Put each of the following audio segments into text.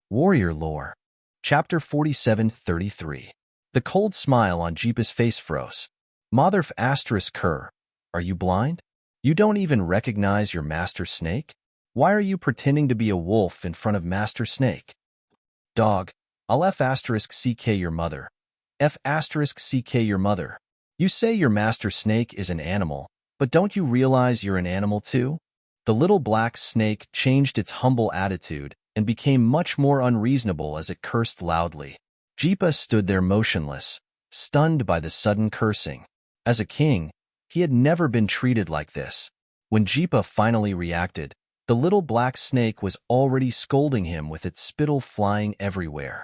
Warrior Lore. Chapter 47-33. The cold smile on Jeepa's face froze. Motherf asterisk Kerr. Are you blind? You don't even recognize your Master Snake? Why are you pretending to be a wolf in front of Master Snake? Dog. I'll F asterisk CK your mother. F asterisk CK your mother. You say your Master Snake is an animal, but don't you realize you're an animal too? The little black snake changed its humble attitude and became much more unreasonable as it cursed loudly. Jeepa stood there motionless, stunned by the sudden cursing. As a king, he had never been treated like this. When Jeepa finally reacted, the little black snake was already scolding him with its spittle flying everywhere.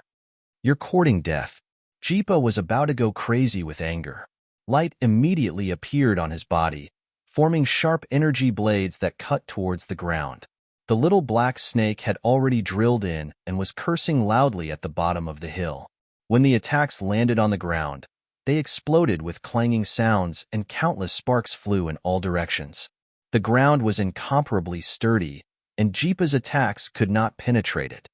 You're courting death. Jeepa was about to go crazy with anger. Light immediately appeared on his body, forming sharp energy blades that cut towards the ground. The little black snake had already drilled in and was cursing loudly at the bottom of the hill. When the attacks landed on the ground, they exploded with clanging sounds and countless sparks flew in all directions. The ground was incomparably sturdy, and Jeepa's attacks could not penetrate it.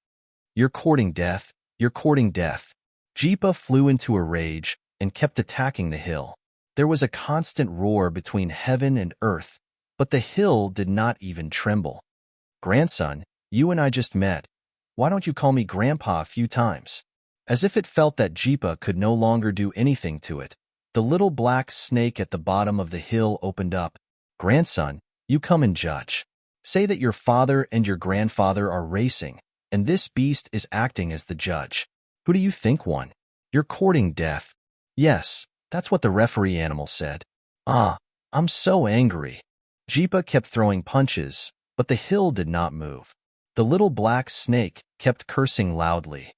You're courting death, you're courting death. Jeepa flew into a rage and kept attacking the hill. There was a constant roar between heaven and earth, but the hill did not even tremble. Grandson, you and I just met. Why don't you call me Grandpa a few times? As if it felt that Jeepa could no longer do anything to it, the little black snake at the bottom of the hill opened up. Grandson, you come and judge. Say that your father and your grandfather are racing, and this beast is acting as the judge. Who do you think won? You're courting death. Yes, that's what the referee animal said. Ah, I'm so angry. Jeepa kept throwing punches, but the hill did not move. The little black snake kept cursing loudly.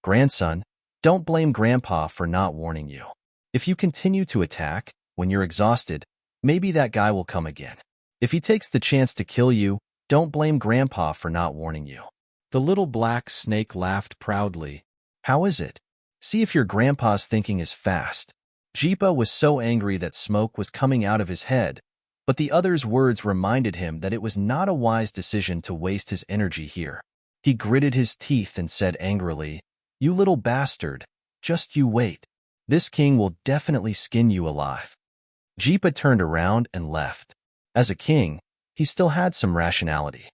Grandson, don't blame Grandpa for not warning you. If you continue to attack, when you're exhausted, maybe that guy will come again. If he takes the chance to kill you, don't blame Grandpa for not warning you. The little black snake laughed proudly. How is it? See if your grandpa's thinking is fast. Jeepa was so angry that smoke was coming out of his head, but the other's words reminded him that it was not a wise decision to waste his energy here. He gritted his teeth and said angrily, You little bastard, just you wait. This king will definitely skin you alive. Jeepa turned around and left. As a king, he still had some rationality.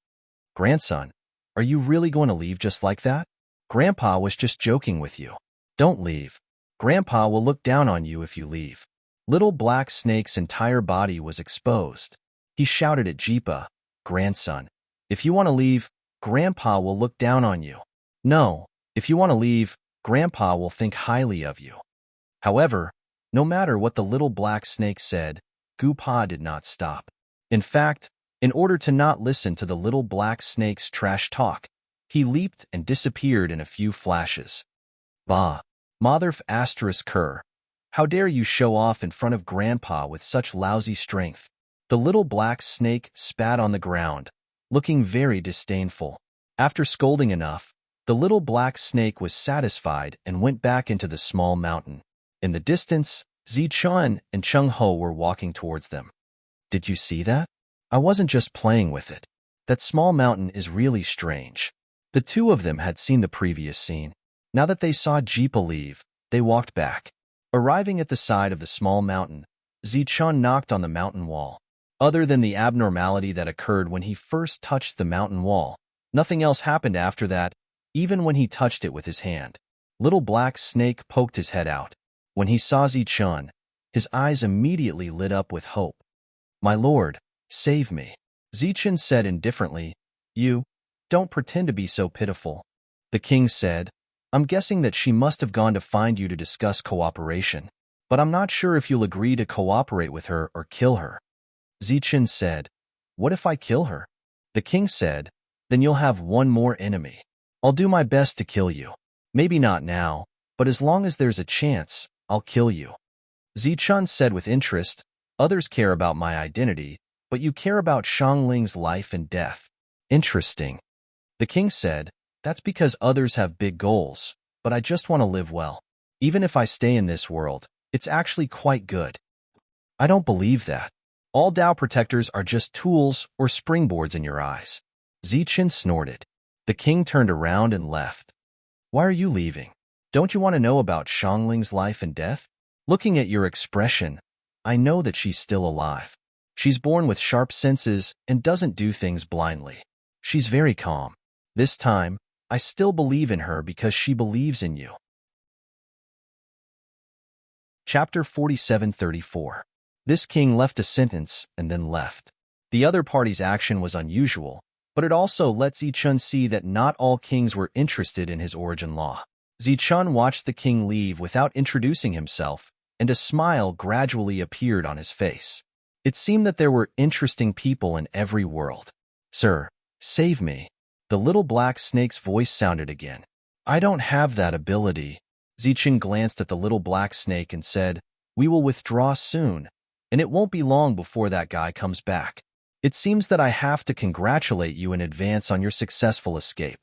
Grandson, are you really going to leave just like that? Grandpa was just joking with you. Don't leave. Grandpa will look down on you if you leave. Little black snake's entire body was exposed. He shouted at Jeepa, Grandson, if you want to leave, Grandpa will look down on you. No, if you want to leave, Grandpa will think highly of you. However, no matter what the little black snake said, Grandpa did not stop. In fact, in order to not listen to the little black snake's trash talk, he leaped and disappeared in a few flashes. Bah! Motherf asterisk Kerr. How dare you show off in front of Grandpa with such lousy strength? The little black snake spat on the ground, looking very disdainful. After scolding enough, the little black snake was satisfied and went back into the small mountain. In the distance, Zichun and Chung Ho were walking towards them. Did you see that? I wasn't just playing with it. That small mountain is really strange. The two of them had seen the previous scene. Now that they saw Jeepa leave, they walked back. Arriving at the side of the small mountain, Zichun knocked on the mountain wall. Other than the abnormality that occurred when he first touched the mountain wall, nothing else happened after that, even when he touched it with his hand. Little black snake poked his head out. When he saw Zichun, his eyes immediately lit up with hope. My lord, save me. Zichun said indifferently, You, don't pretend to be so pitiful. The king said, I'm guessing that she must have gone to find you to discuss cooperation, but I'm not sure if you'll agree to cooperate with her or kill her. Zichun said, What if I kill her? The king said, Then you'll have one more enemy. I'll do my best to kill you. Maybe not now, but as long as there's a chance, I'll kill you. Zichun said with interest, Others care about my identity, but you care about Xiangling's life and death. Interesting. The king said, That's because others have big goals, but I just want to live well. Even if I stay in this world, it's actually quite good. I don't believe that. All Tao protectors are just tools or springboards in your eyes. Zichun snorted. The king turned around and left. Why are you leaving? Don't you want to know about Xiangling's life and death? Looking at your expression, I know that she's still alive. She's born with sharp senses and doesn't do things blindly. She's very calm. This time, I still believe in her because she believes in you. Chapter 47:34. This king left a sentence and then left. The other party's action was unusual, but it also let Zichun see that not all kings were interested in his origin law. Zichun watched the king leave without introducing himself, and a smile gradually appeared on his face. It seemed that there were interesting people in every world. Sir, save me. The little black snake's voice sounded again. I don't have that ability. Zichun glanced at the little black snake and said, We will withdraw soon, and it won't be long before that guy comes back. It seems that I have to congratulate you in advance on your successful escape.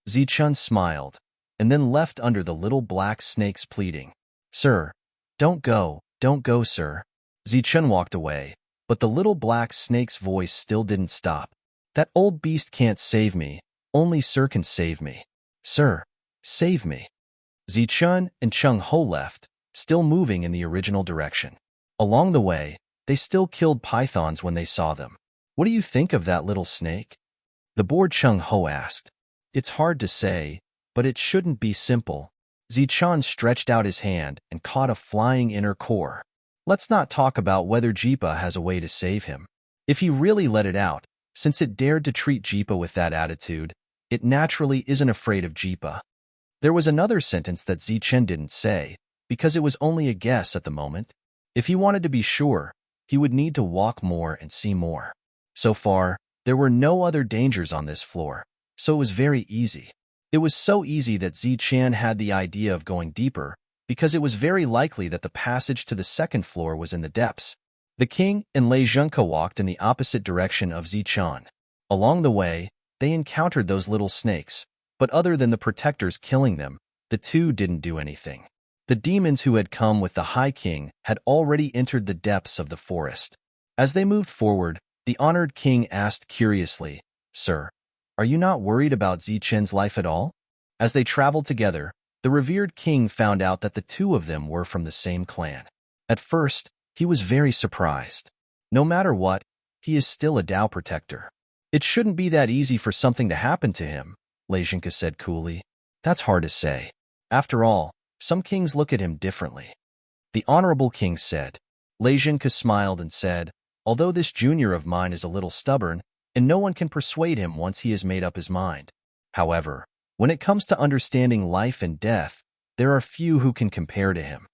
Zichun smiled, and then left under the little black snake's pleading. Sir, don't go, sir. Zichun walked away, but the little black snake's voice still didn't stop. That old beast can't save me. Only Sir can save me. Sir, save me. Zichun and Chung Ho left, still moving in the original direction. Along the way, they still killed pythons when they saw them. What do you think of that little snake? The bored Chung Ho asked. It's hard to say, but it shouldn't be simple. Zichun stretched out his hand and caught a flying inner core. Let's not talk about whether Jipa has a way to save him. If he really let it out, since it dared to treat Jipa with that attitude, it naturally isn't afraid of Jipa. There was another sentence that Zichun didn't say, because it was only a guess at the moment. If he wanted to be sure, he would need to walk more and see more. So far, there were no other dangers on this floor, so it was very easy. It was so easy that Zichun had the idea of going deeper, because it was very likely that the passage to the second floor was in the depths. The king and Lei Zhengke walked in the opposite direction of Zichun. Along the way, they encountered those little snakes, but other than the protectors killing them, the two didn't do anything. The demons who had come with the High King had already entered the depths of the forest. As they moved forward, the honored king asked curiously, Sir, are you not worried about Zichun's life at all? As they traveled together, the revered king found out that the two of them were from the same clan. At first, he was very surprised. No matter what, he is still a Dao protector. It shouldn't be that easy for something to happen to him, Lei Zhengke said coolly. That's hard to say. After all, some kings look at him differently. The honorable king said. Lei Zhengke smiled and said, Although this junior of mine is a little stubborn, and no one can persuade him once he has made up his mind. However, when it comes to understanding life and death, there are few who can compare to him.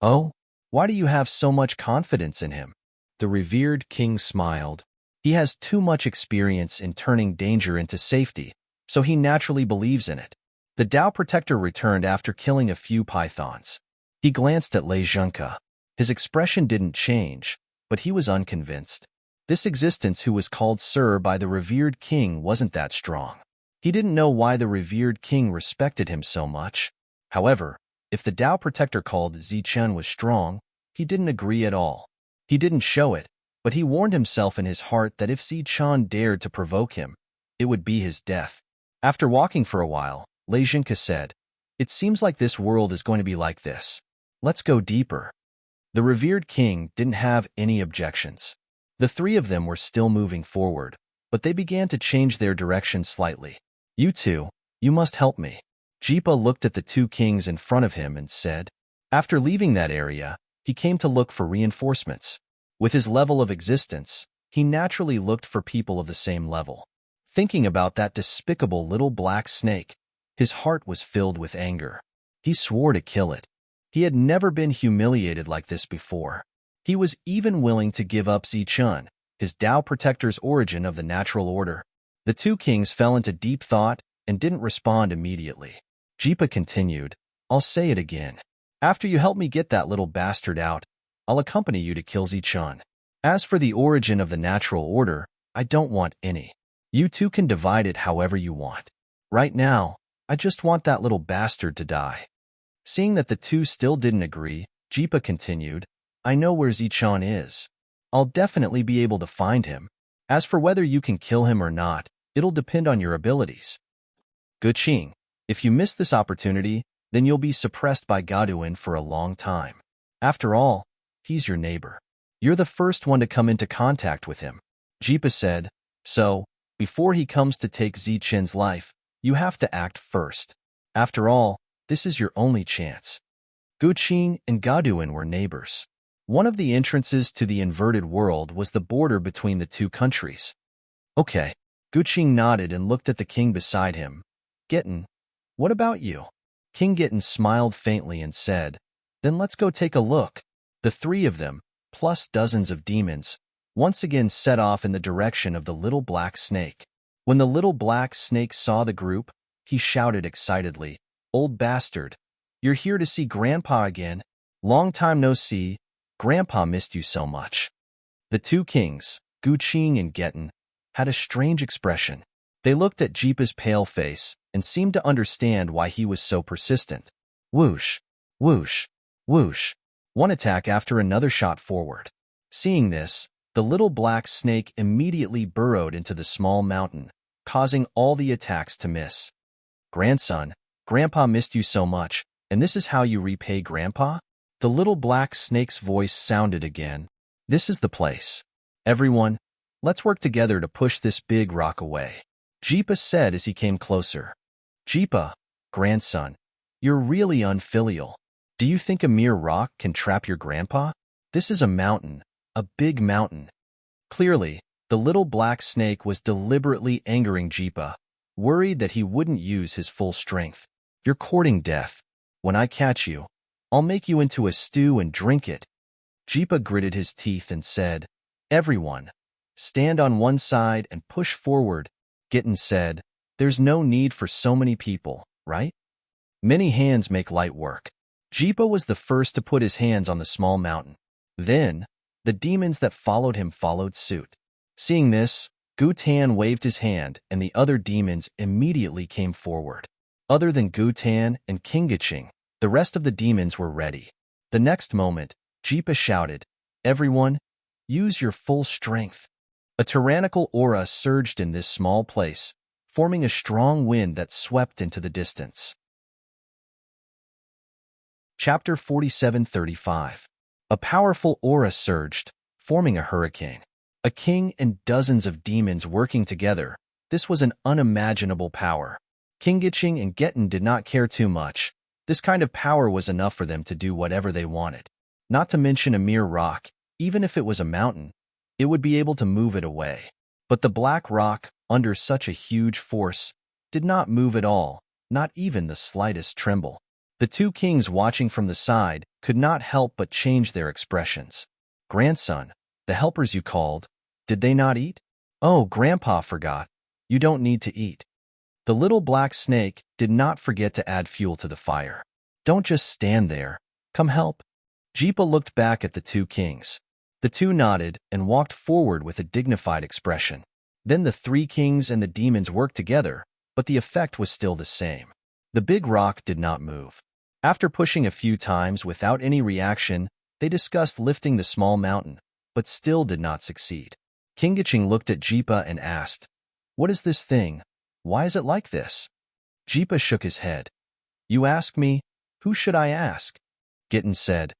Oh, why do you have so much confidence in him? The revered king smiled. He has too much experience in turning danger into safety, so he naturally believes in it. The Dao protector returned after killing a few pythons. He glanced at Lei Zhengke. His expression didn't change, but he was unconvinced. This existence who was called Sir by the revered king wasn't that strong. He didn't know why the revered king respected him so much. However, if the Dao protector called Zichun was strong, he didn't agree at all. He didn't show it, but he warned himself in his heart that if Zichun dared to provoke him, it would be his death. After walking for a while, Lei Zhengke said, It seems like this world is going to be like this. Let's go deeper. The revered king didn't have any objections. The three of them were still moving forward, but they began to change their direction slightly. You two, you must help me. Jipa looked at the two kings in front of him and said. After leaving that area, he came to look for reinforcements. With his level of existence, he naturally looked for people of the same level. Thinking about that despicable little black snake, his heart was filled with anger. He swore to kill it. He had never been humiliated like this before. He was even willing to give up Zichun, his Dao protector's origin of the natural order. The two kings fell into deep thought and didn't respond immediately. Jipa continued, I'll say it again. After you help me get that little bastard out, I'll accompany you to kill Zichun. As for the origin of the natural order, I don't want any. You two can divide it however you want. Right now, I just want that little bastard to die. Seeing that the two still didn't agree, Jipa continued, I know where Zichun is. I'll definitely be able to find him. As for whether you can kill him or not, it'll depend on your abilities. Guqing, If you miss this opportunity, then you'll be suppressed by Godwin for a long time. After all, he's your neighbor. You're the first one to come into contact with him. Jipa said, so, before he comes to take Zichen's life, you have to act first. After all, this is your only chance. Guqing and Godwin were neighbors. One of the entrances to the inverted world was the border between the two countries. Okay. Guqing nodded and looked at the king beside him. Gitten, what about you? King Gitten smiled faintly and said, then let's go take a look. The three of them, plus dozens of demons, once again set off in the direction of the little black snake. When the little black snake saw the group, he shouted excitedly, old bastard, you're here to see Grandpa again. Long time no see. Grandpa missed you so much. The two kings, Guqing and Gitten, had a strange expression. They looked at Jipa's pale face and seemed to understand why he was so persistent. Whoosh, whoosh, whoosh. One attack after another shot forward. Seeing this, the little black snake immediately burrowed into the small mountain, causing all the attacks to miss. Grandson, Grandpa missed you so much, and this is how you repay Grandpa? The little black snake's voice sounded again. This is the place. Everyone, let's work together to push this big rock away. Jipa said as he came closer. Jipa, grandson, you're really unfilial. Do you think a mere rock can trap your grandpa? This is a mountain, a big mountain. Clearly, the little black snake was deliberately angering Jipa, worried that he wouldn't use his full strength. You're courting death. When I catch you, I'll make you into a stew and drink it. Jipa gritted his teeth and said, everyone, stand on one side and push forward. Gitten said, there's no need for so many people, right? Many hands make light work. Jipa was the first to put his hands on the small mountain. Then, the demons that followed him followed suit. Seeing this, Gu Tan waved his hand and the other demons immediately came forward. Other than Gu Tan and King Guqing, the rest of the demons were ready. The next moment, Jipa shouted, everyone, use your full strength. A tyrannical aura surged in this small place, forming a strong wind that swept into the distance. Chapter 47:35. A powerful aura surged, forming a hurricane. A king and dozens of demons working together, this was an unimaginable power. King Guqing and Gitten did not care too much. This kind of power was enough for them to do whatever they wanted. Not to mention a mere rock, even if it was a mountain, it would be able to move it away. But the black rock, under such a huge force, did not move at all, not even the slightest tremble. The two kings watching from the side could not help but change their expressions. Grandson, the helpers you called, did they not eat? Oh, Grandpa forgot. You don't need to eat. The little black snake did not forget to add fuel to the fire. Don't just stand there. Come help. Jipa looked back at the two kings. The two nodded and walked forward with a dignified expression. Then the three kings and the demons worked together, but the effect was still the same. The big rock did not move. After pushing a few times without any reaction, they discussed lifting the small mountain, but still did not succeed. King Guqing looked at Jipa and asked, what is this thing? Why is it like this? Jipa shook his head. You ask me, who should I ask? Gitten said,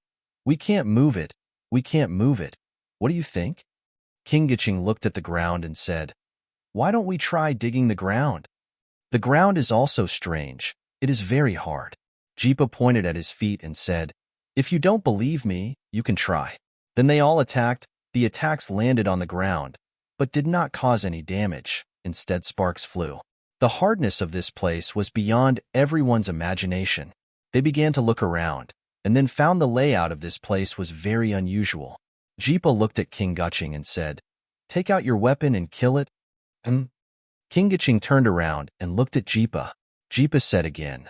we can't move it. We can't move it. What do you think? King Guqing looked at the ground and said, why don't we try digging the ground? The ground is also strange. It is very hard. Jipa pointed at his feet and said, if you don't believe me, you can try. Then they all attacked. The attacks landed on the ground, but did not cause any damage. Instead, sparks flew. The hardness of this place was beyond everyone's imagination. They began to look around, and then found the layout of this place was very unusual. Jipa looked at King Guqing and said, take out your weapon and kill it. King Guqing turned around and looked at Jipa. Jipa said again,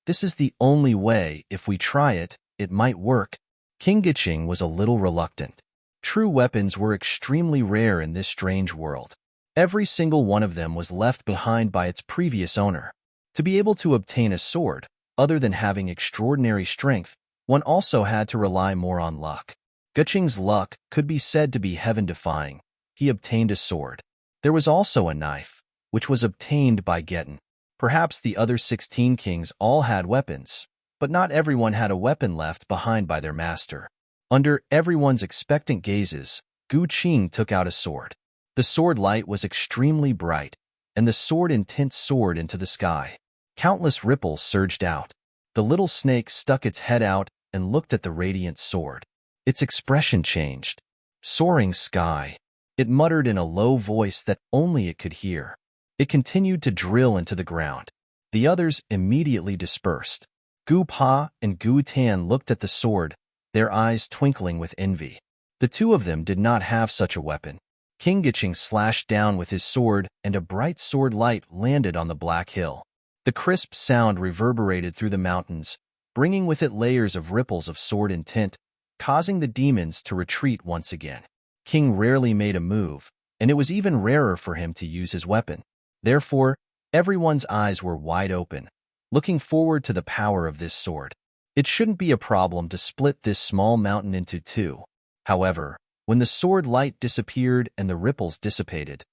this is the only way. If we try it, it might work. King Guqing was a little reluctant. True weapons were extremely rare in this strange world. Every single one of them was left behind by its previous owner. To be able to obtain a sword, other than having extraordinary strength, one also had to rely more on luck. Guqing's luck could be said to be heaven-defying. He obtained a sword. There was also a knife, which was obtained by Gitten. Perhaps the other 16 kings all had weapons, but not everyone had a weapon left behind by their master. Under everyone's expectant gazes, Gu Qing took out a sword. The sword light was extremely bright, and the sword intent soared into the sky. Countless ripples surged out. The little snake stuck its head out and looked at the radiant sword. Its expression changed. Soaring sky. It muttered in a low voice that only it could hear. It continued to drill into the ground. The others immediately dispersed. Gu Pa and Gu Tan looked at the sword, their eyes twinkling with envy. The two of them did not have such a weapon. King Giching slashed down with his sword, and a bright sword light landed on the black hill. The crisp sound reverberated through the mountains, bringing with it layers of ripples of sword intent, causing the demons to retreat once again. King rarely made a move, and it was even rarer for him to use his weapon. Therefore, everyone's eyes were wide open, looking forward to the power of this sword. It shouldn't be a problem to split this small mountain into two. However, when the sword light disappeared and the ripples dissipated,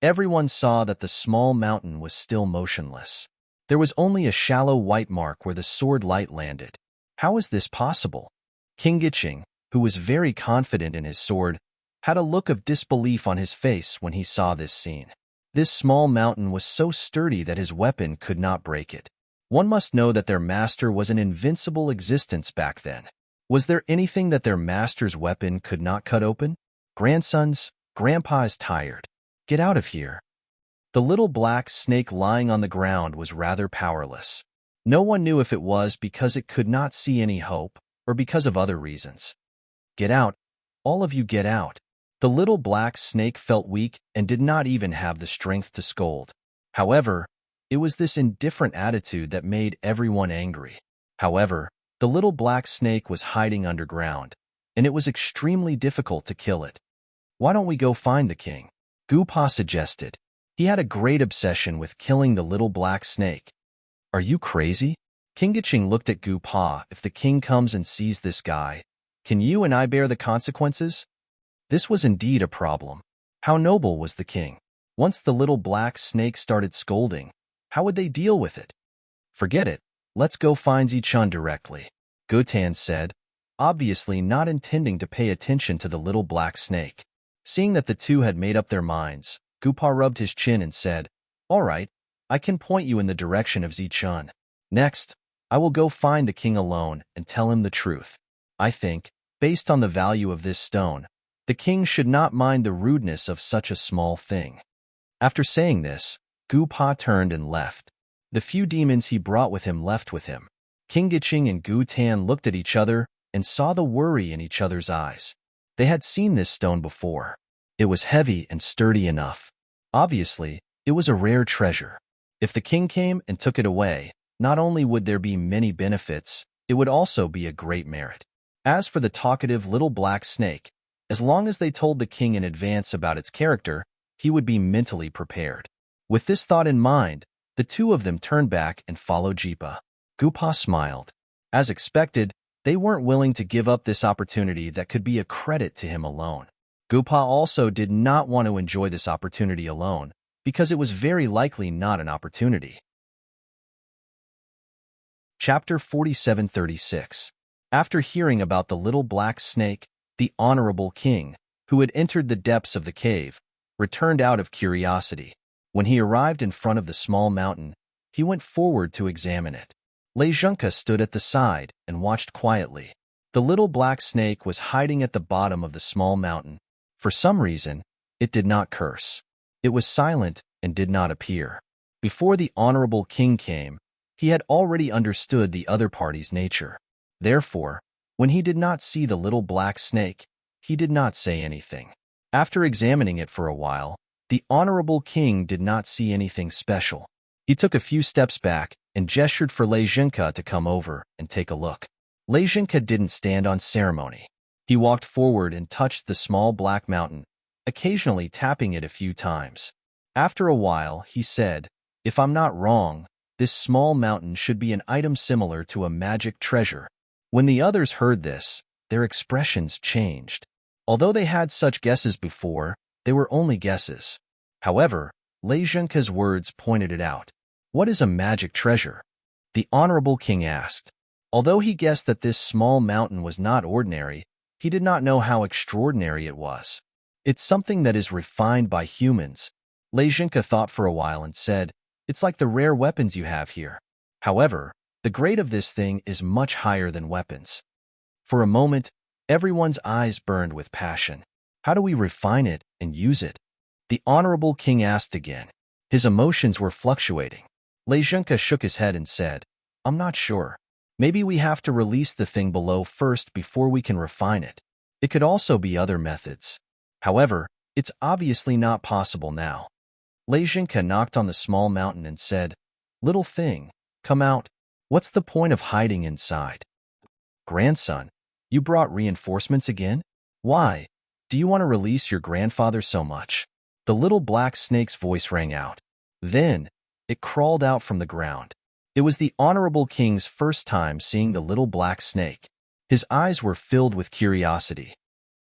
everyone saw that the small mountain was still motionless. There was only a shallow white mark where the sword light landed. How is this possible? King Giching, who was very confident in his sword, had a look of disbelief on his face when he saw this scene. This small mountain was so sturdy that his weapon could not break it. One must know that their master was an invincible existence back then. Was there anything that their master's weapon could not cut open? Grandsons, Grandpa is tired. Get out of here. The little black snake lying on the ground was rather powerless. No one knew if it was because it could not see any hope or because of other reasons. Get out. All of you get out. The little black snake felt weak and did not even have the strength to scold. However, it was this indifferent attitude that made everyone angry. However, the little black snake was hiding underground, and it was extremely difficult to kill it. Why don't we go find the king? Gu Pa suggested. He had a great obsession with killing the little black snake. Are you crazy? King Giching looked at Gu Pa. If the king comes and sees this guy, can you and I bear the consequences? This was indeed a problem. How noble was the king? Once the little black snake started scolding, how would they deal with it? Forget it. Let's go find Zichun directly, Gu Tan said, obviously not intending to pay attention to the little black snake. Seeing that the two had made up their minds, Gu Pa rubbed his chin and said, All right, I can point you in the direction of Zichun. Next, I will go find the king alone and tell him the truth. I think, based on the value of this stone, the king should not mind the rudeness of such a small thing. After saying this, Gu Pa turned and left. The few demons he brought with him left with him. King Giching and Gu Tan looked at each other and saw the worry in each other's eyes. They had seen this stone before. It was heavy and sturdy enough. Obviously, it was a rare treasure. If the king came and took it away, not only would there be many benefits, it would also be a great merit. As for the talkative little black snake, as long as they told the king in advance about its character, he would be mentally prepared. With this thought in mind, the two of them turned back and followed Jipa. Gu Pa smiled. As expected, they weren't willing to give up this opportunity that could be a credit to him alone. Gu Pa also did not want to enjoy this opportunity alone, because it was very likely not an opportunity. Chapter 4736. After hearing about the little black snake, the honorable king, who had entered the depths of the cave, returned out of curiosity. When he arrived in front of the small mountain, he went forward to examine it. Lei Zhenke stood at the side and watched quietly. The little black snake was hiding at the bottom of the small mountain. For some reason, it did not curse. It was silent and did not appear. Before the honorable king came, he had already understood the other party's nature. Therefore, when he did not see the little black snake, he did not say anything. After examining it for a while, the honorable king did not see anything special. He took a few steps back and gestured for Lei Zhenke to come over and take a look. Lei Zhenke didn't stand on ceremony. He walked forward and touched the small black mountain, occasionally tapping it a few times. After a while, he said, If I'm not wrong, this small mountain should be an item similar to a magic treasure. When the others heard this, their expressions changed. Although they had such guesses before, they were only guesses. However, Lei Zhenke's words pointed it out. What is a magic treasure? The Honorable King asked. Although he guessed that this small mountain was not ordinary, he did not know how extraordinary it was. It's something that is refined by humans. Lejinka thought for a while and said, it's like the rare weapons you have here. However, the grade of this thing is much higher than weapons. For a moment, everyone's eyes burned with passion. How do we refine it and use it? The Honorable King asked again. His emotions were fluctuating. Lejinka shook his head and said, I'm not sure. Maybe we have to release the thing below first before we can refine it. It could also be other methods. However, it's obviously not possible now. Lejinka knocked on the small mountain and said, Little thing, come out. What's the point of hiding inside? Grandson, you brought reinforcements again? Why? Do you want to release your grandfather so much? The little black snake's voice rang out. Then, it crawled out from the ground. It was the Honorable King's first time seeing the little black snake. His eyes were filled with curiosity.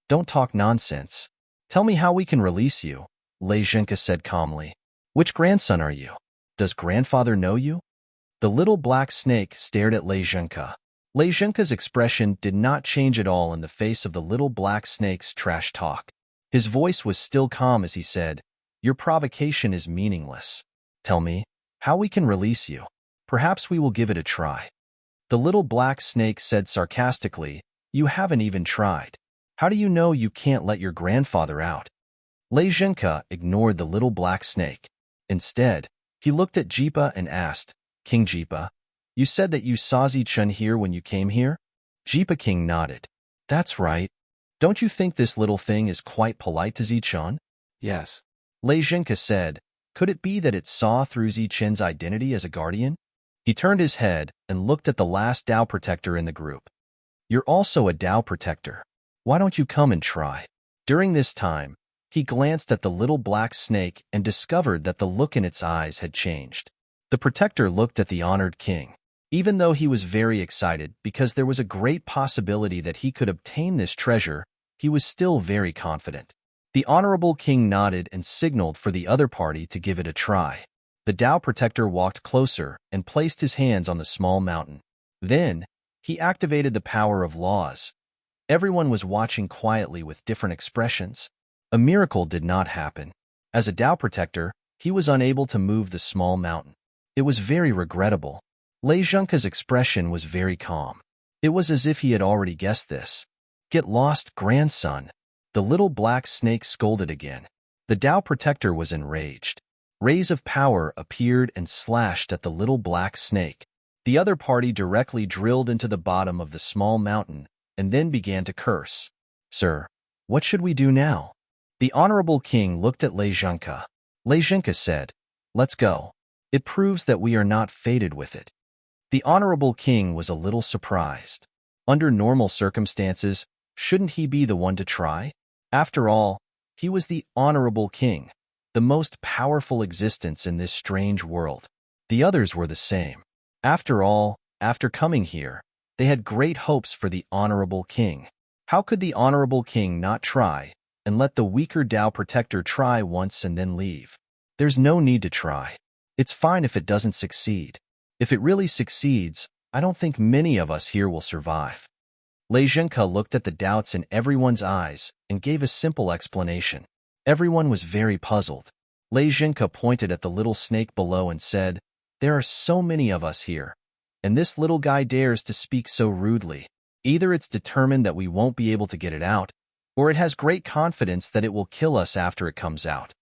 Don't talk nonsense. Tell me how we can release you, Lejinka said calmly. Which grandson are you? Does grandfather know you? The little black snake stared at Lejinka. Lejinka's expression did not change at all in the face of the little black snake's trash talk. His voice was still calm as he said, Your provocation is meaningless. Tell me, how we can release you. Perhaps we will give it a try. The little black snake said sarcastically, You haven't even tried. How do you know you can't let your grandfather out? Lejinka ignored the little black snake. Instead, he looked at Jipa and asked, King Jipa, you said that you saw Zichun here when you came here? Jipa King nodded. That's right. Don't you think this little thing is quite polite to Zichun? Yes. Lejinka said, Could it be that it saw through Zichun's identity as a guardian? He turned his head and looked at the last Dao Protector in the group. You're also a Dao Protector. Why don't you come and try? During this time, he glanced at the little black snake and discovered that the look in its eyes had changed. The Protector looked at the honored king. Even though he was very excited because there was a great possibility that he could obtain this treasure, he was still very confident. The Honorable King nodded and signaled for the other party to give it a try. The Dao Protector walked closer and placed his hands on the small mountain. Then, he activated the power of laws. Everyone was watching quietly with different expressions. A miracle did not happen. As a Dao Protector, he was unable to move the small mountain. It was very regrettable. Lejinka's expression was very calm. It was as if he had already guessed this. Get lost, grandson. The little black snake scolded again. The Dao Protector was enraged. Rays of power appeared and slashed at the little black snake. The other party directly drilled into the bottom of the small mountain and then began to curse. Sir, what should we do now? The Honorable King looked at Lejinka. Lejinka said, Let's go. It proves that we are not fated with it. The Honorable King was a little surprised. Under normal circumstances, shouldn't he be the one to try? After all, he was the Honorable King, the most powerful existence in this strange world. The others were the same. After all, after coming here, they had great hopes for the Honorable King. How could the Honorable King not try and let the weaker Dao Protector try once and then leave? There's no need to try. It's fine if it doesn't succeed. If it really succeeds, I don't think many of us here will survive. Lejinka looked at the doubts in everyone's eyes and gave a simple explanation. Everyone was very puzzled. Lejinka pointed at the little snake below and said, There are so many of us here, and this little guy dares to speak so rudely. Either it's determined that we won't be able to get it out, or it has great confidence that it will kill us after it comes out.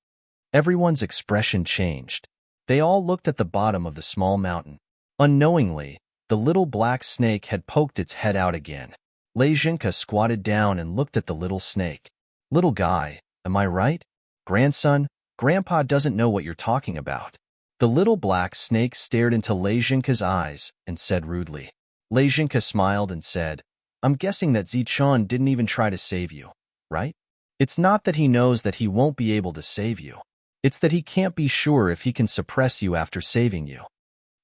Everyone's expression changed. They all looked at the bottom of the small mountain. Unknowingly, the little black snake had poked its head out again. Lejinka squatted down and looked at the little snake. Little guy, am I right? Grandson, Grandpa doesn't know what you're talking about. The little black snake stared into Lejinka's eyes and said rudely. Lejinka smiled and said, I'm guessing that Zichun didn't even try to save you, right? It's not that he knows that he won't be able to save you. It's that he can't be sure if he can suppress you after saving you.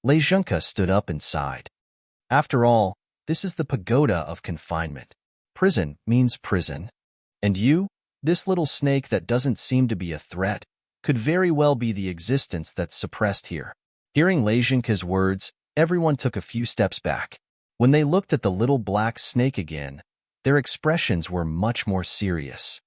Lejinka stood up and sighed. After all, this is the pagoda of confinement. Prison means prison. And you, this little snake that doesn't seem to be a threat, could very well be the existence that's suppressed here. Hearing Lei Zhenke's words, everyone took a few steps back. When they looked at the little black snake again, their expressions were much more serious.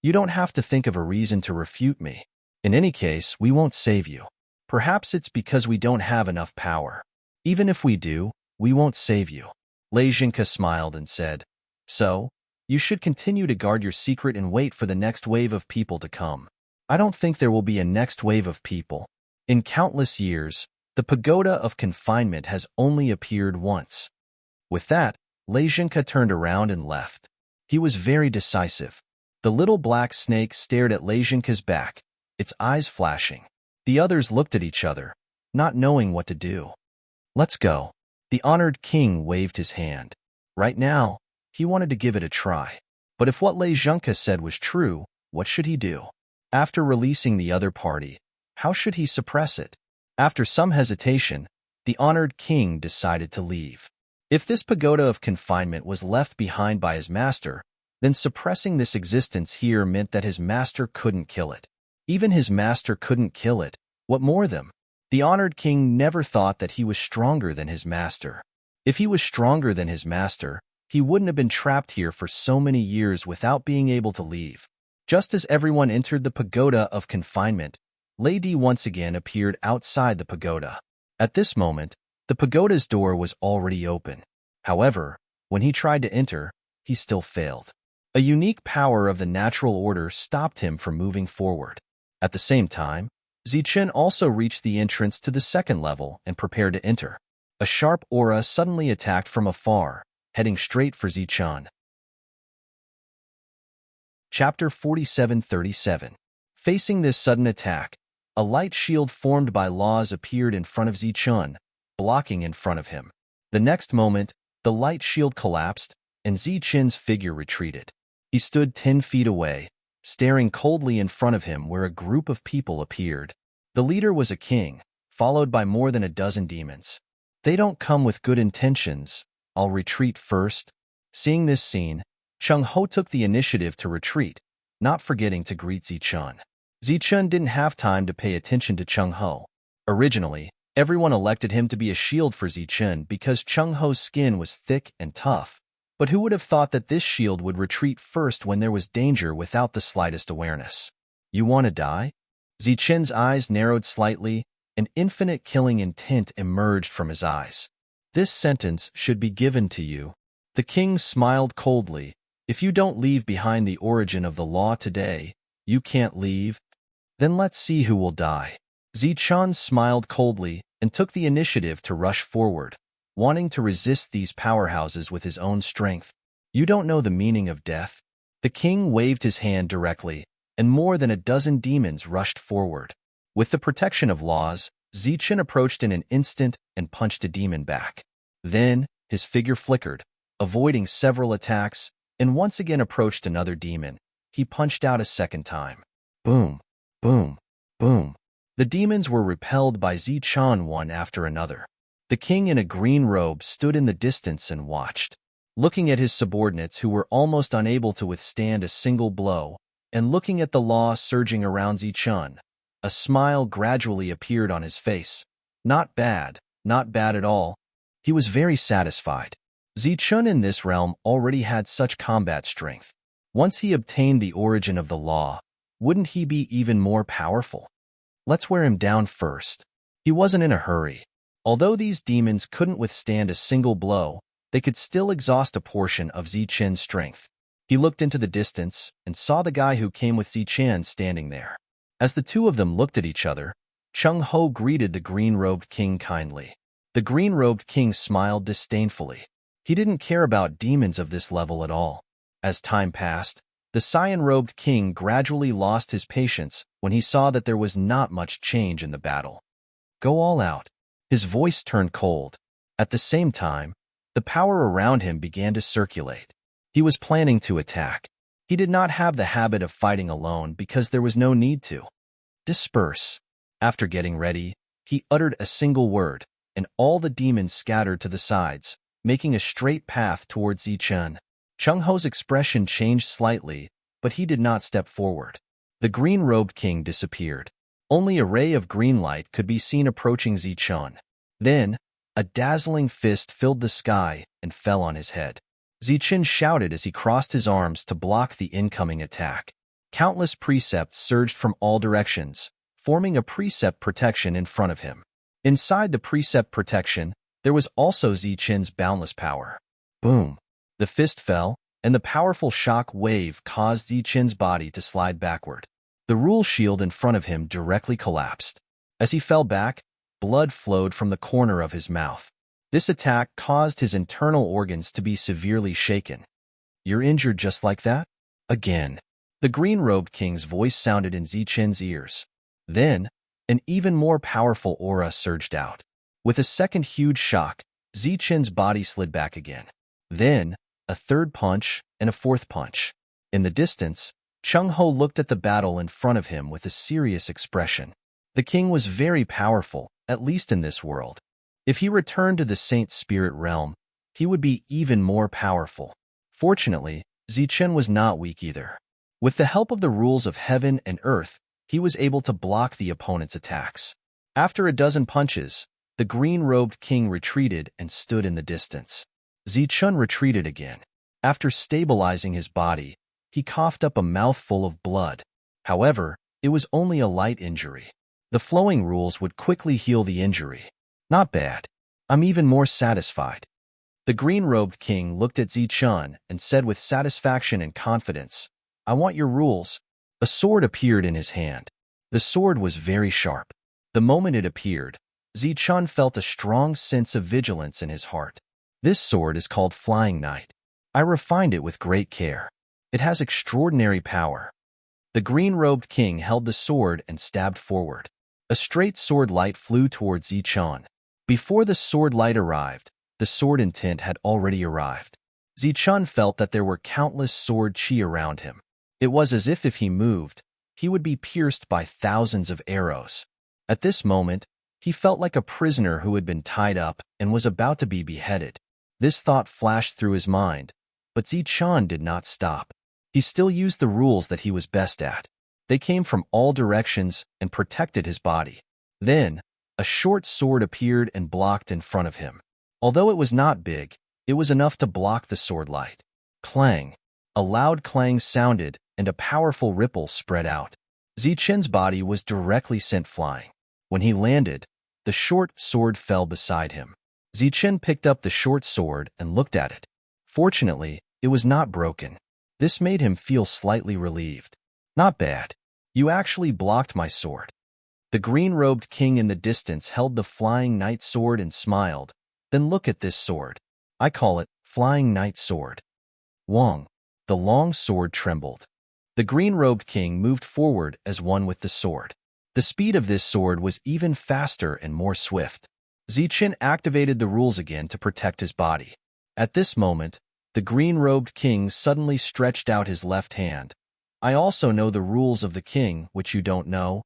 You don't have to think of a reason to refute me. In any case, we won't save you. Perhaps it's because we don't have enough power. Even if we do, we won't save you. Lei Zhenke smiled and said, So, you should continue to guard your secret and wait for the next wave of people to come. I don't think there will be a next wave of people. In countless years, the pagoda of confinement has only appeared once. With that, Lei Zhenke turned around and left. He was very decisive. The little black snake stared at Lei Zhenke's back, its eyes flashing. The others looked at each other, not knowing what to do. Let's go. The honored king waved his hand. Right now, he wanted to give it a try. But if what Lei Zhenke said was true, what should he do? After releasing the other party, how should he suppress it? After some hesitation, the honored king decided to leave. If this pagoda of confinement was left behind by his master, then suppressing this existence here meant that his master couldn't kill it. Even his master couldn't kill it. What more them? The honored king never thought that he was stronger than his master. If he was stronger than his master, he wouldn't have been trapped here for so many years without being able to leave. Just as everyone entered the pagoda of confinement, Lady once again appeared outside the pagoda. At this moment, the pagoda's door was already open. However, when he tried to enter, he still failed. A unique power of the natural order stopped him from moving forward. At the same time, Zichen also reached the entrance to the second level and prepared to enter. A sharp aura suddenly attacked from afar, heading straight for Zichen. Chapter 4737. Facing this sudden attack, a light shield formed by laws appeared in front of Zichen, blocking in front of him. The next moment, the light shield collapsed, and Zichen's figure retreated. He stood 10 feet away, staring coldly in front of him where a group of people appeared. The leader was a king, followed by more than a dozen demons. They don't come with good intentions. I'll retreat first. Seeing this scene, Cheng Ho took the initiative to retreat, not forgetting to greet Zichen. Zichen didn't have time to pay attention to Cheng Ho. Originally, everyone elected him to be a shield for Zichen because Cheng Ho's skin was thick and tough. But who would have thought that this shield would retreat first when there was danger without the slightest awareness? You want to die? Zichen's eyes narrowed slightly, and infinite killing intent emerged from his eyes. This sentence should be given to you. The king smiled coldly. If you don't leave behind the origin of the law today, you can't leave. Then let's see who will die. Zichen smiled coldly and took the initiative to rush forward, wanting to resist these powerhouses with his own strength. You don't know the meaning of death? The king waved his hand directly, and more than a dozen demons rushed forward. With the protection of laws, Zichen approached in an instant and punched a demon back. Then, his figure flickered, avoiding several attacks, and once again approached another demon. He punched out a second time. Boom, boom, boom. The demons were repelled by Zichen one after another. The king in a green robe stood in the distance and watched, looking at his subordinates who were almost unable to withstand a single blow, and looking at the law surging around Zichen. A smile gradually appeared on his face. Not bad at all. He was very satisfied. Zichen in this realm already had such combat strength. Once he obtained the origin of the law, wouldn't he be even more powerful? Let's wear him down first. He wasn't in a hurry. Although these demons couldn't withstand a single blow, they could still exhaust a portion of Zichen's strength. He looked into the distance and saw the guy who came with Zichen standing there. As the two of them looked at each other, Cheng Ho greeted the green-robed king kindly. The green-robed king smiled disdainfully. He didn't care about demons of this level at all. As time passed, the cyan-robed king gradually lost his patience when he saw that there was not much change in the battle. Go all out. His voice turned cold. At the same time, the power around him began to circulate. He was planning to attack. He did not have the habit of fighting alone because there was no need to. Disperse. After getting ready, he uttered a single word, and all the demons scattered to the sides, making a straight path towards Zichen. Cheng Ho's expression changed slightly, but he did not step forward. The green-robed king disappeared. Only a ray of green light could be seen approaching Zichun. Then, a dazzling fist filled the sky and fell on his head. Zichun shouted as he crossed his arms to block the incoming attack. Countless precepts surged from all directions, forming a precept protection in front of him. Inside the precept protection, there was also Zichun's boundless power. Boom! The fist fell, and the powerful shock wave caused Zichun's body to slide backward. The rule shield in front of him directly collapsed. As he fell back, blood flowed from the corner of his mouth. This attack caused his internal organs to be severely shaken. "You're injured just like that?" Again. The green-robed king's voice sounded in Zichun's ears. Then, an even more powerful aura surged out. With a second huge shock, Zichun's body slid back again. Then, a third punch and a fourth punch. In the distance, Chung Ho looked at the battle in front of him with a serious expression. The king was very powerful, at least in this world. If he returned to the Saint Spirit realm, he would be even more powerful. Fortunately, Zichun was not weak either. With the help of the rules of heaven and earth, he was able to block the opponent's attacks. After a dozen punches, the green-robed king retreated and stood in the distance. Zichun retreated again. After stabilizing his body, he coughed up a mouthful of blood. However, it was only a light injury. The flowing rules would quickly heal the injury. Not bad. I'm even more satisfied. The green-robed king looked at Zichun and said with satisfaction and confidence, "I want your rules." A sword appeared in his hand. The sword was very sharp. The moment it appeared, Zichun felt a strong sense of vigilance in his heart. This sword is called Flying Knight. I refined it with great care. It has extraordinary power. The green-robed king held the sword and stabbed forward. A straight sword light flew towards Zichun. Before the sword light arrived, the sword intent had already arrived. Zichun felt that there were countless sword chi around him. It was as if he moved, he would be pierced by thousands of arrows. At this moment, he felt like a prisoner who had been tied up and was about to be beheaded. This thought flashed through his mind, but Zichun did not stop. He still used the rules that he was best at. They came from all directions and protected his body. Then, a short sword appeared and blocked in front of him. Although it was not big, it was enough to block the sword light. Clang! A loud clang sounded, and a powerful ripple spread out. Zichun's body was directly sent flying. When he landed, the short sword fell beside him. Zichun picked up the short sword and looked at it. Fortunately, it was not broken. This made him feel slightly relieved. "Not bad. You actually blocked my sword." The green-robed king in the distance held the Flying Knight sword and smiled. "Then look at this sword. I call it Flying Knight sword." Wong. The long sword trembled. The green-robed king moved forward as one with the sword. The speed of this sword was even faster and more swift. Zichun activated the rules again to protect his body. At this moment, the green-robed king suddenly stretched out his left hand. "I also know the rules of the king, which you don't know.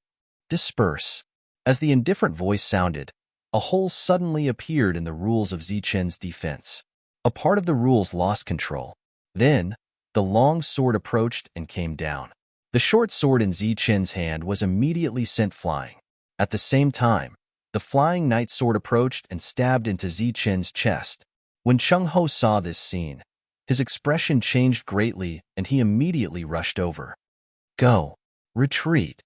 Disperse." As the indifferent voice sounded, a hole suddenly appeared in the rules of Zichun's defense. A part of the rules lost control. Then, the long sword approached and came down. The short sword in Zichun's hand was immediately sent flying. At the same time, the Flying Knight sword approached and stabbed into Zichun's chest. When Chung Ho saw this scene, his expression changed greatly and he immediately rushed over. "Go! Retreat!"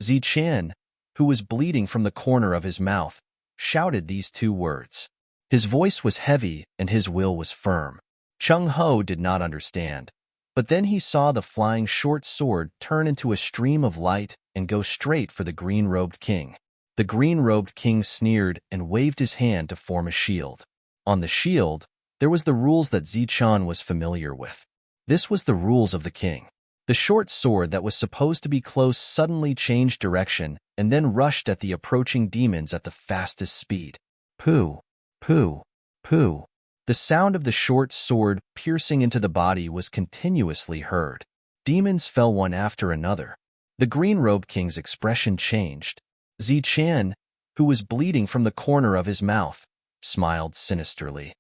Zichun, who was bleeding from the corner of his mouth, shouted these two words. His voice was heavy and his will was firm. Chung Ho did not understand, but then he saw the flying short sword turn into a stream of light and go straight for the green-robed king. The green-robed king sneered and waved his hand to form a shield. On the shield, there was the rules that Zichun was familiar with. This was the rules of the king. The short sword that was supposed to be close suddenly changed direction and then rushed at the approaching demons at the fastest speed. Pooh, pooh, pooh. The sound of the short sword piercing into the body was continuously heard. Demons fell one after another. The green-robed king's expression changed. Zichun, who was bleeding from the corner of his mouth, smiled sinisterly.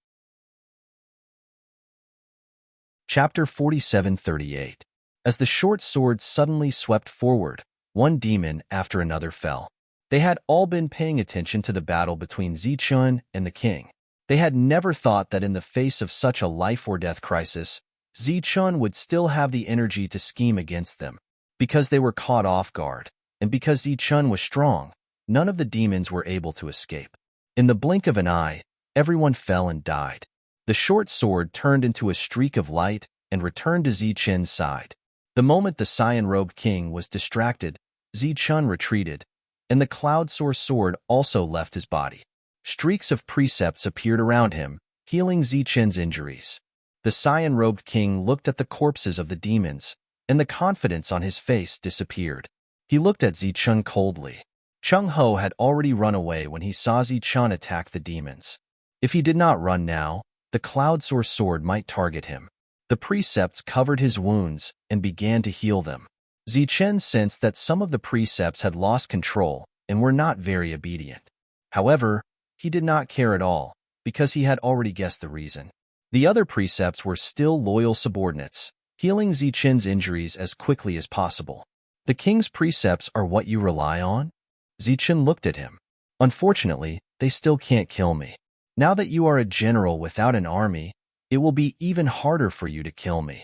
Chapter 47:38. As the short sword suddenly swept forward, One demon after another fell. They had all been paying attention to the battle between Zichun and the king. They had never thought that in the face of such a life-or-death crisis, Zichun would still have the energy to scheme against them. Because they were caught off guard, and because Zichun was strong, none of the demons were able to escape. In the blink of an eye, everyone fell and died. The short sword turned into a streak of light and returned to Zichun's side. The moment the cyan-robed king was distracted, Zichun retreated, and the cloud-source sword also left his body. Streaks of precepts appeared around him, healing Zichun's injuries. The cyan-robed king looked at the corpses of the demons, and the confidence on his face disappeared. He looked at Zichun coldly. Chung Ho had already run away when he saw Zichun attack the demons. If he did not run now, the cloud-source sword might target him. The precepts covered his wounds and began to heal them. Zichun sensed that some of the precepts had lost control and were not very obedient. However, he did not care at all, because he had already guessed the reason. The other precepts were still loyal subordinates, healing Zichun's injuries as quickly as possible. The king's precepts are what you rely on? Zichun looked at him. Unfortunately, they still can't kill me. Now that you are a general without an army, it will be even harder for you to kill me.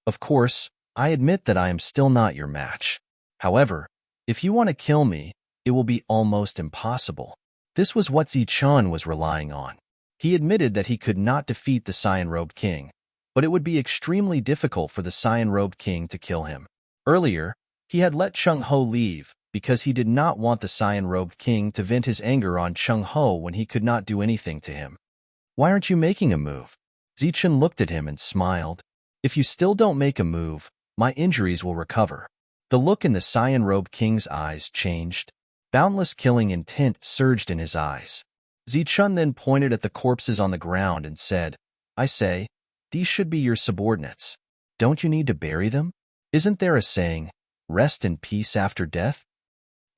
Of course, I admit that I am still not your match. However, if you want to kill me, it will be almost impossible. This was what Zichun was relying on. He admitted that he could not defeat the cyan-robed king, but it would be extremely difficult for the cyan-robed king to kill him. Earlier, he had let Chung Ho leave because he did not want the cyan-robed king to vent his anger on Chung Ho when he could not do anything to him. Why aren't you making a move? Zichun looked at him and smiled. If you still don't make a move, my injuries will recover. The look in the cyan-robed king's eyes changed. Boundless killing intent surged in his eyes. Zichun then pointed at the corpses on the ground and said, I say, these should be your subordinates. Don't you need to bury them? Isn't there a saying, rest in peace after death?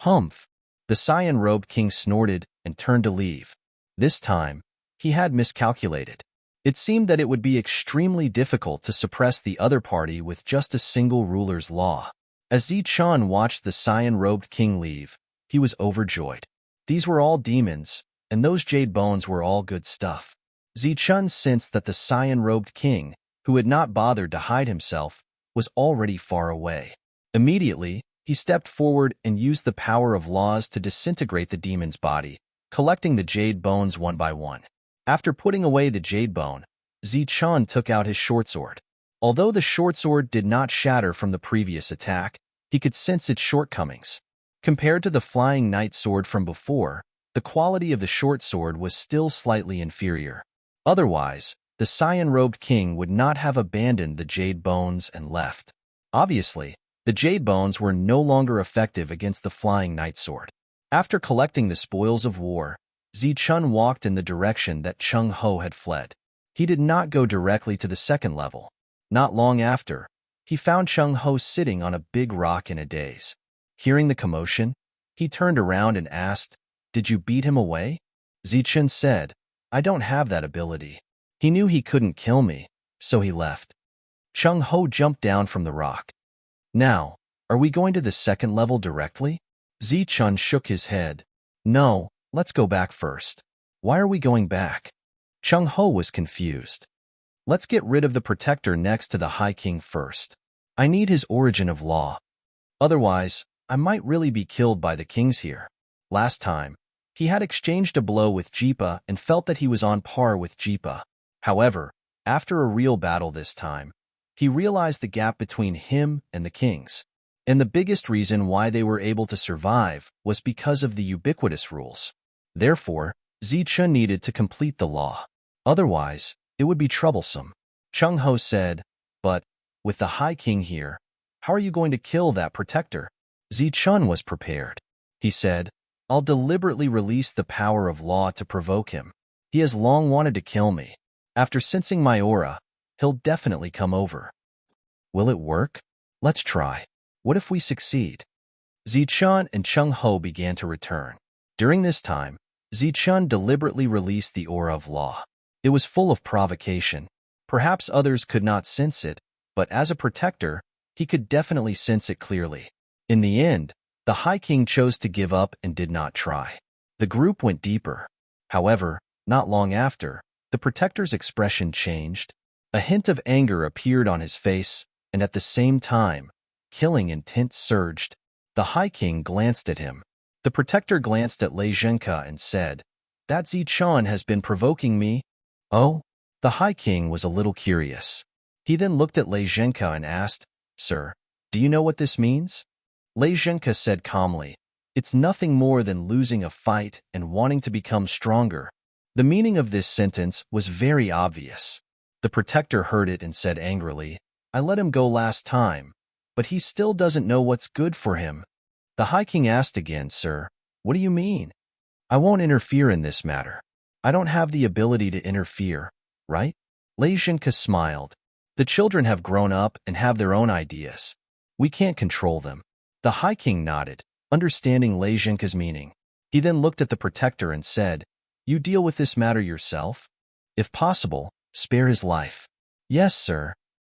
Humph! The cyan-robed king snorted and turned to leave. This time, he had miscalculated. It seemed that it would be extremely difficult to suppress the other party with just a single ruler's law. As Zichun watched the cyan-robed king leave, he was overjoyed. These were all demons, and those jade bones were all good stuff. Zichun sensed that the cyan-robed king, who had not bothered to hide himself, was already far away. Immediately, he stepped forward and used the power of laws to disintegrate the demon's body, collecting the jade bones one by one. After putting away the jade bone, Zichun took out his short sword. Although the short sword did not shatter from the previous attack, he could sense its shortcomings. Compared to the flying knight sword from before, the quality of the short sword was still slightly inferior. Otherwise, the cyan-robed king would not have abandoned the jade bones and left. Obviously, the jade bones were no longer effective against the flying knight sword. After collecting the spoils of war, Zichun walked in the direction that Chung Ho had fled. He did not go directly to the second level. Not long after, he found Chung Ho sitting on a big rock in a daze. Hearing the commotion, he turned around and asked, Did you beat him away? Zichun said, I don't have that ability. He knew he couldn't kill me, so he left. Chung Ho jumped down from the rock. Now, are we going to the second level directly? Zichun shook his head. No, let's go back first. Why are we going back? Chung Ho was confused. Let's get rid of the protector next to the High King first. I need his origin of law. Otherwise, I might really be killed by the kings here. Last time, he had exchanged a blow with Jipa and felt that he was on par with Jipa. However, after a real battle this time, he realized the gap between him and the kings. And the biggest reason why they were able to survive was because of the ubiquitous rules. Therefore, Zichun needed to complete the law. Otherwise, it would be troublesome. Chung Ho said, But, with the High King here, how are you going to kill that protector? Zichun was prepared. He said, I'll deliberately release the power of law to provoke him. He has long wanted to kill me. After sensing my aura, he'll definitely come over. Will it work? Let's try. What if we succeed? Zichun and Chung Ho began to return. During this time, Zichun deliberately released the aura of law. It was full of provocation. Perhaps others could not sense it, but as a protector, he could definitely sense it clearly. In the end, the High King chose to give up and did not try. The group went deeper. However, not long after, the protector's expression changed. A hint of anger appeared on his face, and at the same time, killing intent surged. The High King glanced at him. The protector glanced at Lei Zhenke and said, "That Zichun has been provoking me." Oh? The High King was a little curious. He then looked at Lei Zhenke and asked, "Sir, do you know what this means?" Lei Zhenke said calmly, "It's nothing more than losing a fight and wanting to become stronger." The meaning of this sentence was very obvious. The protector heard it and said angrily, "I let him go last time, but he still doesn't know what's good for him." The High King asked again, "Sir, what do you mean?" "I won't interfere in this matter. I don't have the ability to interfere, right?" Lei Zhenke smiled. "The children have grown up and have their own ideas. We can't control them." The High King nodded, understanding Lei Zhenke's meaning. He then looked at the protector and said, "You deal with this matter yourself? If possible, spare his life." "Yes, sir."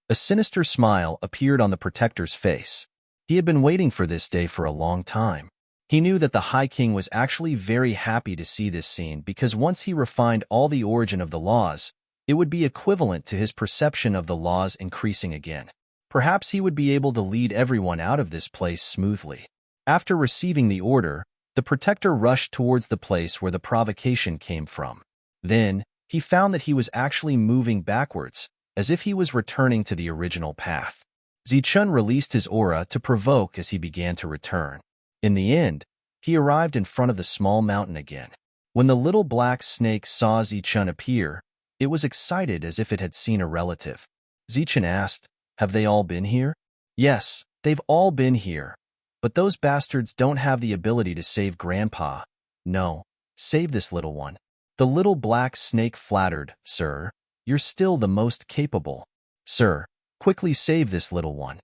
A sinister smile appeared on the protector's face. He had been waiting for this day for a long time. He knew that the High King was actually very happy to see this scene because once he refined all the origin of the laws, it would be equivalent to his perception of the laws increasing again. Perhaps he would be able to lead everyone out of this place smoothly. After receiving the order, the protector rushed towards the place where the provocation came from. Then, he found that he was actually moving backwards, as if he was returning to the original path. Zichun released his aura to provoke as he began to return. In the end, he arrived in front of the small mountain again. When the little black snake saw Zichun appear, it was excited as if it had seen a relative. Zichun asked, "Have they all been here?" "Yes, they've all been here. But those bastards don't have the ability to save Grandpa." "No, save this little one." The little black snake flattered, "Sir, you're still the most capable. Sir, quickly save this little one."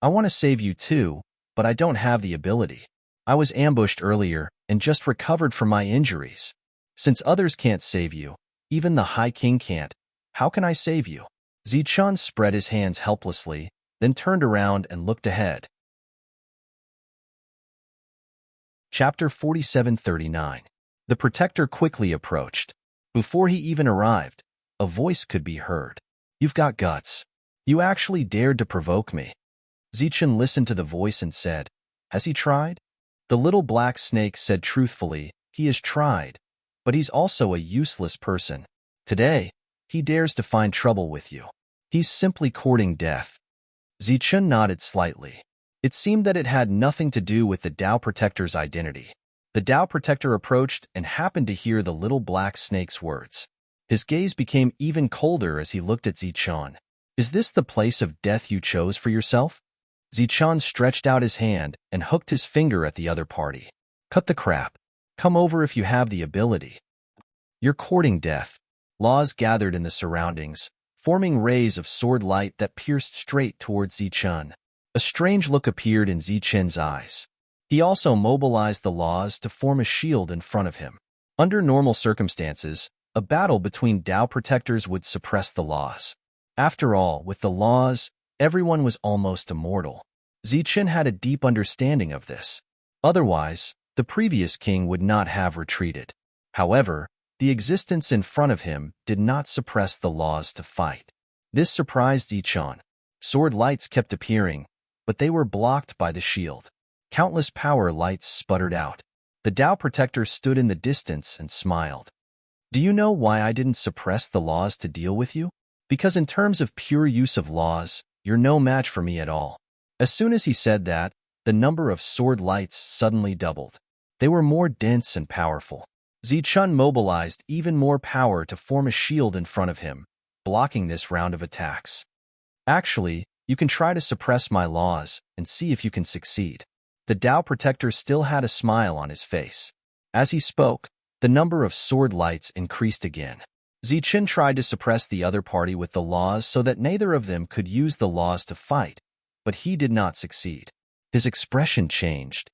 "I want to save you too, but I don't have the ability. I was ambushed earlier and just recovered from my injuries. Since others can't save you, even the High King can't, how can I save you?" Zichun spread his hands helplessly, then turned around and looked ahead. Chapter 4739. The protector quickly approached. Before he even arrived, a voice could be heard. "You've got guts. You actually dared to provoke me." Zichun listened to the voice and said, "Has he tried?" The little black snake said truthfully, "He has tried, but he's also a useless person. Today, he dares to find trouble with you. He's simply courting death." Zichun nodded slightly. It seemed that it had nothing to do with the Tao Protector's identity. The Tao Protector approached and happened to hear the little black snake's words. His gaze became even colder as he looked at Zichun. "Is this the place of death you chose for yourself?" Zichun stretched out his hand and hooked his finger at the other party. "Cut the crap. Come over if you have the ability. You're courting death." Laws gathered in the surroundings, forming rays of sword light that pierced straight towards Zichun. A strange look appeared in Zichun's eyes. He also mobilized the laws to form a shield in front of him. Under normal circumstances, a battle between Tao protectors would suppress the laws. After all, with the laws, everyone was almost immortal. Zichun had a deep understanding of this. Otherwise, the previous king would not have retreated. However, the existence in front of him did not suppress the laws to fight. This surprised Zichun. Sword lights kept appearing, but they were blocked by the shield. Countless power lights sputtered out. The Tao Protector stood in the distance and smiled. "Do you know why I didn't suppress the laws to deal with you? Because in terms of pure use of laws, you're no match for me at all." As soon as he said that, the number of sword lights suddenly doubled. They were more dense and powerful. Zichun mobilized even more power to form a shield in front of him, blocking this round of attacks. "Actually, you can try to suppress my laws and see if you can succeed." The Tao Protector still had a smile on his face. As he spoke, the number of sword lights increased again. Zichun tried to suppress the other party with the laws so that neither of them could use the laws to fight, but he did not succeed. His expression changed.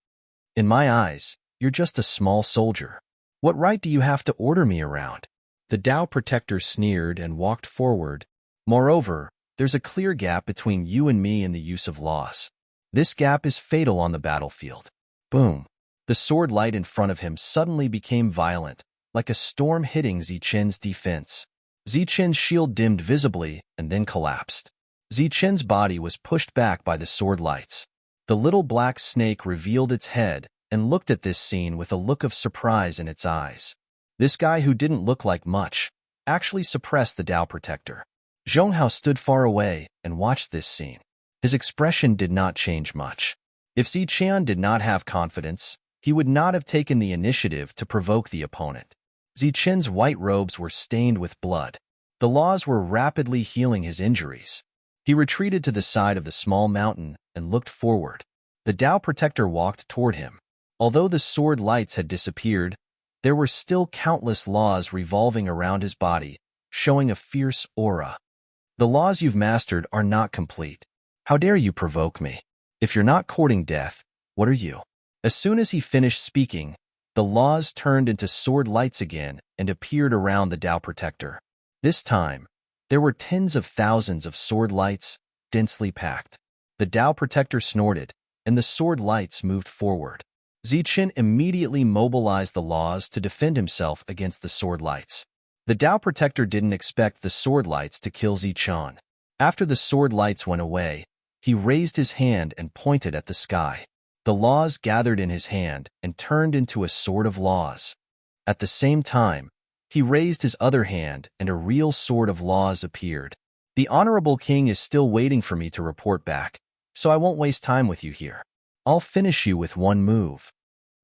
"In my eyes, you're just a small soldier. What right do you have to order me around?" The Tao Protector sneered and walked forward. "Moreover, there's a clear gap between you and me in the use of laws. This gap is fatal on the battlefield. Boom. The sword light in front of him suddenly became violent, like a storm hitting Zichen's defense. Zichen's shield dimmed visibly and then collapsed. Zichen's body was pushed back by the sword lights. The little black snake revealed its head and looked at this scene with a look of surprise in its eyes. This guy who didn't look like much actually suppressed the Tao Protector. Zhonghao stood far away and watched this scene. His expression did not change much. If Zichen did not have confidence, he would not have taken the initiative to provoke the opponent. Zichen's white robes were stained with blood. The laws were rapidly healing his injuries. He retreated to the side of the small mountain and looked forward. The Tao Protector walked toward him. Although the sword lights had disappeared, there were still countless laws revolving around his body, showing a fierce aura. The laws you've mastered are not complete. How dare you provoke me? If you're not courting death, what are you? As soon as he finished speaking, the laws turned into sword lights again and appeared around the Tao Protector. This time, there were tens of thousands of sword lights, densely packed. The Tao Protector snorted, and the sword lights moved forward. Zichen immediately mobilized the laws to defend himself against the sword lights. The Tao Protector didn't expect the sword lights to kill Zichen. After the sword lights went away, he raised his hand and pointed at the sky. The laws gathered in his hand and turned into a sword of laws. At the same time, he raised his other hand and a real sword of laws appeared. The Honorable King is still waiting for me to report back, so I won't waste time with you here. I'll finish you with one move.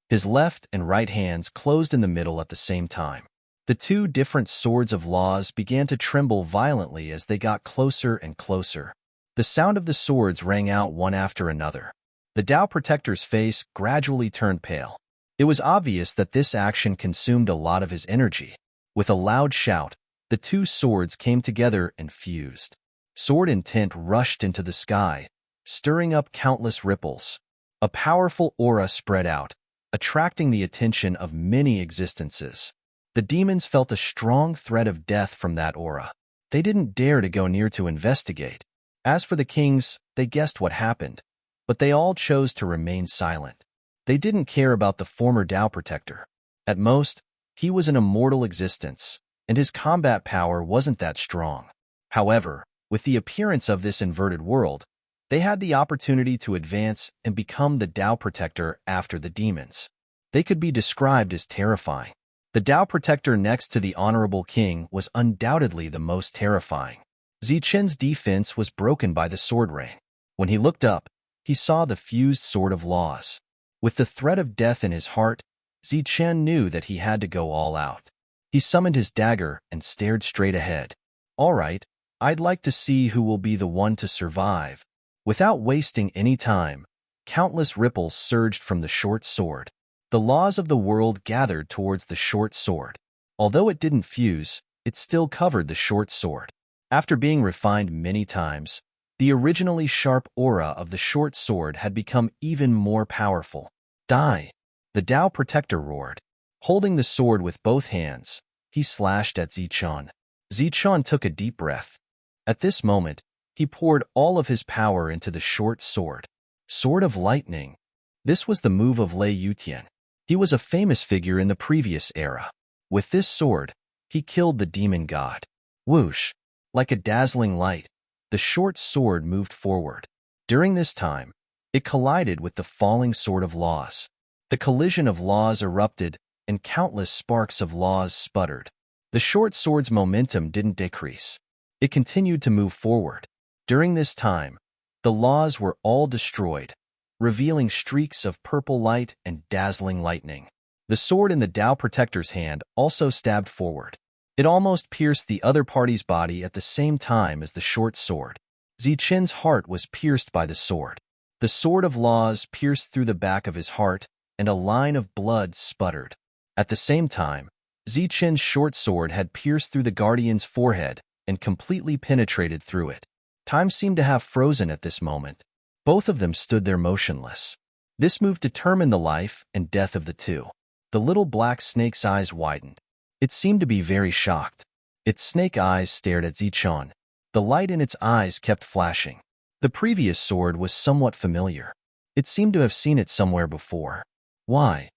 His left and right hands closed in the middle at the same time. The two different swords of laws began to tremble violently as they got closer and closer. The sound of the swords rang out one after another. The Tao Protector's face gradually turned pale. It was obvious that this action consumed a lot of his energy. With a loud shout, the two swords came together and fused. Sword intent rushed into the sky, stirring up countless ripples. A powerful aura spread out, attracting the attention of many existences. The demons felt a strong threat of death from that aura. They didn't dare to go near to investigate. As for the kings, they guessed what happened, but they all chose to remain silent. They didn't care about the former Tao Protector. At most, he was an immortal existence, and his combat power wasn't that strong. However, with the appearance of this inverted world, they had the opportunity to advance and become the Tao Protector after the demons. They could be described as terrifying. The Tao Protector next to the Honorable King was undoubtedly the most terrifying. Zichen's defense was broken by the sword ring. When he looked up, he saw the fused sword of laws. With the threat of death in his heart, Zichen knew that he had to go all out. He summoned his dagger and stared straight ahead. All right, I'd like to see who will be the one to survive. Without wasting any time, countless ripples surged from the short sword. The laws of the world gathered towards the short sword. Although it didn't fuse, it still covered the short sword. After being refined many times, the originally sharp aura of the short sword had become even more powerful. Die! The Tao Protector roared. Holding the sword with both hands, he slashed at Zichen. Zichen took a deep breath. At this moment, he poured all of his power into the short sword. Sword of Lightning. This was the move of Lei Yutian. He was a famous figure in the previous era. With this sword, he killed the demon god. Whoosh! Like a dazzling light, the short sword moved forward. During this time, it collided with the falling sword of laws. The collision of laws erupted, and countless sparks of laws sputtered. The short sword's momentum didn't decrease. It continued to move forward. During this time, the laws were all destroyed, revealing streaks of purple light and dazzling lightning. The sword in the Tao Protector's hand also stabbed forward. It almost pierced the other party's body at the same time as the short sword. Zichen's heart was pierced by the sword. The sword of laws pierced through the back of his heart, and a line of blood sputtered. At the same time, Zichen's short sword had pierced through the guardian's forehead and completely penetrated through it. Time seemed to have frozen at this moment. Both of them stood there motionless. This move determined the life and death of the two. The little black snake's eyes widened. It seemed to be very shocked. Its snake eyes stared at Zichen. The light in its eyes kept flashing. The previous sword was somewhat familiar. It seemed to have seen it somewhere before. Why?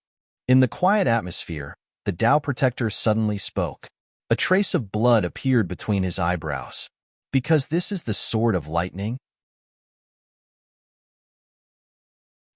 In the quiet atmosphere, the Tao Protector suddenly spoke. A trace of blood appeared between his eyebrows. Because this is the sword of lightning?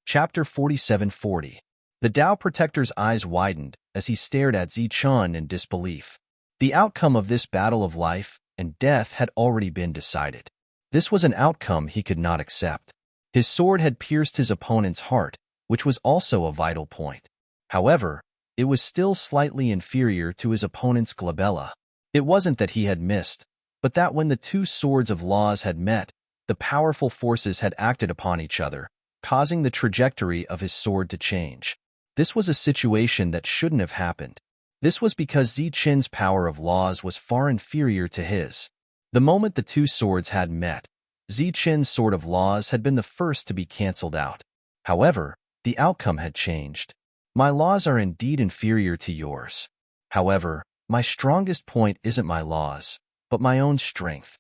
Chapter 4740. The Tao Protector's eyes widened as he stared at Zichun in disbelief. The outcome of this battle of life and death had already been decided. This was an outcome he could not accept. His sword had pierced his opponent's heart, which was also a vital point. However, it was still slightly inferior to his opponent's glabella. It wasn't that he had missed, but that when the two swords of laws had met, the powerful forces had acted upon each other, causing the trajectory of his sword to change. This was a situation that shouldn't have happened. This was because Zichen's power of laws was far inferior to his. The moment the two swords had met, Zichen's sword of laws had been the first to be cancelled out. However, the outcome had changed. My laws are indeed inferior to yours. However, my strongest point isn't my laws, but my own strength.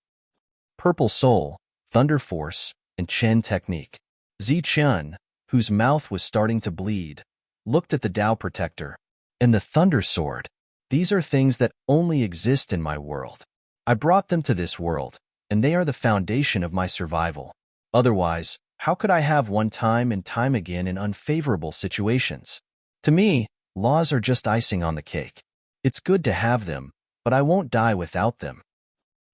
Purple Soul, Thunder Force, and Chen Technique. Zichen, whose mouth was starting to bleed, looked at the Tao Protector. And the Thunder Sword. These are things that only exist in my world. I brought them to this world, and they are the foundation of my survival. Otherwise, how could I have won time and time again in unfavorable situations? To me, laws are just icing on the cake. It's good to have them, but I won't die without them.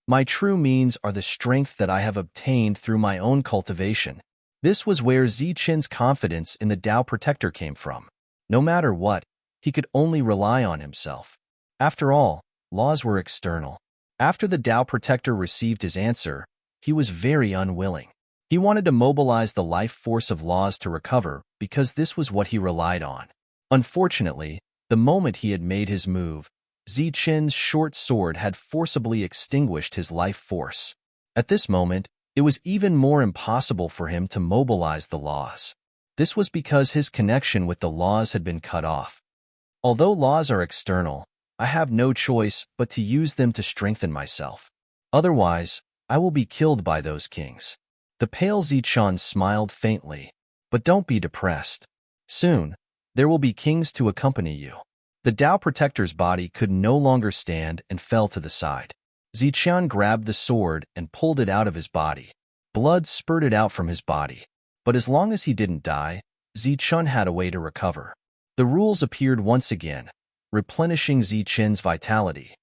My true means are the strength that I have obtained through my own cultivation. This was where Zichen's confidence in the Tao Protector came from. No matter what, he could only rely on himself. After all, laws were external. After the Tao Protector received his answer, he was very unwilling. He wanted to mobilize the life force of laws to recover because this was what he relied on. Unfortunately, the moment he had made his move, Zichen's short sword had forcibly extinguished his life force. At this moment, it was even more impossible for him to mobilize the laws. This was because his connection with the laws had been cut off. Although laws are external, I have no choice but to use them to strengthen myself. Otherwise, I will be killed by those kings. The pale Zichun smiled faintly. But don't be depressed. Soon, there will be kings to accompany you. The Tao Protector's body could no longer stand and fell to the side. Zichun grabbed the sword and pulled it out of his body. Blood spurted out from his body. But as long as he didn't die, Zichun had a way to recover. The rules appeared once again, replenishing Zichen's vitality.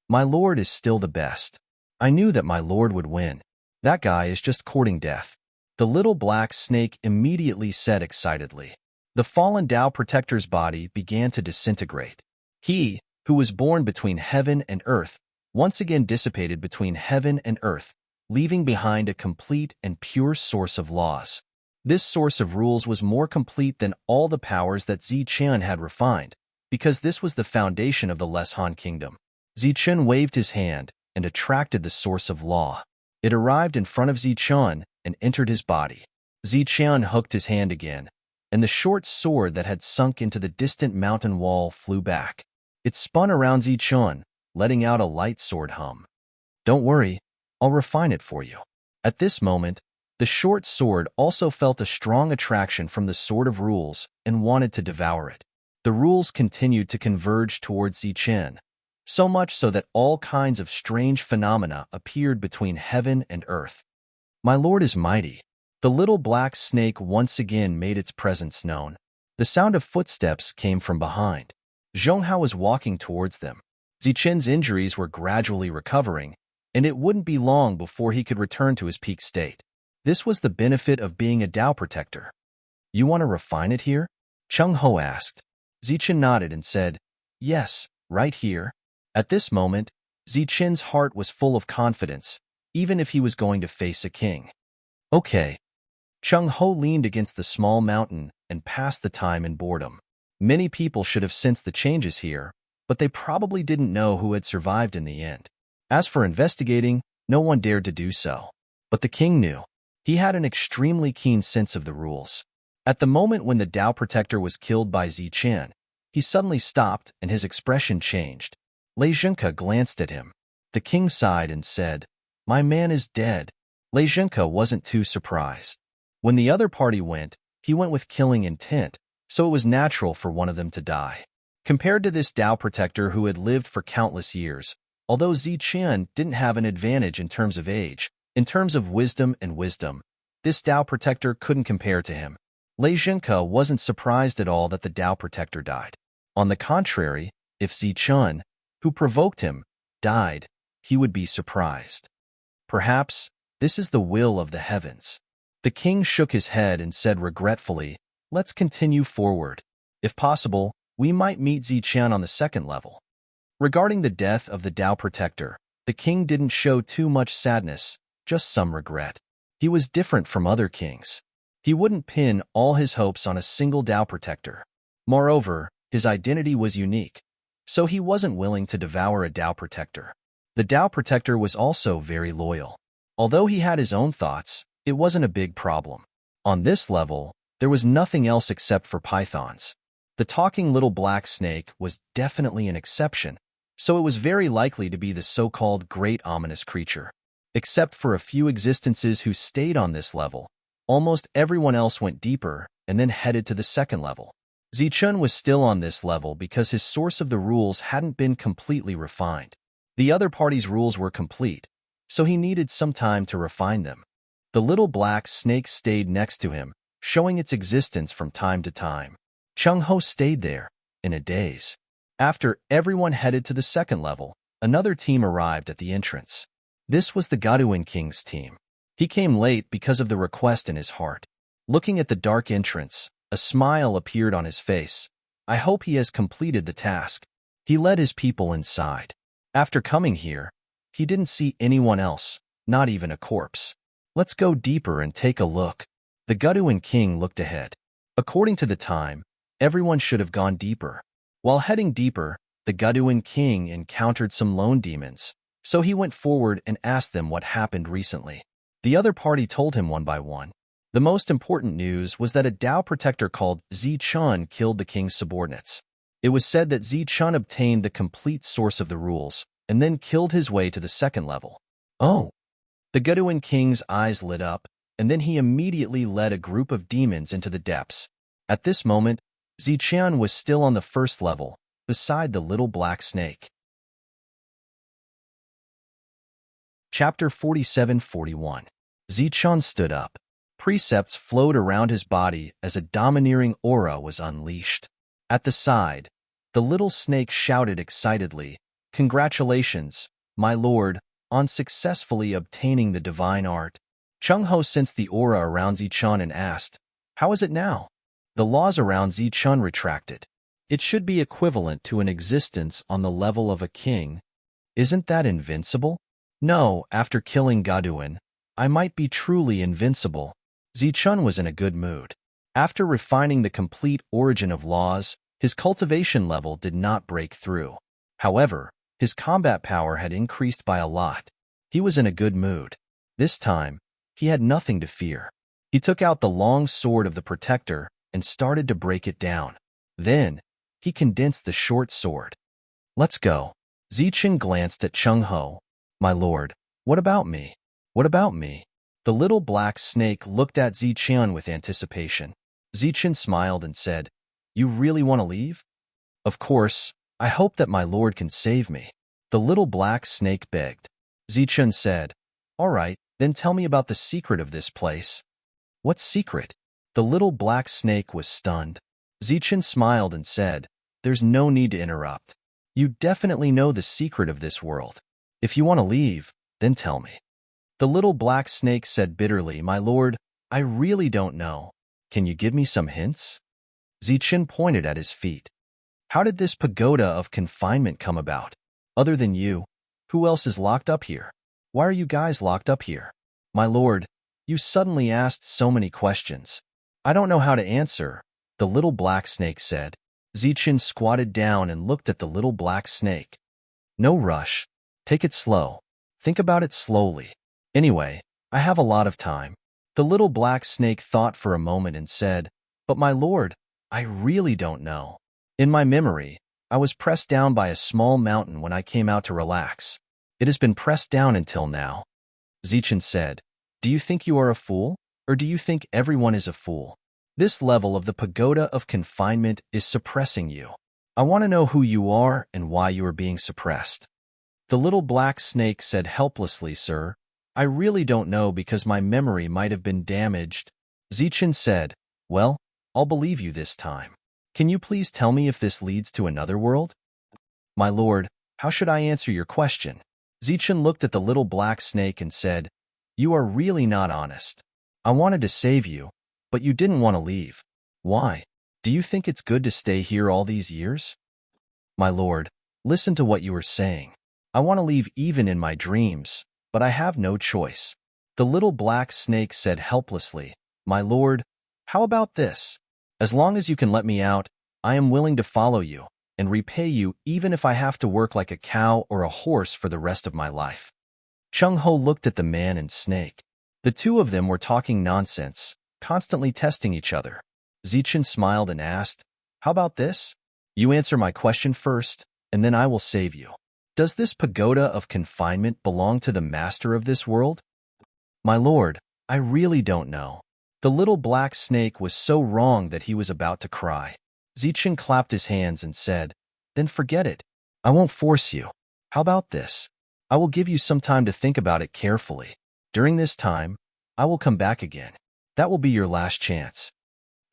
My lord is still the best. I knew that my lord would win. That guy is just courting death. The little black snake immediately said excitedly. The fallen Tao Protector's body began to disintegrate. He, who was born between heaven and earth, once again dissipated between heaven and earth, leaving behind a complete and pure source of laws. This source of rules was more complete than all the powers that Zichen had refined, because this was the foundation of the Leshan kingdom. Zichen waved his hand and attracted the source of law. It arrived in front of Zichen and entered his body. Zichen hooked his hand again, and the short sword that had sunk into the distant mountain wall flew back. It spun around Zichen, letting out a light sword hum. Don't worry, I'll refine it for you. At this moment, the short sword also felt a strong attraction from the Sword of Rules and wanted to devour it. The rules continued to converge towards Zichen, so much so that all kinds of strange phenomena appeared between heaven and earth. My lord is mighty. The little black snake once again made its presence known. The sound of footsteps came from behind. Zhonghao was walking towards them. Zichen's injuries were gradually recovering, and it wouldn't be long before he could return to his peak state. This was the benefit of being a Tao Protector. You want to refine it here? Cheng Ho asked. Zichen nodded and said, Yes, right here. At this moment, Zichen's heart was full of confidence, even if he was going to face a king. Okay. Cheng Ho leaned against the small mountain and passed the time in boredom. Many people should have sensed the changes here, but they probably didn't know who had survived in the end. As for investigating, no one dared to do so. But the king knew. He had an extremely keen sense of the rules. At the moment when the Tao Protector was killed by Zichen, he suddenly stopped and his expression changed. Lei Zhenke glanced at him. The king sighed and said, My man is dead. Lei Zhenke wasn't too surprised. When the other party went, He went with killing intent, so it was natural for one of them to die. Compared to this Tao protector who had lived for countless years, although Ziqian didn't have an advantage in terms of age, in terms of wisdom, this Tao protector couldn't compare to him. Lei Zhenke wasn't surprised at all that the Tao protector died. On the contrary, if Ziqian, who provoked him, died, he would be surprised. Perhaps this is the will of the heavens. The king shook his head and said regretfully, "Let's continue forward. If possible, we might meet Ziqian on the second level." Regarding the death of the Tao protector, the king didn't show too much sadness, just some regret. He was different from other kings. He wouldn't pin all his hopes on a single Tao protector. Moreover, his identity was unique, so he wasn't willing to devour a Tao protector. The Tao protector was also very loyal. Although he had his own thoughts, it wasn't a big problem. On this level, there was nothing else except for pythons. The talking little black snake was definitely an exception, so it was very likely to be the so-called great ominous creature. Except for a few existences who stayed on this level, almost everyone else went deeper and then headed to the second level. Ziqian was still on this level because his source of the rules hadn't been completely refined. The other party's rules were complete, so he needed some time to refine them. The little black snake stayed next to him, showing its existence from time to time. Chung Ho stayed there, in a daze. After everyone headed to the second level, another team arrived at the entrance. This was the Gaduan King's team. He came late because of the request in his heart. Looking at the dark entrance, a smile appeared on his face. I hope he has completed the task. He led his people inside. After coming here, he didn't see anyone else, not even a corpse. Let's go deeper and take a look. The Gaduan King looked ahead. According to the time, everyone should have gone deeper. While heading deeper, the Gaduan King encountered some lone demons, so he went forward and asked them what happened recently. The other party told him one by one. The most important news was that a Tao protector called Ziqian killed the king's subordinates. It was said that Ziqian obtained the complete source of the rules and then killed his way to the second level. Oh! The Gaduan King's eyes lit up, and then he immediately led a group of demons into the depths. At this moment, Ziqian was still on the first level, beside the little black snake. Chapter 47-41. Ziqian stood up. Precepts flowed around his body as a domineering aura was unleashed. At the side, the little snake shouted excitedly, "Congratulations, my lord, on successfully obtaining the divine art." Chung Ho sensed the aura around Ziqian and asked, "How is it now?" The laws around Ziqian retracted. It should be equivalent to an existence on the level of a king. Isn't that invincible? No, after killing Gaduan, I might be truly invincible. Ziqian was in a good mood. After refining the complete origin of laws, his cultivation level did not break through. However, his combat power had increased by a lot. He was in a good mood. This time, he had nothing to fear. He took out the long sword of the protector and started to break it down. Then, he condensed the short sword. "Let's go." Ziqian glanced at Chung Ho. "My lord, what about me? What about me?" The little black snake looked at Ziqian with anticipation. Ziqian smiled and said, "You really want to leave?" "Of course, I hope that my lord can save me." The little black snake begged. Ziqian said, "All right, then tell me about the secret of this place." "What secret?" The little black snake was stunned. Ziqian smiled and said, "There's no need to interrupt. You definitely know the secret of this world. If you want to leave, then tell me." The little black snake said bitterly, "My lord, I really don't know. Can you give me some hints?" Ziqian pointed at his feet. "How did this pagoda of confinement come about? Other than you, who else is locked up here? Why are you guys locked up here?" "My lord, you suddenly asked so many questions. I don't know how to answer," the little black snake said. Ziqian squatted down and looked at the little black snake. "No rush. Take it slow. Think about it slowly. Anyway, I have a lot of time." The little black snake thought for a moment and said, "But my lord, I really don't know. In my memory, I was pressed down by a small mountain when I came out to relax. It has been pressed down until now." Ziqian said, "Do you think you are a fool, or do you think everyone is a fool?" This level of the pagoda of confinement is suppressing you. I want to know who you are and why you are being suppressed. The little black snake said helplessly, Sir, I really don't know because my memory might have been damaged. Zichen said, Well, I'll believe you this time. Can you please tell me if this leads to another world? My lord, how should I answer your question? Zichen looked at the little black snake and said, You are really not honest. I wanted to save you, but you didn't want to leave. Why? Do you think it's good to stay here all these years? My lord, listen to what you are saying. I want to leave even in my dreams, but I have no choice. The little black snake said helplessly, My lord, how about this? As long as you can let me out, I am willing to follow you and repay you even if I have to work like a cow or a horse for the rest of my life. Chung Ho looked at the man and snake. The two of them were talking nonsense, constantly testing each other. Zichen smiled and asked, How about this? You answer my question first, and then I will save you. Does this pagoda of confinement belong to the master of this world? My lord, I really don't know. The little black snake was so wrong that he was about to cry. Zichen clapped his hands and said, Then forget it. I won't force you. How about this? I will give you some time to think about it carefully. During this time, I will come back again. That will be your last chance.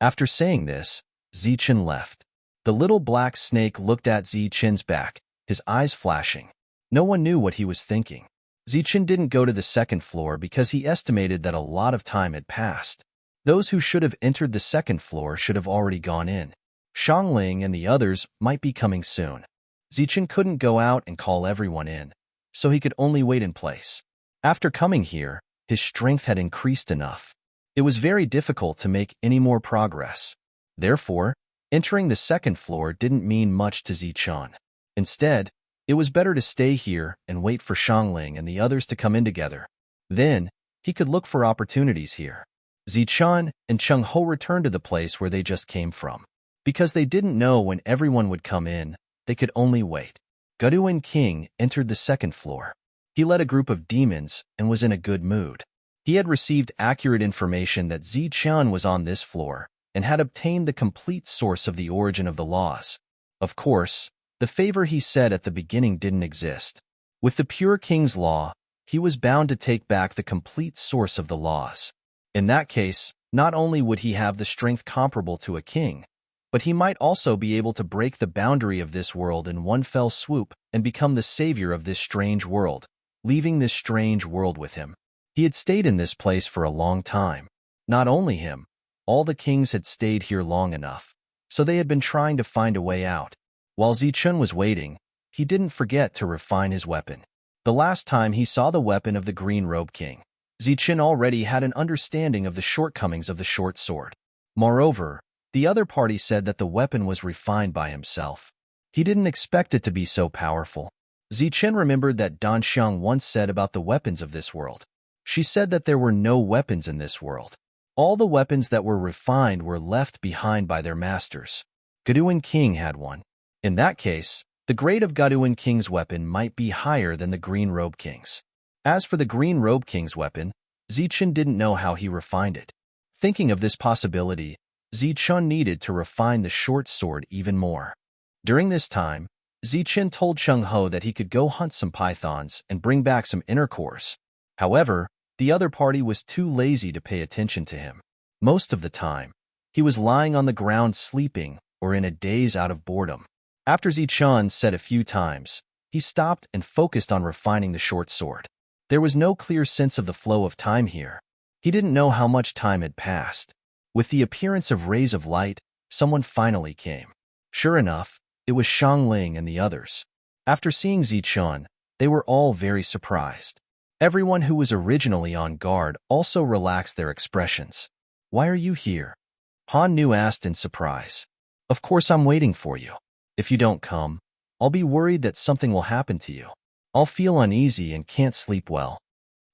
After saying this, Zichen left. The little black snake looked at Zichen's back, his eyes flashing. No one knew what he was thinking. Zichen didn't go to the second floor because he estimated that a lot of time had passed. Those who should have entered the second floor should have already gone in. Shangling and the others might be coming soon. Zichen couldn't go out and call everyone in, so he could only wait in place. After coming here, his strength had increased enough. It was very difficult to make any more progress. Therefore, entering the second floor didn't mean much to Zichen. Instead, it was better to stay here and wait for Shangling and the others to come in together. Then, he could look for opportunities here. Zichen and Chung Ho returned to the place where they just came from. Because they didn't know when everyone would come in, they could only wait. Gaduan King entered the second floor. He led a group of demons and was in a good mood. He had received accurate information that Zichen was on this floor and had obtained the complete source of the origin of the laws. Of course, the favor he said at the beginning didn't exist. With the pure king's law, he was bound to take back the complete source of the laws. In that case, not only would he have the strength comparable to a king, but he might also be able to break the boundary of this world in one fell swoop and become the savior of this strange world, leaving this strange world with him. He had stayed in this place for a long time. Not only him, all the kings had stayed here long enough, so they had been trying to find a way out. While Zichen was waiting, he didn't forget to refine his weapon. The last time he saw the weapon of the Green Robe King, Zichen already had an understanding of the shortcomings of the short sword. Moreover, the other party said that the weapon was refined by himself. He didn't expect it to be so powerful. Zichen remembered that Dan Xiang once said about the weapons of this world. She said that there were no weapons in this world. All the weapons that were refined were left behind by their masters. Gaduan King had one. In that case, the grade of Gaduan King's weapon might be higher than the Green Robe King's. As for the Green Robe King's weapon, Zichen didn't know how he refined it. Thinking of this possibility, Zichen needed to refine the short sword even more. During this time, Zichen told Chung Ho that he could go hunt some pythons and bring back some inner cores. However, the other party was too lazy to pay attention to him. Most of the time, he was lying on the ground sleeping or in a daze out of boredom. After Zichen said a few times, he stopped and focused on refining the short sword. There was no clear sense of the flow of time here. He didn't know how much time had passed. With the appearance of rays of light, someone finally came. Sure enough, it was Shangling and the others. After seeing Zichen, they were all very surprised. Everyone who was originally on guard also relaxed their expressions. Why are you here? Han Nu asked in surprise. Of course I'm waiting for you. If you don't come, I'll be worried that something will happen to you. I'll feel uneasy and can't sleep well.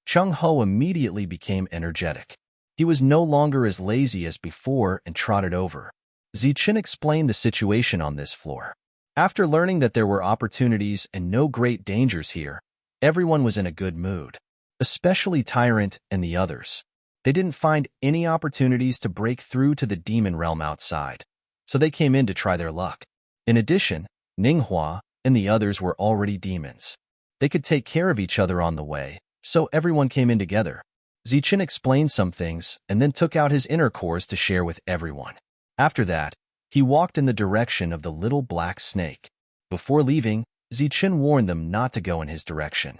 Chung Ho immediately became energetic. He was no longer as lazy as before and trotted over. Zichen explained the situation on this floor. After learning that there were opportunities and no great dangers here, everyone was in a good mood, especially Tyrant and the others. They didn't find any opportunities to break through to the demon realm outside, so they came in to try their luck. In addition, Ninghua and the others were already demons. They could take care of each other on the way, so everyone came in together. Zichen explained some things and then took out his inner cores to share with everyone. After that, he walked in the direction of the little black snake. Before leaving, Zichen warned them not to go in his direction.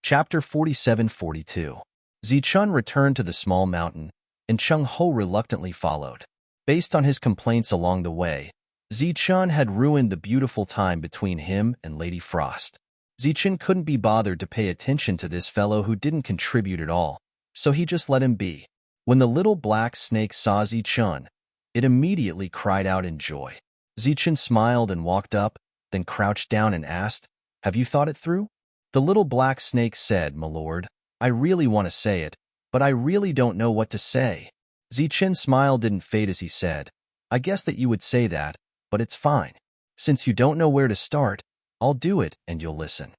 Chapter 47-42. Zichen returned to the small mountain, and Cheng Ho reluctantly followed. Based on his complaints along the way, Zichen had ruined the beautiful time between him and Lady Frost. Zichen couldn't be bothered to pay attention to this fellow who didn't contribute at all, so he just let him be. When the little black snake saw Zichen, it immediately cried out in joy. Zichen smiled and walked up, then crouched down and asked, "Have you thought it through?" The little black snake said, "My lord, I really want to say it, but I really don't know what to say." Zichen's smile didn't fade as he said, "I guess that you would say that, but it's fine. Since you don't know where to start, I'll do it and you'll listen."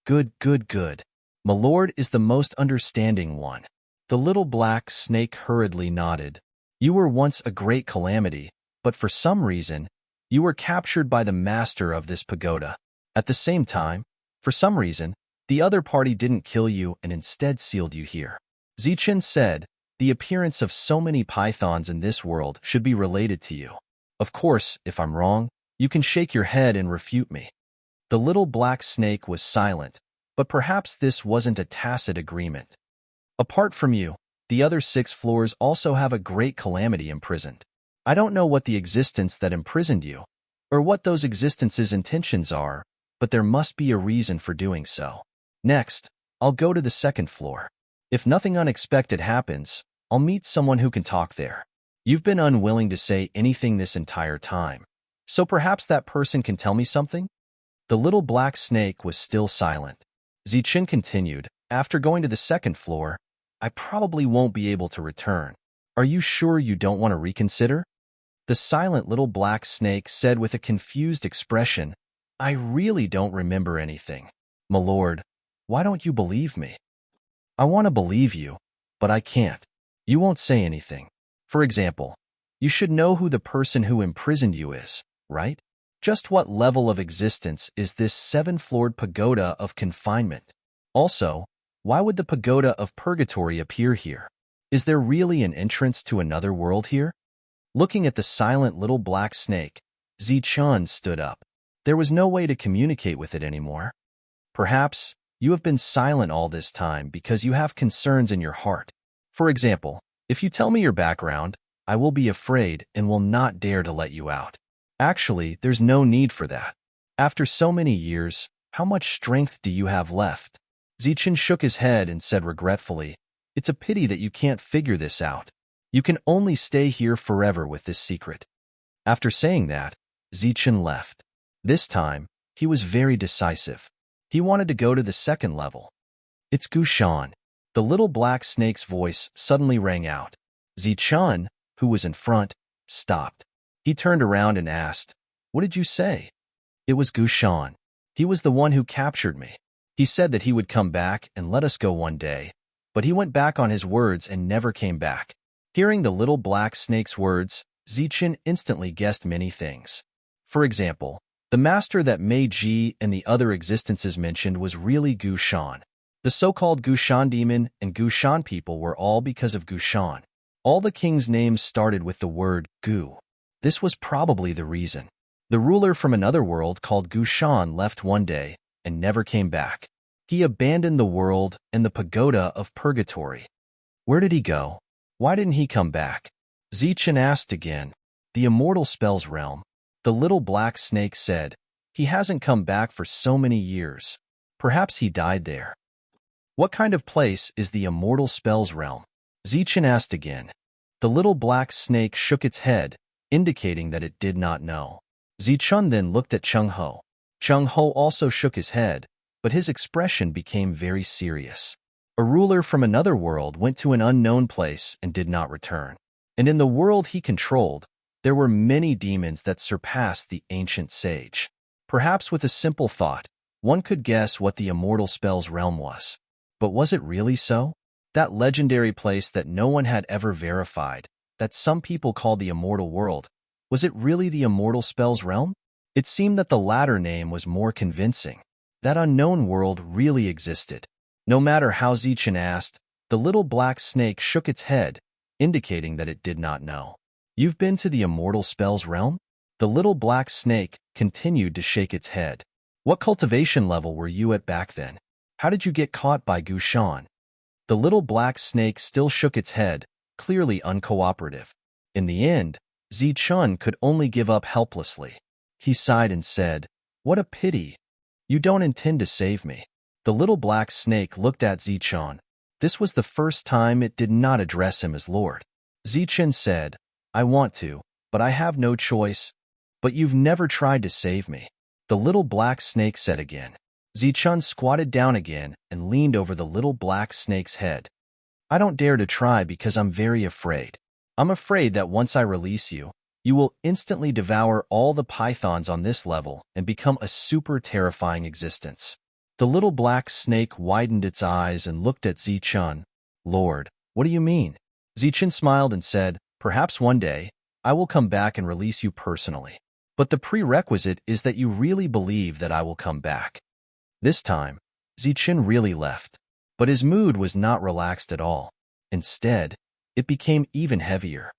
Good, good, good. My lord is the most understanding one. The little black snake hurriedly nodded. You were once a great calamity, but for some reason, you were captured by the master of this pagoda. At the same time, for some reason, the other party didn't kill you and instead sealed you here. Zichen said, the appearance of so many pythons in this world should be related to you. Of course, if I'm wrong, you can shake your head and refute me. The little black snake was silent, but perhaps this wasn't a tacit agreement. Apart from you, the other 6 floors also have a great calamity imprisoned. I don't know what the existence that imprisoned you, or what those existences' intentions are, but there must be a reason for doing so. Next, I'll go to the 2nd floor. If nothing unexpected happens, I'll meet someone who can talk there. You've been unwilling to say anything this entire time, so perhaps that person can tell me something? The little black snake was still silent. Zichen continued, after going to the 2nd floor, I probably won't be able to return. Are you sure you don't want to reconsider? The silent little black snake said with a confused expression, I really don't remember anything. My lord, why don't you believe me? I want to believe you, but I can't. You won't say anything. For example, you should know who the person who imprisoned you is, right? Just what level of existence is this 7-floored pagoda of confinement? Also, why would the pagoda of purgatory appear here? Is there really an entrance to another world here? Looking at the silent little black snake, Zichen stood up. There was no way to communicate with it anymore. Perhaps you have been silent all this time because you have concerns in your heart. For example, if you tell me your background, I will be afraid and will not dare to let you out. Actually, there's no need for that. After so many years, how much strength do you have left? Zichen shook his head and said regretfully, It's a pity that you can't figure this out. You can only stay here forever with this secret. After saying that, Zichen left. This time, he was very decisive. He wanted to go to the 2nd level. It's Gushan. The little black snake's voice suddenly rang out. Zichen, who was in front, stopped. He turned around and asked, What did you say? It was Gushan. He was the one who captured me. He said that he would come back and let us go one day, but he went back on his words and never came back. Hearing the little black snake's words, Zichen instantly guessed many things. For example, the master that Meiji and the other existences mentioned was really Gushan. The so-called Gushan demon and Gushan people were all because of Gushan. All the king's names started with the word Gu. This was probably the reason. The ruler from another world called Gushan left one day and never came back. He abandoned the world and the pagoda of purgatory. Where did he go? Why didn't he come back? Zichen asked again. The immortal spells realm. The little black snake said, He hasn't come back for so many years. Perhaps he died there. What kind of place is the immortal spells realm? Zichen asked again. The little black snake shook its head, indicating that it did not know. Zichen then looked at Cheng Ho. Cheng Ho also shook his head, but his expression became very serious. A ruler from another world went to an unknown place and did not return. And in the world he controlled, there were many demons that surpassed the ancient sage. Perhaps with a simple thought, one could guess what the immortal spells realm was. But was it really so? That legendary place that no one had ever verified, that some people called the immortal world, was it really the immortal spell's realm? It seemed that the latter name was more convincing. That unknown world really existed. No matter how Zichen asked, the little black snake shook its head, indicating that it did not know. You've been to the immortal spell's realm? The little black snake continued to shake its head. What cultivation level were you at back then? How did you get caught by Gushan? The little black snake still shook its head, clearly uncooperative. In the end, Zichun could only give up helplessly. He sighed and said, "What a pity. You don't intend to save me." The little black snake looked at Zichun. This was the first time it did not address him as Lord. Zichun said, "I want to, but I have no choice. But you've never tried to save me." The little black snake said again. Zichun squatted down again and leaned over the little black snake's head. "I don't dare to try because I'm very afraid. I'm afraid that once I release you, you will instantly devour all the pythons on this level and become a super terrifying existence." The little black snake widened its eyes and looked at Zichun. "Lord, what do you mean?" Zichun smiled and said, "Perhaps one day, I will come back and release you personally. But the prerequisite is that you really believe that I will come back." This time, Zichun really left. But his mood was not relaxed at all. Instead, it became even heavier.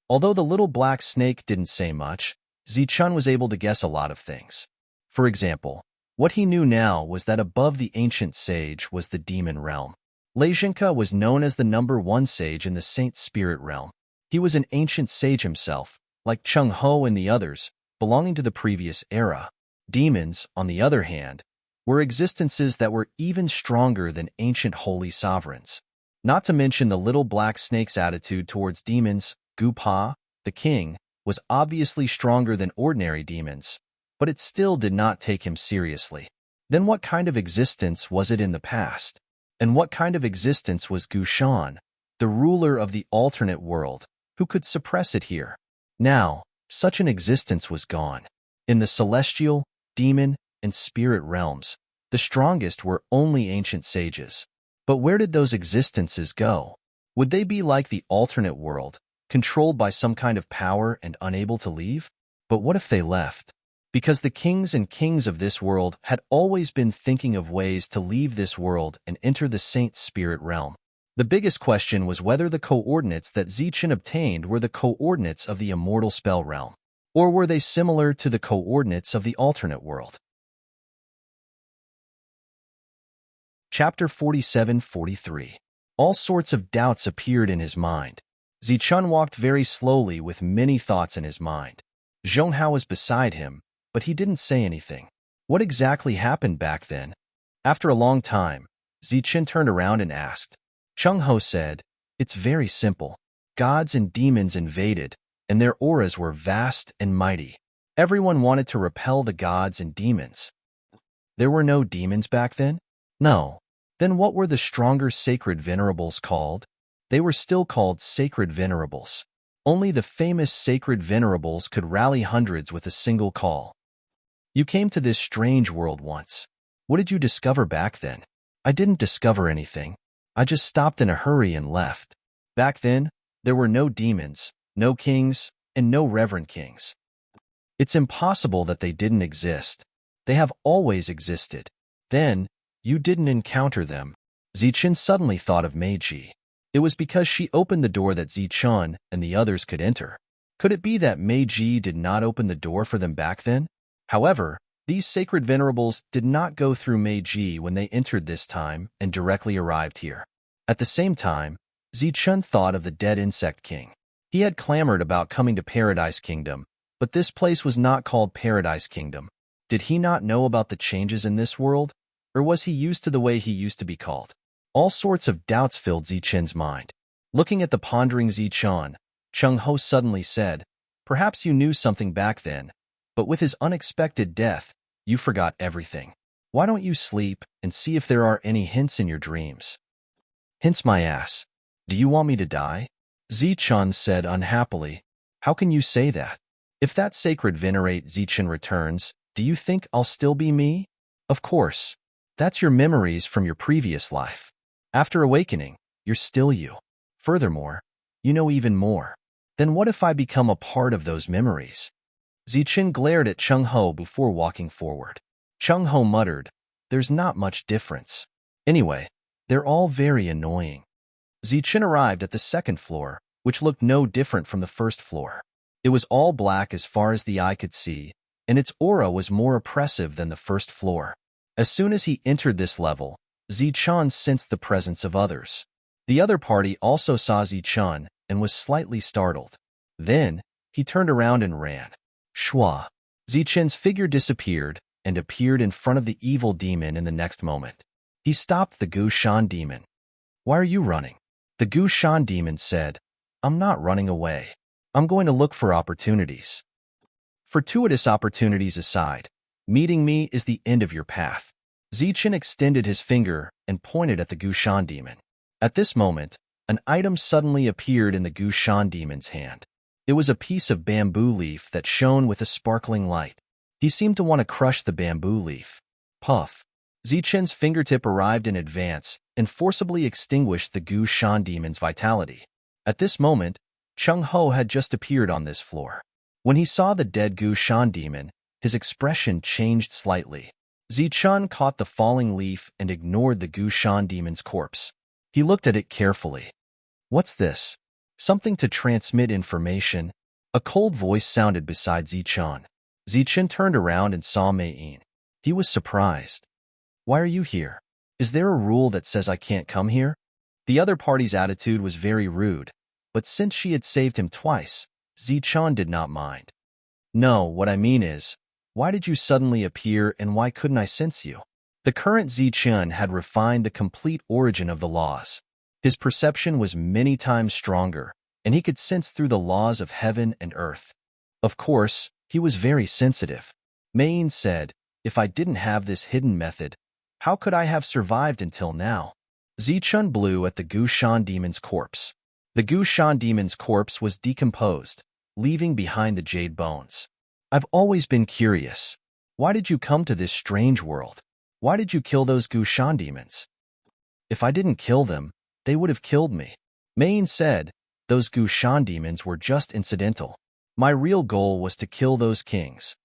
Although the little black snake didn't say much, Zichun was able to guess a lot of things. For example, what he knew now was that above the ancient sage was the demon realm. Leizhenka was known as the #1 sage in the saint spirit realm. He was an ancient sage himself, like Chung Ho and the others, belonging to the previous era. Demons, on the other hand, were existences that were even stronger than ancient holy sovereigns. Not to mention the little black snake's attitude towards demons. Gu Pa, the king, was obviously stronger than ordinary demons, but it still did not take him seriously. Then what kind of existence was it in the past? And what kind of existence was Gushan, the ruler of the alternate world, who could suppress it here? Now, such an existence was gone. In the celestial, demon, and spirit realms, the strongest were only ancient sages. But where did those existences go? Would they be like the alternate world, controlled by some kind of power and unable to leave? But what if they left? Because the kings and kings of this world had always been thinking of ways to leave this world and enter the saint spirit realm. The biggest question was whether the coordinates that Zichen obtained were the coordinates of the immortal spell realm, or were they similar to the coordinates of the alternate world? Chapter 47-43. All sorts of doubts appeared in his mind. Zichun walked very slowly with many thoughts in his mind. Zhonghao was beside him, but he didn't say anything. What exactly happened back then? After a long time, Zichun turned around and asked. Chung Ho said, "It's very simple. Gods and demons invaded, and their auras were vast and mighty. Everyone wanted to repel the gods and demons." There were no demons back then? No. Then what were the stronger sacred venerables called? They were still called sacred venerables. Only the famous sacred venerables could rally hundreds with a single call. You came to this strange world once. What did you discover back then? I didn't discover anything. I just stopped in a hurry and left. Back then, there were no demons, no kings, and no reverend kings. It's impossible that they didn't exist. They have always existed. Then, you didn't encounter them. Zichen suddenly thought of Meiji. It was because she opened the door that Zichun and the others could enter. Could it be that Meiji did not open the door for them back then? However, these sacred venerables did not go through Meiji when they entered this time and directly arrived here. At the same time, Zichun thought of the dead insect king. He had clamored about coming to Paradise Kingdom, but this place was not called Paradise Kingdom. Did he not know about the changes in this world? Or was he used to the way he used to be called? All sorts of doubts filled Zichen's mind. Looking at the pondering Zichun, Chung Ho suddenly said, "Perhaps you knew something back then, but with his unexpected death, you forgot everything. Why don't you sleep and see if there are any hints in your dreams?" "Hints my ass. Do you want me to die?" Zichun said unhappily. "How can you say that? If that sacred venerate Zichen returns, do you think I'll still be me? Of course. That's your memories from your previous life. After awakening, you're still you. Furthermore, you know even more. Then what if I become a part of those memories? Zichen glared at Chung Ho before walking forward. Chung Ho muttered, there's not much difference. Anyway, they're all very annoying. Zichen arrived at the second floor, which looked no different from the first floor. It was all black as far as the eye could see, and its aura was more oppressive than the first floor. As soon as he entered this level, Zichen sensed the presence of others. The other party also saw Zichen and was slightly startled. Then, he turned around and ran. Shua. Zichen's figure disappeared and appeared in front of the evil demon in the next moment. He stopped the Gu Shan demon. Why are you running? The Gu Shan demon said, I'm not running away. I'm going to look for opportunities. Fortuitous opportunities aside, meeting me is the end of your path. Zichen extended his finger and pointed at the Gu Shan demon. At this moment, an item suddenly appeared in the Gu Shan demon's hand. It was a piece of bamboo leaf that shone with a sparkling light. He seemed to want to crush the bamboo leaf. Puff. Zichen's fingertip arrived in advance and forcibly extinguished the Gu Shan demon's vitality. At this moment, Chung Ho had just appeared on this floor. When he saw the dead Gu Shan demon, his expression changed slightly. Zichen caught the falling leaf and ignored the Gu Shan demon's corpse. He looked at it carefully. What's this? Something to transmit information? A cold voice sounded beside Zichen. Zichen turned around and saw Mei Yin. He was surprised. Why are you here? Is there a rule that says I can't come here? The other party's attitude was very rude, but since she had saved him twice, Zichen did not mind. No, what I mean is, why did you suddenly appear and why couldn't I sense you? The current Zichen had refined the complete origin of the laws. His perception was many times stronger, and he could sense through the laws of heaven and earth. Of course, he was very sensitive. Mei Yin said, if I didn't have this hidden method, how could I have survived until now? Zichen blew at the Gu Shan demon's corpse. The Gu Shan demon's corpse was decomposed, leaving behind the jade bones. I've always been curious. Why did you come to this strange world? Why did you kill those Gu Shan demons? If I didn't kill them, they would have killed me. Mei Yin said, those Gu Shan demons were just incidental. My real goal was to kill those kings.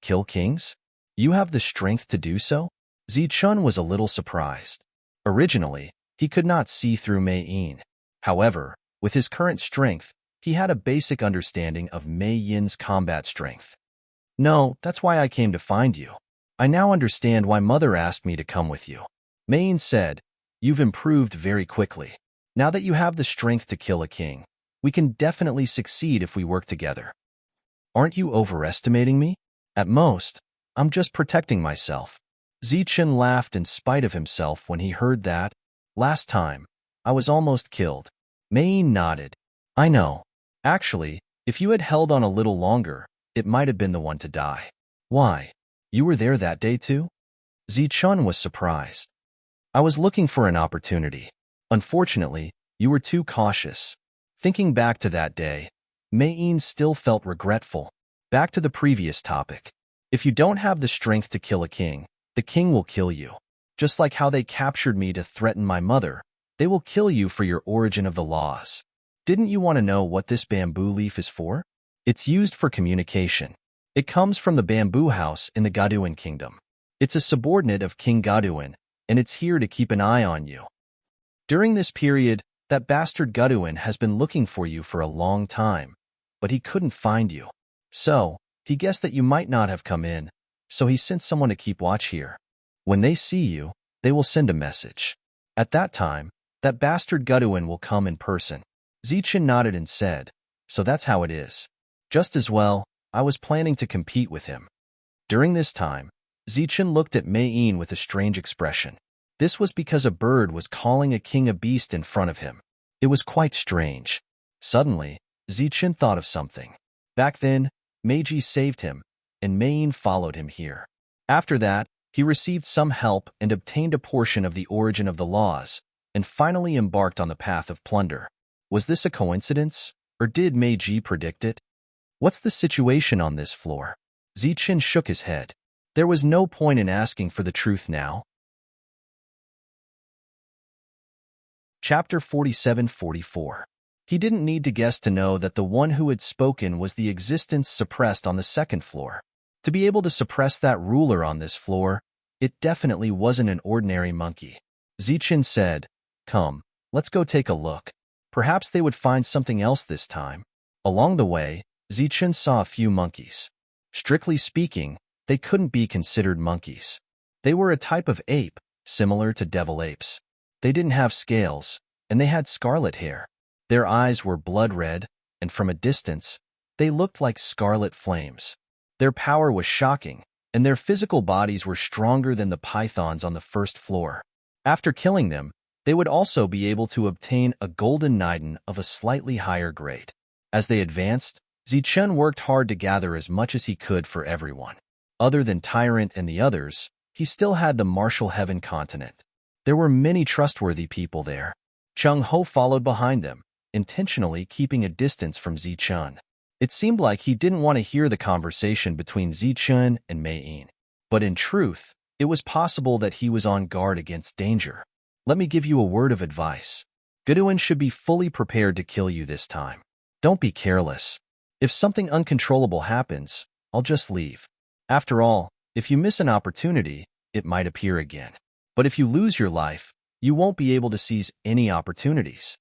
Kill kings? You have the strength to do so? Zichen was a little surprised. Originally, he could not see through Mei Yin. However, with his current strength, he had a basic understanding of Mei Yin's combat strength. No, that's why I came to find you. I now understand why Mother asked me to come with you. Mei Yin said, you've improved very quickly. Now that you have the strength to kill a king, we can definitely succeed if we work together. Aren't you overestimating me? At most, I'm just protecting myself. Zichen laughed in spite of himself when he heard that. Last time, I was almost killed. Mei Yin nodded. I know. Actually, if you had held on a little longer, it might have been the one to die. Why? You were there that day too? Zichen was surprised. I was looking for an opportunity. Unfortunately, you were too cautious. Thinking back to that day, Mei Yin still felt regretful. Back to the previous topic. If you don't have the strength to kill a king, the king will kill you. Just like how they captured me to threaten my mother, they will kill you for your origin of the laws. Didn't you want to know what this bamboo leaf is for? It's used for communication. It comes from the bamboo house in the Gaduan kingdom. It's a subordinate of King Gaduan, and it's here to keep an eye on you. During this period, that bastard Gaduan has been looking for you for a long time, but he couldn't find you. So, he guessed that you might not have come in, so he sent someone to keep watch here. When they see you, they will send a message. At that time, that bastard Gaduan will come in person. Zichen nodded and said, so that's how it is. Just as well, I was planning to compete with him. During this time, Zichen looked at Mei Yin with a strange expression. This was because a bird was calling a king a beast in front of him. It was quite strange. Suddenly, Zichen thought of something. Back then, Meiji saved him, and Mei Yin followed him here. After that, he received some help and obtained a portion of the origin of the laws, and finally embarked on the path of plunder. Was this a coincidence, or did Meiji predict it? What's the situation on this floor? Zichen shook his head. There was no point in asking for the truth now. Chapter 47-44. He didn't need to guess to know that the one who had spoken was the existence suppressed on the second floor. To be able to suppress that ruler on this floor, it definitely wasn't an ordinary monkey. Zichen said, "Come, let's go take a look. Perhaps they would find something else this time." Along the way, Zichen saw a few monkeys. Strictly speaking, they couldn't be considered monkeys. They were a type of ape, similar to devil apes. They didn't have scales, and they had scarlet hair. Their eyes were blood red, and from a distance, they looked like scarlet flames. Their power was shocking, and their physical bodies were stronger than the pythons on the first floor. After killing them, they would also be able to obtain a golden nidon of a slightly higher grade. As they advanced, Zichen worked hard to gather as much as he could for everyone. Other than Tyrant and the others, he still had the Martial Heaven continent. There were many trustworthy people there. Chung Ho followed behind them, intentionally keeping a distance from Zichen. It seemed like he didn't want to hear the conversation between Zichen and Mei Yin. But in truth, it was possible that he was on guard against danger. Let me give you a word of advice. Guduin should be fully prepared to kill you this time. Don't be careless. If something uncontrollable happens, I'll just leave. After all, if you miss an opportunity, it might appear again. But if you lose your life, you won't be able to seize any opportunities.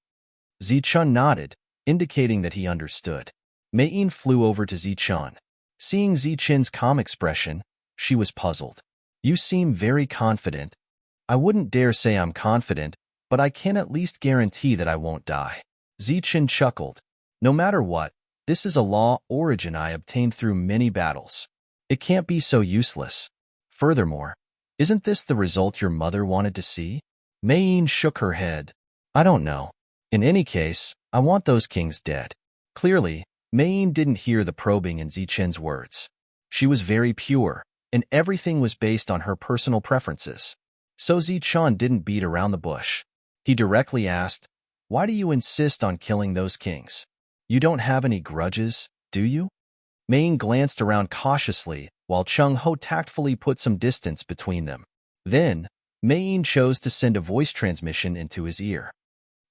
Zichen nodded, indicating that he understood. Mei Yin flew over to Zichen. Seeing Zichen's calm expression, she was puzzled. You seem very confident. I wouldn't dare say I'm confident, but I can at least guarantee that I won't die. Zichen chuckled. No matter what, this is a law origin I obtained through many battles. It can't be so useless. Furthermore, isn't this the result your mother wanted to see? Mei Yin shook her head. I don't know. In any case, I want those kings dead. Clearly, Mei Yin didn't hear the probing in Zichen's words. She was very pure, and everything was based on her personal preferences. So Zichen didn't beat around the bush. He directly asked, "Why do you insist on killing those kings? You don't have any grudges, do you?" Mei Yin glanced around cautiously, while Chung Ho tactfully put some distance between them. Then, Mei Yin chose to send a voice transmission into his ear.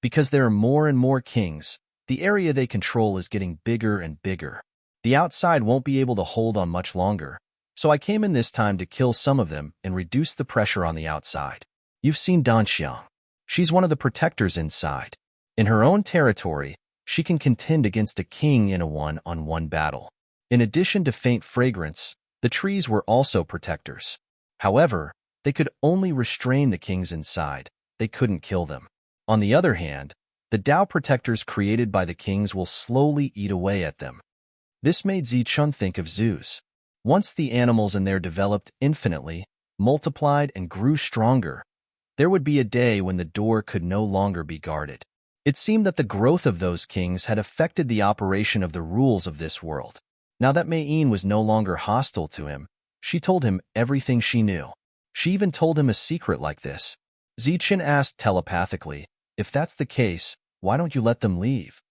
Because there are more and more kings, the area they control is getting bigger and bigger. The outside won't be able to hold on much longer, so I came in this time to kill some of them and reduce the pressure on the outside. You've seen Danxiang. She's one of the protectors inside. In her own territory, she can contend against a king in a one-on-one battle. In addition to faint fragrance, the trees were also protectors. However, they could only restrain the kings inside. They couldn't kill them. On the other hand, the Tao protectors created by the kings will slowly eat away at them. This made Zichen think of zoos. Once the animals in there developed infinitely, multiplied, and grew stronger, there would be a day when the door could no longer be guarded. It seemed that the growth of those kings had affected the operation of the rules of this world. Now that Mei Yin was no longer hostile to him, she told him everything she knew. She even told him a secret like this. Zichen asked telepathically, "If that's the case, why don't you let them leave?"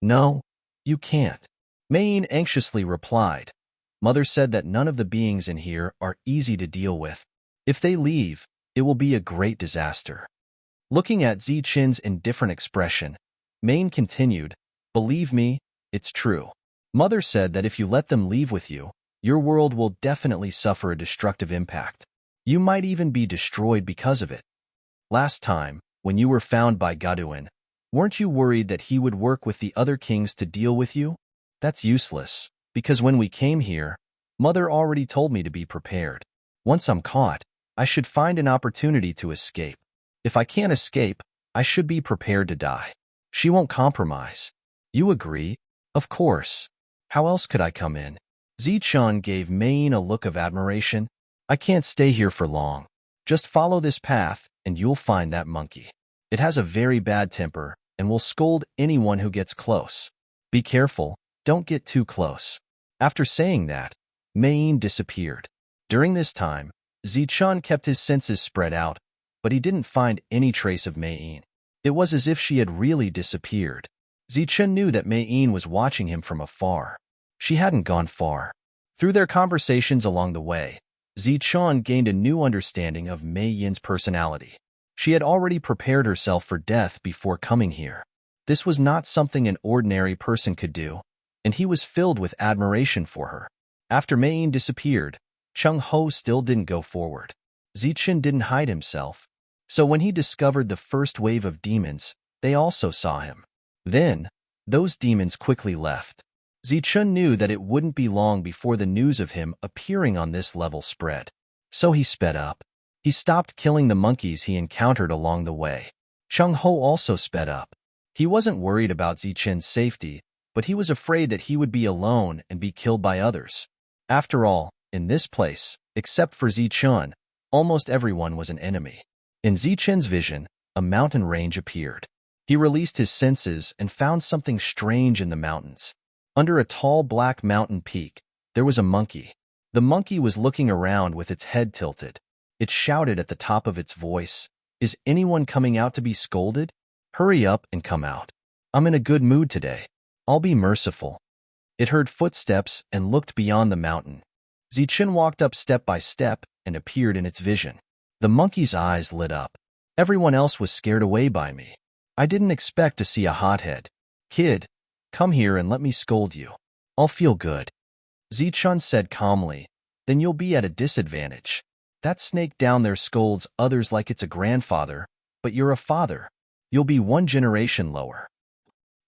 "No, you can't." Mei Yin anxiously replied. "Mother said that none of the beings in here are easy to deal with. If they leave, it will be a great disaster." Looking at Zichen's indifferent expression, Mei Yin continued, "Believe me, it's true. Mother said that if you let them leave with you, your world will definitely suffer a destructive impact. You might even be destroyed because of it. Last time, when you were found by Guduin, weren't you worried that he would work with the other kings to deal with you? That's useless, because when we came here, Mother already told me to be prepared. Once I'm caught, I should find an opportunity to escape. If I can't escape, I should be prepared to die. She won't compromise. You agree? Of course. How else could I come in?" Zichen gave Mei Yin a look of admiration. "I can't stay here for long. Just follow this path, and you'll find that monkey. It has a very bad temper, and will scold anyone who gets close. Be careful, don't get too close." After saying that, Mei Yin disappeared. During this time, Zichen kept his senses spread out, but he didn't find any trace of Mei Yin. It was as if she had really disappeared. Zichen knew that Mei Yin was watching him from afar. She hadn't gone far. Through their conversations along the way, Zichen gained a new understanding of Mei Yin's personality. She had already prepared herself for death before coming here. This was not something an ordinary person could do, and he was filled with admiration for her. After Mei Yin disappeared, Chung Ho still didn't go forward. Zichen didn't hide himself, so when he discovered the first wave of demons, they also saw him. Then, those demons quickly left. Zichun knew that it wouldn't be long before the news of him appearing on this level spread. So he sped up. He stopped killing the monkeys he encountered along the way. Chung Ho also sped up. He wasn't worried about Zichen's safety, but he was afraid that he would be alone and be killed by others. After all, in this place, except for Zichen, almost everyone was an enemy. In Zichen's vision, a mountain range appeared. He released his senses and found something strange in the mountains. Under a tall black mountain peak, there was a monkey. The monkey was looking around with its head tilted. It shouted at the top of its voice, "Is anyone coming out to be scolded? Hurry up and come out. I'm in a good mood today. I'll be merciful." It heard footsteps and looked beyond the mountain. Zichen walked up step by step and appeared in its vision. The monkey's eyes lit up. "Everyone else was scared away by me. I didn't expect to see a hothead. Kid, come here and let me scold you. I'll feel good." Zichun said calmly, "Then you'll be at a disadvantage. That snake down there scolds others like it's a grandfather, but you're a father. You'll be one generation lower."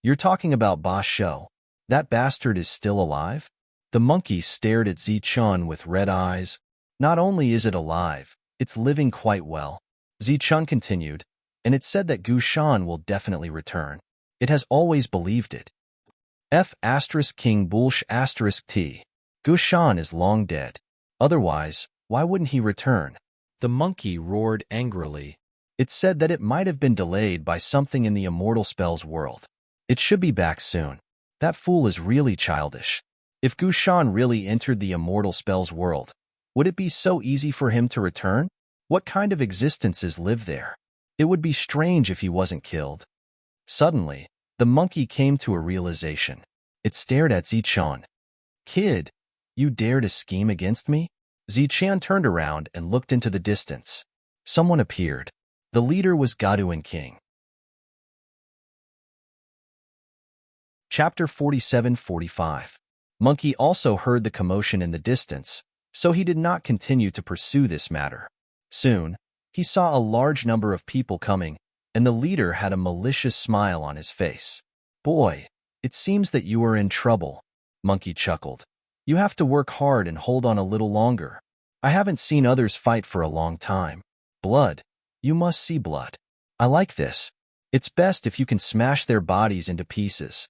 "You're talking about Ba Shou. That bastard is still alive?" The monkey stared at Zichun with red eyes. "Not only is it alive, it's living quite well." Zichun continued, "And it said that Gu Shan will definitely return. It has always believed it. King Bulsh T. Gu Shan is long dead. Otherwise, why wouldn't he return?" The monkey roared angrily. "It said that it might have been delayed by something in the immortal spells world. It should be back soon. That fool is really childish. If Gu Shan really entered the immortal spells world, would it be so easy for him to return? What kind of existences live there? It would be strange if he wasn't killed." Suddenly, the monkey came to a realization. It stared at Zichun. "Kid, you dare to scheme against me?" Zichun turned around and looked into the distance. Someone appeared. The leader was Gaduan King. Chapter 47-45. Monkey also heard the commotion in the distance, so he did not continue to pursue this matter. Soon, he saw a large number of people coming, and the leader had a malicious smile on his face. "Boy, it seems that you are in trouble," Monkey chuckled. "You have to work hard and hold on a little longer. I haven't seen others fight for a long time. Blood. You must see blood. I like this. It's best if you can smash their bodies into pieces."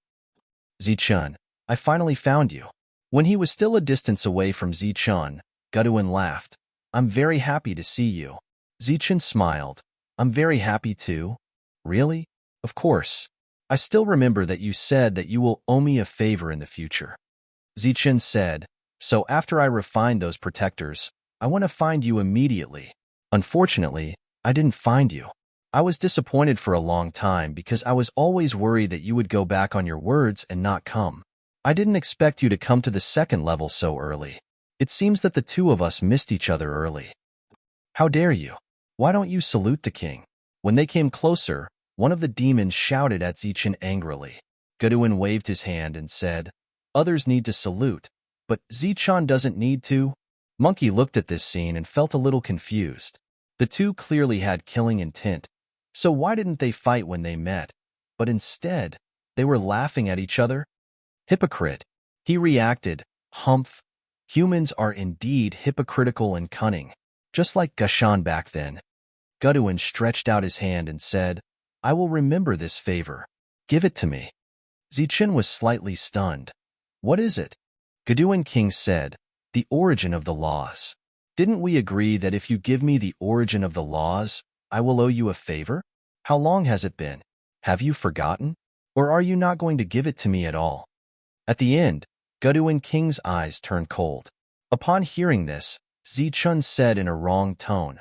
"Zichun, I finally found you." When he was still a distance away from Zichun, Gaduan laughed. "I'm very happy to see you." Zichun smiled. "I'm very happy too." "Really?" "Of course. I still remember that you said that you will owe me a favor in the future." Zichun said, "So after I refine those protectors, I want to find you immediately. Unfortunately, I didn't find you. I was disappointed for a long time because I was always worried that you would go back on your words and not come. I didn't expect you to come to the second level so early. It seems that the two of us missed each other early." "How dare you? Why don't you salute the king?" When they came closer, one of the demons shouted at Zichen angrily. Gaduan waved his hand and said, "Others need to salute, but Zichen doesn't need to." Monkey looked at this scene and felt a little confused. The two clearly had killing intent, so why didn't they fight when they met? But instead, they were laughing at each other? "Hypocrite." He reacted, "Humph. Humans are indeed hypocritical and cunning, just like Gashan back then." Gaduan stretched out his hand and said, "I will remember this favor. Give it to me." Zichen was slightly stunned. "What is it?" Gaduan King said, "The origin of the laws. Didn't we agree that if you give me the origin of the laws, I will owe you a favor? How long has it been? Have you forgotten? Or are you not going to give it to me at all?" At the end, Gaduan King's eyes turned cold. Upon hearing this, Zichun said in a wrong tone,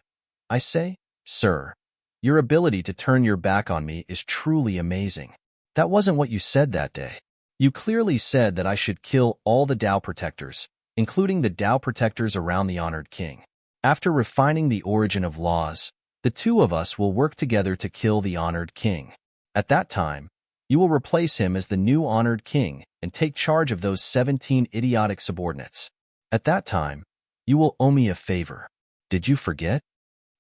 "I say, sir, your ability to turn your back on me is truly amazing. That wasn't what you said that day. You clearly said that I should kill all the Dao protectors, including the Dao protectors around the honored king. After refining the origin of laws, The two of us will work together to kill the honored king. At that time, you will replace him as the new honored king and take charge of those 17 idiotic subordinates. At that time, you will owe me a favor. Did you forget?"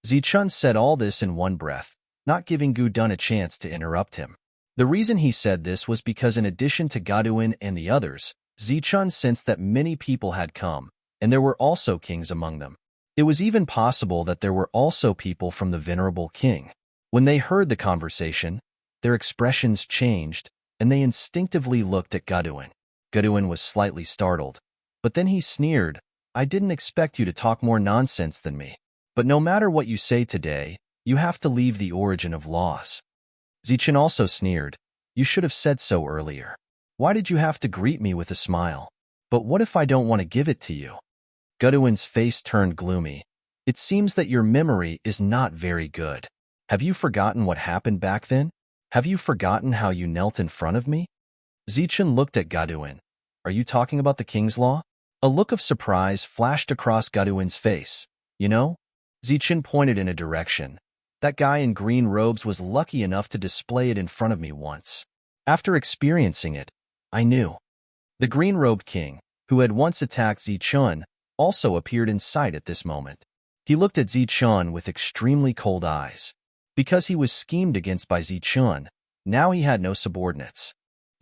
Zichun said all this in one breath, not giving Gu Dun a chance to interrupt him. The reason he said this was because in addition to Gaduin and the others, Zichun sensed that many people had come, and there were also kings among them. It was even possible that there were also people from the venerable king. When they heard the conversation, their expressions changed, and they instinctively looked at Gaduin. Gaduin was slightly startled, but then he sneered, "I didn't expect you to talk more nonsense than me. But no matter what you say today, you have to leave the origin of laws." Zichun also sneered, "You should have said so earlier. Why did you have to greet me with a smile? But what if I don't want to give it to you?" Gaduin's face turned gloomy. "It seems that your memory is not very good. Have you forgotten what happened back then? Have you forgotten how you knelt in front of me?" Zichun looked at Gaduin. "Are you talking about the king's law?" A look of surprise flashed across Gaduin's face. "You know?" Zichun pointed in a direction. "That guy in green robes was lucky enough to display it in front of me once. After experiencing it, I knew." The green-robed king, who had once attacked Zichun, also appeared in sight at this moment. He looked at Zichun with extremely cold eyes. Because he was schemed against by Zichun, now he had no subordinates.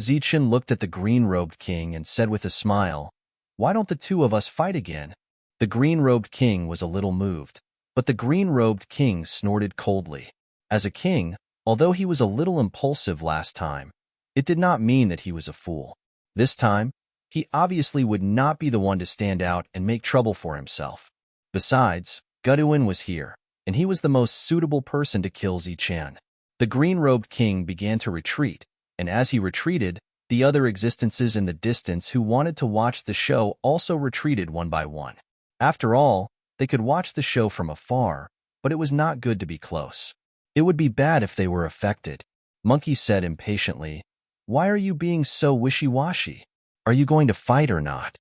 Zichun looked at the green-robed king and said with a smile, "Why don't the two of us fight again?" The green-robed king was a little moved, but the green-robed king snorted coldly. As a king, although he was a little impulsive last time, it did not mean that he was a fool. This time, he obviously would not be the one to stand out and make trouble for himself. Besides, Gaduin was here, and he was the most suitable person to kill Zichun. The green-robed king began to retreat, and as he retreated, the other existences in the distance who wanted to watch the show also retreated one by one. After all, they could watch the show from afar, but it was not good to be close. It would be bad if they were affected. Monkey said impatiently, "Why are you being so wishy-washy? Are you going to fight or not?"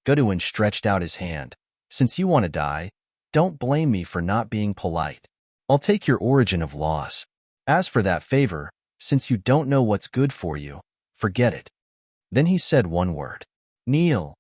Gaduin stretched out his hand. "Since you want to die, don't blame me for not being polite. I'll take your origin of laws. As for that favor, since you don't know what's good for you, forget it." Then he said one word. "Kneel."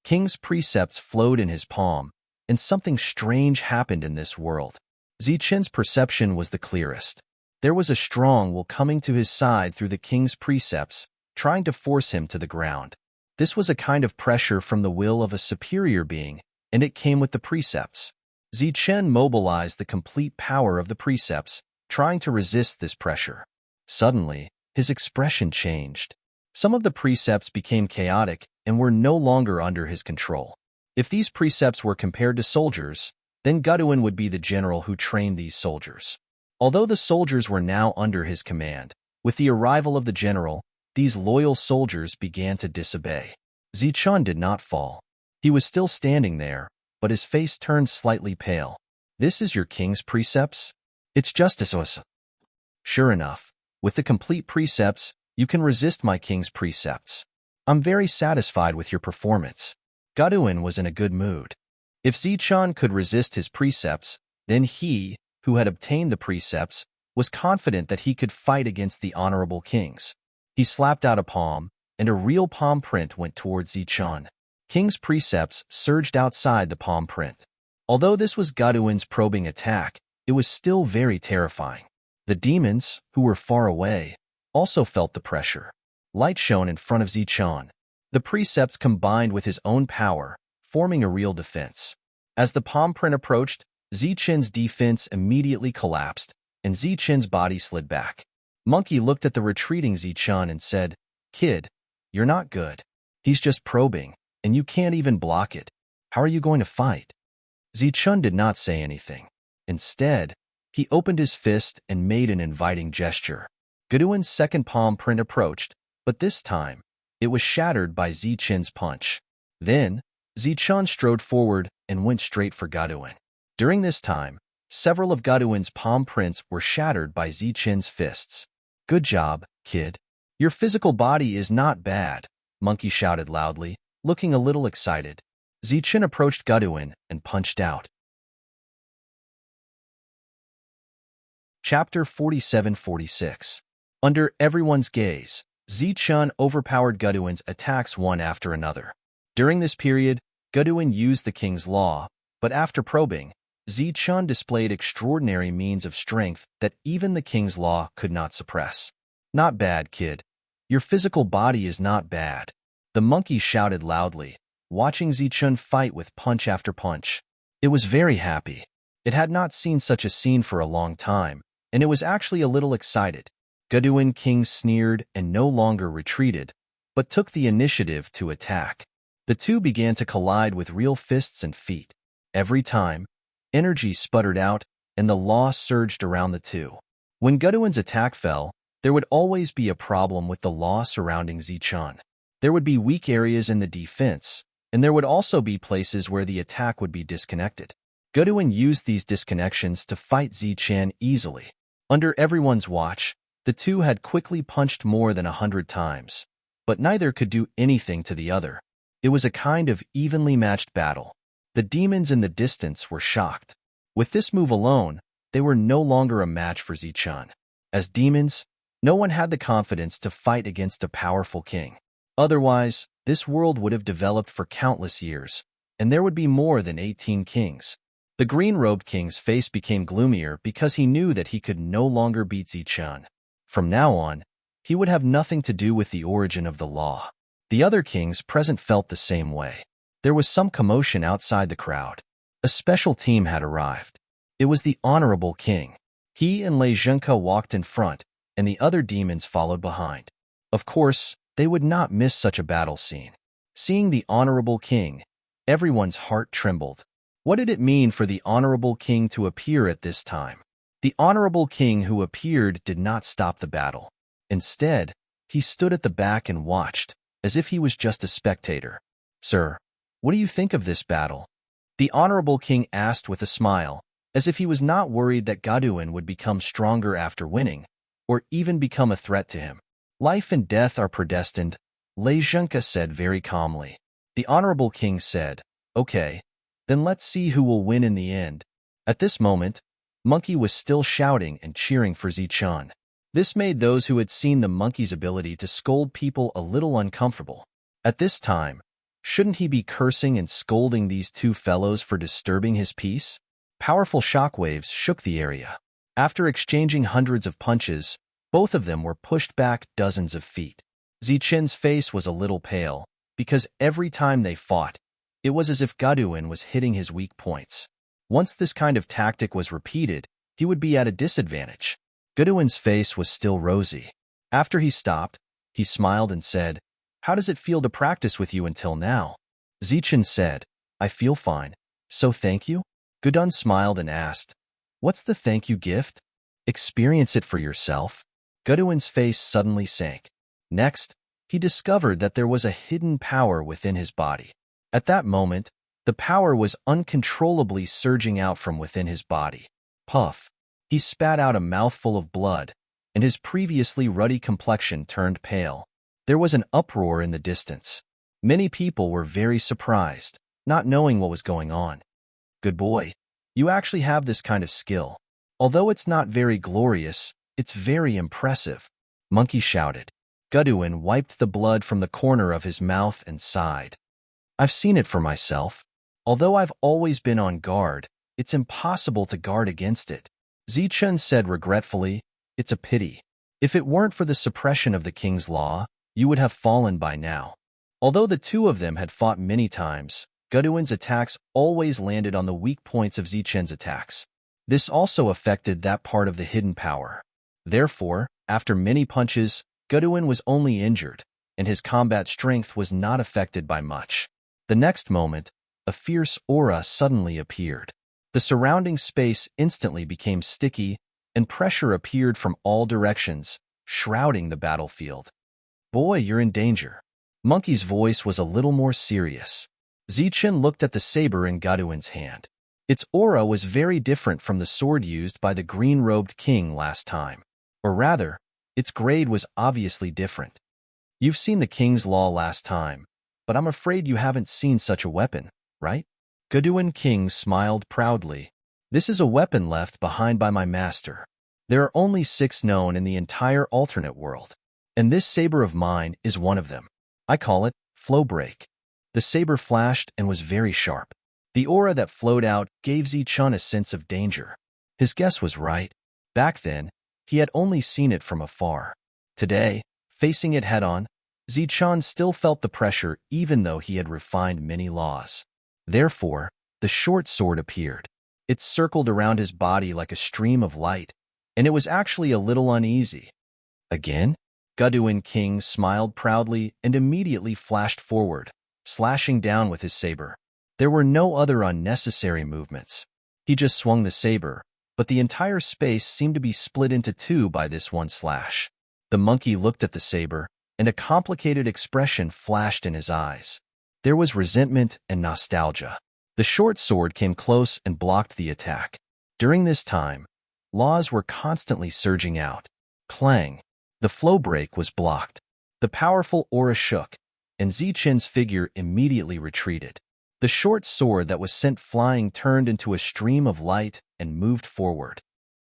King's precepts flowed in his palm, and something strange happened in this world. Zichun's perception was the clearest. There was a strong will coming to his side through the king's precepts, trying to force him to the ground. This was a kind of pressure from the will of a superior being, and it came with the precepts. Zichun mobilized the complete power of the precepts, trying to resist this pressure. Suddenly, his expression changed. Some of the precepts became chaotic and were no longer under his control. If these precepts were compared to soldiers, then Gaduin would be the general who trained these soldiers. Although the soldiers were now under his command, with the arrival of the general, these loyal soldiers began to disobey. Zichun did not fall. He was still standing there, but his face turned slightly pale. "This is your king's precepts? It's justice." "Sure enough, with the complete precepts, you can resist my king's precepts. I'm very satisfied with your performance." Gaduin was in a good mood. If Zichun could resist his precepts, then he, who had obtained the precepts, was confident that he could fight against the honorable kings. He slapped out a palm, and a real palm print went towards Zichun. King's precepts surged outside the palm print. Although this was Gaduin's probing attack, it was still very terrifying. The demons, who were far away, also felt the pressure. Light shone in front of Zichun. The precepts combined with his own power, forming a real defense. As the palm print approached, Zichun's defense immediately collapsed, and Zichun's body slid back. Monkey looked at the retreating Zichun and said, "Kid, you're not good. He's just probing, and you can't even block it. How are you going to fight?" Zichun did not say anything. Instead, he opened his fist and made an inviting gesture. Gaduin's second palm print approached, but this time, it was shattered by Zichun's punch. Then, Zichun strode forward and went straight for Gaduin. During this time, several of Gaduin's palm prints were shattered by Zichun's fists. "Good job, kid. Your physical body is not bad," Monkey shouted loudly, looking a little excited. Zichun approached Gaduin and punched out. Chapter 47-46. Under everyone's gaze, Zichun overpowered Goduin's attacks one after another. During this period, Goduin used the king's law, but after probing, Zichun displayed extraordinary means of strength that even the king's law could not suppress. Not bad, kid. Your physical body is not bad. The monkey shouted loudly, watching Zichun fight with punch after punch. It was very happy. It had not seen such a scene for a long time, and it was actually a little excited. Goduin King sneered and no longer retreated, but took the initiative to attack. The two began to collide with real fists and feet. Every time, energy sputtered out, and the law surged around the two. When Goduin's attack fell, there would always be a problem with the law surrounding Zichun. There would be weak areas in the defense, and there would also be places where the attack would be disconnected. Goduin used these disconnections to fight Zichun easily. Under everyone's watch, the two had quickly punched more than 100 times, but neither could do anything to the other. It was a kind of evenly matched battle. The demons in the distance were shocked. With this move alone, they were no longer a match for Zichun. As demons, no one had the confidence to fight against a powerful king. Otherwise, this world would have developed for countless years, and there would be more than 18 kings. The green-robed king's face became gloomier because he knew that he could no longer beat Zichun. From now on, he would have nothing to do with the origin of the law. The other kings present felt the same way. There was some commotion outside the crowd. A special team had arrived. It was the Honorable King. He and Lei Zhenke walked in front, and the other demons followed behind. Of course, they would not miss such a battle scene. Seeing the Honorable King, everyone's heart trembled. What did it mean for the Honorable King to appear at this time? The Honorable King who appeared did not stop the battle. Instead, he stood at the back and watched, as if he was just a spectator. Sir, what do you think of this battle? The Honorable King asked with a smile, as if he was not worried that Goduin would become stronger after winning, or even become a threat to him. Life and death are predestined, Lei Zhenke said very calmly. The Honorable King said, Okay, then let's see who will win in the end. At this moment, Monkey was still shouting and cheering for Zichun. This made those who had seen the monkey's ability to scold people a little uncomfortable. At this time, shouldn't he be cursing and scolding these two fellows for disturbing his peace? Powerful shockwaves shook the area. After exchanging hundreds of punches, both of them were pushed back dozens of feet. Zichun's face was a little pale, because every time they fought, it was as if Goduin was hitting his weak points. Once this kind of tactic was repeated, he would be at a disadvantage. Goduin's face was still rosy. After he stopped, he smiled and said, How does it feel to practice with you until now? Zichun said, I feel fine, so thank you? Godun smiled and asked, What's the thank you gift? Experience it for yourself. Goduin's face suddenly sank. Next, he discovered that there was a hidden power within his body. At that moment, the power was uncontrollably surging out from within his body. Puff! He spat out a mouthful of blood, and his previously ruddy complexion turned pale. There was an uproar in the distance. Many people were very surprised, not knowing what was going on. Good boy. You actually have this kind of skill. Although it's not very glorious, it's very impressive, Monkey shouted. Goduin wiped the blood from the corner of his mouth and sighed. I've seen it for myself. Although I've always been on guard, it's impossible to guard against it. Zichun said regretfully, It's a pity. If it weren't for the suppression of the king's law, you would have fallen by now. Although the two of them had fought many times, Goduin's attacks always landed on the weak points of Zichun's attacks. This also affected that part of the hidden power. Therefore, after many punches, Goduin was only injured, and his combat strength was not affected by much. The next moment, a fierce aura suddenly appeared. The surrounding space instantly became sticky, and pressure appeared from all directions, shrouding the battlefield. Boy, you're in danger. Monkey's voice was a little more serious. Zichun looked at the saber in Goduin's hand. Its aura was very different from the sword used by the green-robed king last time. Or rather, its grade was obviously different. You've seen the king's law last time, but I'm afraid you haven't seen such a weapon, right? Goduin King smiled proudly. This is a weapon left behind by my master. There are only 6 known in the entire alternate world, and this saber of mine is one of them. I call it Flow Break. The saber flashed and was very sharp. The aura that flowed out gave Zichun a sense of danger. His guess was right. Back then, he had only seen it from afar. Today, facing it head-on, Zichun still felt the pressure even though he had refined many laws. Therefore, the short sword appeared. It circled around his body like a stream of light, and it was actually a little uneasy. Again? Goduin King smiled proudly and immediately flashed forward, slashing down with his saber. There were no other unnecessary movements. He just swung the saber, but the entire space seemed to be split into 2 by this one slash. The monkey looked at the saber, and a complicated expression flashed in his eyes. There was resentment and nostalgia. The short sword came close and blocked the attack. During this time, laws were constantly surging out. Clang! The flow break was blocked. The powerful aura shook, and Zichun's figure immediately retreated. The short sword that was sent flying turned into a stream of light and moved forward.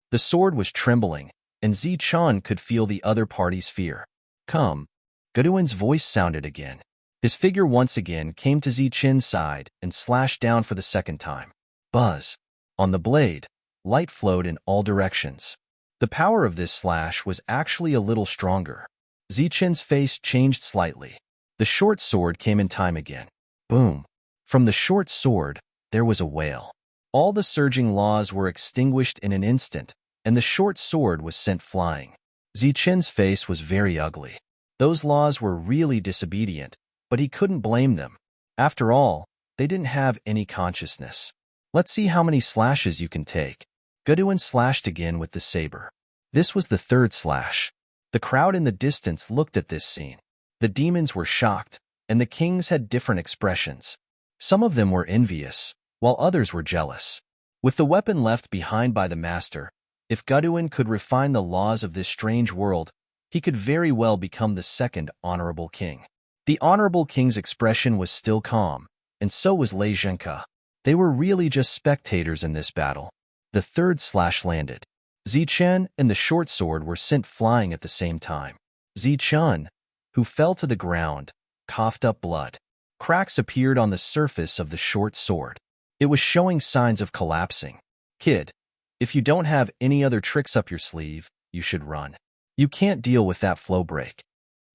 The sword was trembling, and Zichun could feel the other party's fear. Come! Goduin's voice sounded again. His figure once again came to Zichun's side and slashed down for the second time. Buzz! On the blade, light flowed in all directions. The power of this slash was actually a little stronger. Zichun's face changed slightly. The short sword came in time again. Boom! From the short sword, there was a wail. All the surging laws were extinguished in an instant, and the short sword was sent flying. Zichun's face was very ugly. Those laws were really disobedient, but he couldn't blame them. After all, they didn't have any consciousness. Let's see how many slashes you can take. Goduin slashed again with the saber. This was the 3rd slash. The crowd in the distance looked at this scene. The demons were shocked, and the kings had different expressions. Some of them were envious, while others were jealous. With the weapon left behind by the master, if Goduin could refine the laws of this strange world, he could very well become the 2nd honorable king. The honorable king's expression was still calm, and so was Lei Zhenke. They were really just spectators in this battle. The 3rd slash landed. Zichun and the short sword were sent flying at the same time. Zichun, who fell to the ground, coughed up blood. Cracks appeared on the surface of the short sword. It was showing signs of collapsing. Kid, if you don't have any other tricks up your sleeve, you should run. You can't deal with that flow break.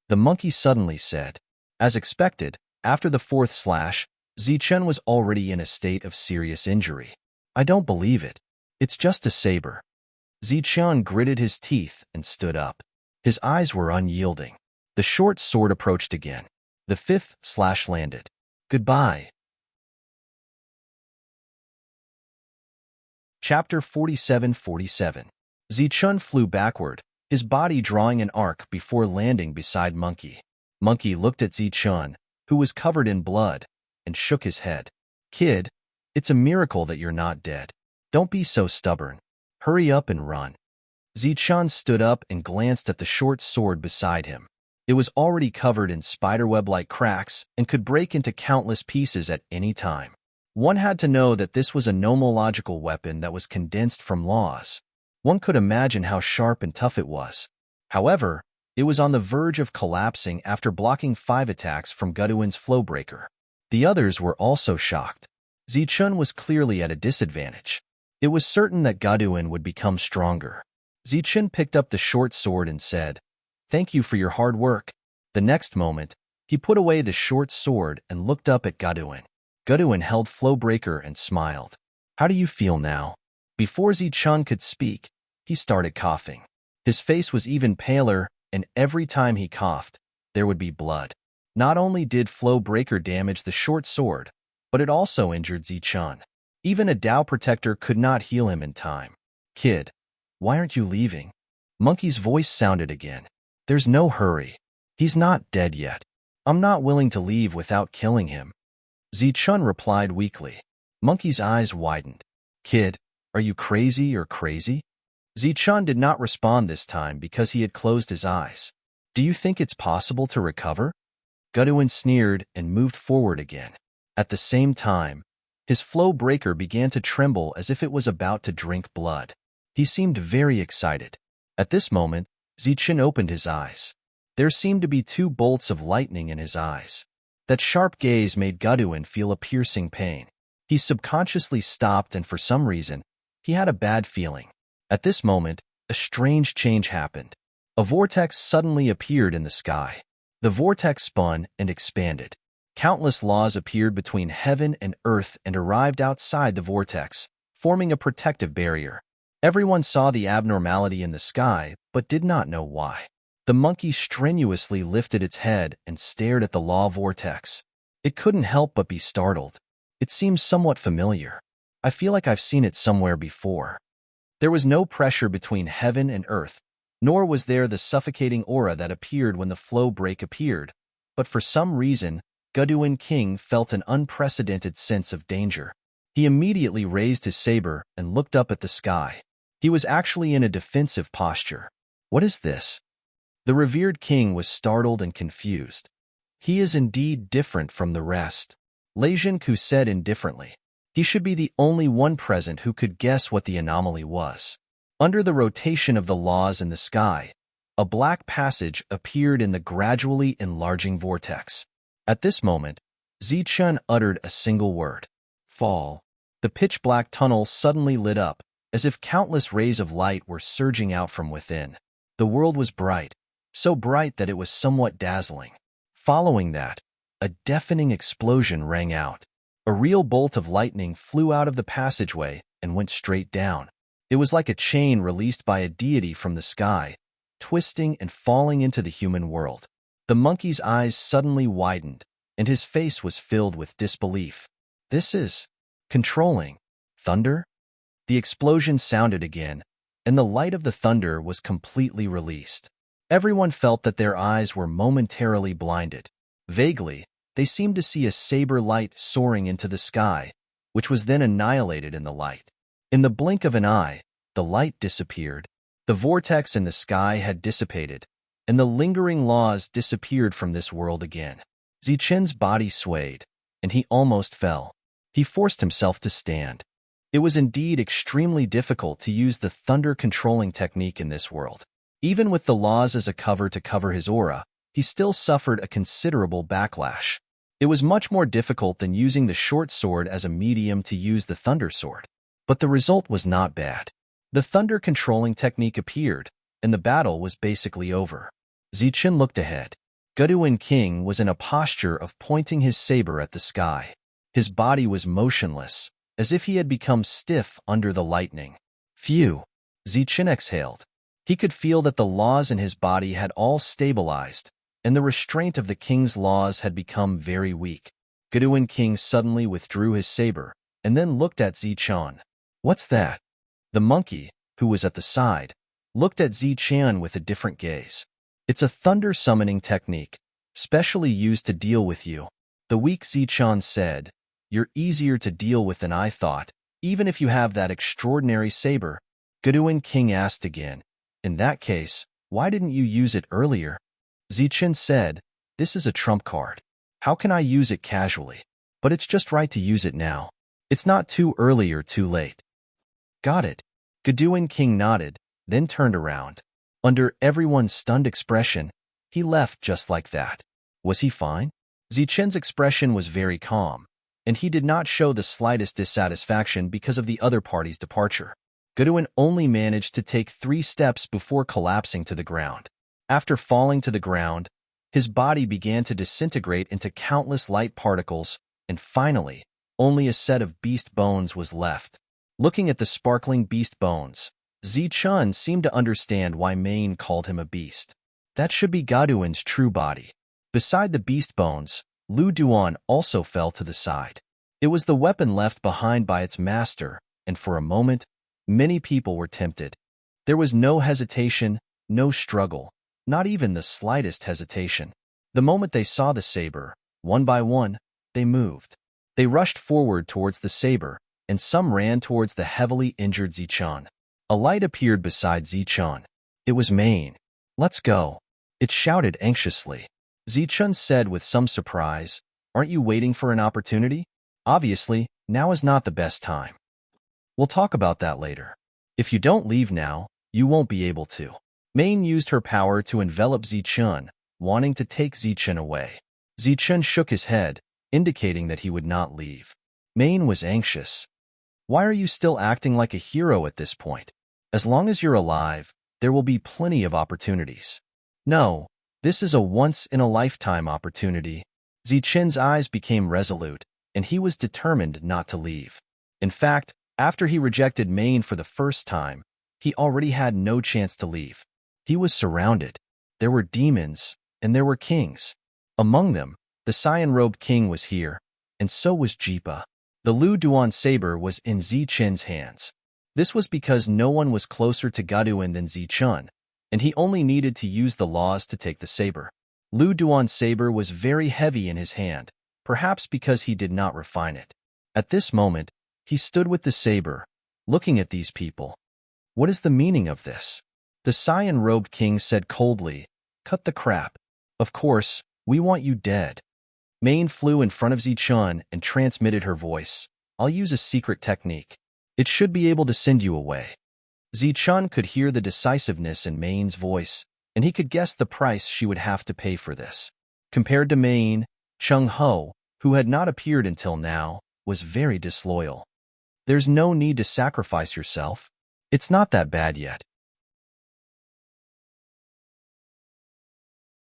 The monkey suddenly said. As expected, after the 4th slash, Zichun was already in a state of serious injury. I don't believe it. It's just a saber. Zichun gritted his teeth and stood up. His eyes were unyielding. The short sword approached again. The 5th slash landed. Goodbye. Chapter 47:47. Zichun flew backward, his body drawing an arc before landing beside Monkey. Monkey looked at Zichun, who was covered in blood, and shook his head. Kid, it's a miracle that you're not dead. Don't be so stubborn. Hurry up and run. Zichun stood up and glanced at the short sword beside him. It was already covered in spiderweb-like cracks and could break into countless pieces at any time. One had to know that this was a nomological weapon that was condensed from laws. One could imagine how sharp and tough it was. However, it was on the verge of collapsing after blocking 5 attacks from Goduin's flowbreaker. The others were also shocked. Zichun was clearly at a disadvantage. It was certain that Goduin would become stronger. Zichun picked up the short sword and said, "Thank you for your hard work." The next moment, he put away the short sword and looked up at Goduin. Goduin held Flowbreaker and smiled. "How do you feel now?" Before Zichun could speak, he started coughing. His face was even paler, and every time he coughed, there would be blood. Not only did Flowbreaker damage the short sword, but it also injured Zichun. Even a Tao Protector could not heal him in time. "Kid, why aren't you leaving?" Monkey's voice sounded again. "There's no hurry. He's not dead yet. I'm not willing to leave without killing him." Zichun replied weakly. Monkey's eyes widened. "Kid, are you crazy or crazy?" Zichun did not respond this time because he had closed his eyes. "Do you think it's possible to recover?" Goduin sneered and moved forward again. At the same time, his flow breaker began to tremble as if it was about to drink blood. He seemed very excited. At this moment, Zichen opened his eyes. There seemed to be two bolts of lightning in his eyes. That sharp gaze made Goduin feel a piercing pain. He subconsciously stopped, and for some reason, he had a bad feeling. At this moment, a strange change happened. A vortex suddenly appeared in the sky. The vortex spun and expanded. Countless laws appeared between heaven and earth and arrived outside the vortex, forming a protective barrier. Everyone saw the abnormality in the sky, but did not know why. The monkey strenuously lifted its head and stared at the law vortex. It couldn't help but be startled. It seems somewhat familiar. I feel like I've seen it somewhere before. There was no pressure between heaven and earth, nor was there the suffocating aura that appeared when the flow break appeared, but for some reason, Goduin King felt an unprecedented sense of danger. He immediately raised his saber and looked up at the sky. He was actually in a defensive posture. What is this? The revered king was startled and confused. He is indeed different from the rest, Lei Zhenku said indifferently. He should be the only one present who could guess what the anomaly was. Under the rotation of the laws in the sky, a black passage appeared in the gradually enlarging vortex. At this moment, Zichen uttered a single word. Fall. The pitch-black tunnel suddenly lit up, as if countless rays of light were surging out from within. The world was bright, so bright that it was somewhat dazzling. Following that, a deafening explosion rang out. A real bolt of lightning flew out of the passageway and went straight down. It was like a chain released by a deity from the sky, twisting and falling into the human world. The monkey's eyes suddenly widened, and his face was filled with disbelief. This is controlling thunder? The explosion sounded again, and the light of the thunder was completely released. Everyone felt that their eyes were momentarily blinded. Vaguely, they seemed to see a saber light soaring into the sky, which was then annihilated in the light. In the blink of an eye, the light disappeared. The vortex in the sky had dissipated, and the lingering laws disappeared from this world again. Zichen's body swayed, and he almost fell. He forced himself to stand. It was indeed extremely difficult to use the thunder-controlling technique in this world. Even with the laws as a cover to cover his aura, he still suffered a considerable backlash. It was much more difficult than using the short sword as a medium to use the thunder sword. But the result was not bad. The thunder-controlling technique appeared, and the battle was basically over. Zichen looked ahead. Goduin King was in a posture of pointing his saber at the sky. His body was motionless, as if he had become stiff under the lightning. Phew! Zichen exhaled. He could feel that the laws in his body had all stabilized, and the restraint of the king's laws had become very weak. Goduin King suddenly withdrew his saber, and then looked at Zichen. What's that? The monkey, who was at the side, looked at Zichen with a different gaze. It's a thunder summoning technique, specially used to deal with you. The weak Zichen said, You're easier to deal with than I thought, even if you have that extraordinary saber. Goduin King asked again, In that case, why didn't you use it earlier? Zichen said, This is a trump card. How can I use it casually? But it's just right to use it now. It's not too early or too late. Got it. Goduin King nodded, then turned around. Under everyone's stunned expression, he left just like that. Was he fine? Zichen's expression was very calm, and he did not show the slightest dissatisfaction because of the other party's departure. Goduin only managed to take 3 steps before collapsing to the ground. After falling to the ground, his body began to disintegrate into countless light particles, and finally, only a set of beast bones was left. Looking at the sparkling beast bones, Zichen seemed to understand why Maine called him a beast. That should be Goduin's true body. Beside the beast bones, Lu Duan also fell to the side. It was the weapon left behind by its master, and for a moment, many people were tempted. There was no hesitation, no struggle, not even the slightest hesitation. The moment they saw the saber, one by one, they moved. They rushed forward towards the saber, and some ran towards the heavily injured Zichen. A light appeared beside Zichen. It was Maine. Let's go. It shouted anxiously. Zichen said with some surprise, Aren't you waiting for an opportunity? Obviously, now is not the best time. We'll talk about that later. If you don't leave now, you won't be able to. Main used her power to envelop Zichun, wanting to take Zichun away. Zichun shook his head, indicating that he would not leave. Main was anxious. Why are you still acting like a hero at this point? As long as you're alive, there will be plenty of opportunities. No, this is a once-in-a-lifetime opportunity. Zichun's eyes became resolute, and he was determined not to leave. In fact, after he rejected Main for the first time, he already had no chance to leave. He was surrounded. There were demons, and there were kings. Among them, the cyan-robed king was here, and so was Jipa. The Lu Duan saber was in Zichun's hands. This was because no one was closer to Gaduan than Zichun, and he only needed to use the laws to take the saber. Lu Duan's saber was very heavy in his hand, perhaps because he did not refine it. At this moment, he stood with the saber, looking at these people. What is the meaning of this? The cyan-robed king said coldly, "Cut the crap. Of course, we want you dead." Main flew in front of Zichun and transmitted her voice. "I'll use a secret technique. It should be able to send you away." Zichun could hear the decisiveness in Main's voice, and he could guess the price she would have to pay for this. Compared to Main, Chung Ho, who had not appeared until now, was very disloyal. There's no need to sacrifice yourself. It's not that bad yet.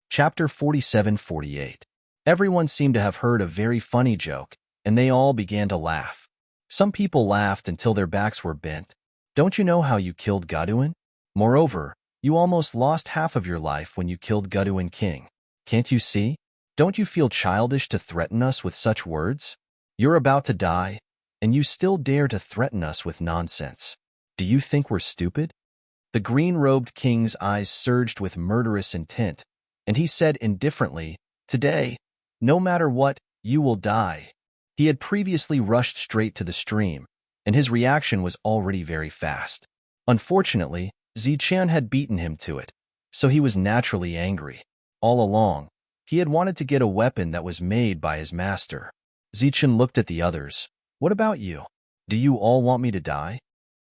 Chapter 47-48. Everyone seemed to have heard a very funny joke, and they all began to laugh. Some people laughed until their backs were bent. Don't you know how you killed Gaduan? Moreover, you almost lost half of your life when you killed Gaduan King. Can't you see? Don't you feel childish to threaten us with such words? You're about to die, and you still dare to threaten us with nonsense. Do you think we're stupid? The green-robed king's eyes surged with murderous intent, and he said indifferently, "Today, no matter what, you will die." He had previously rushed straight to the stream, and his reaction was already very fast. Unfortunately, Zichun had beaten him to it, so he was naturally angry. All along, he had wanted to get a weapon that was made by his master. Zichun looked at the others. "What about you? Do you all want me to die?"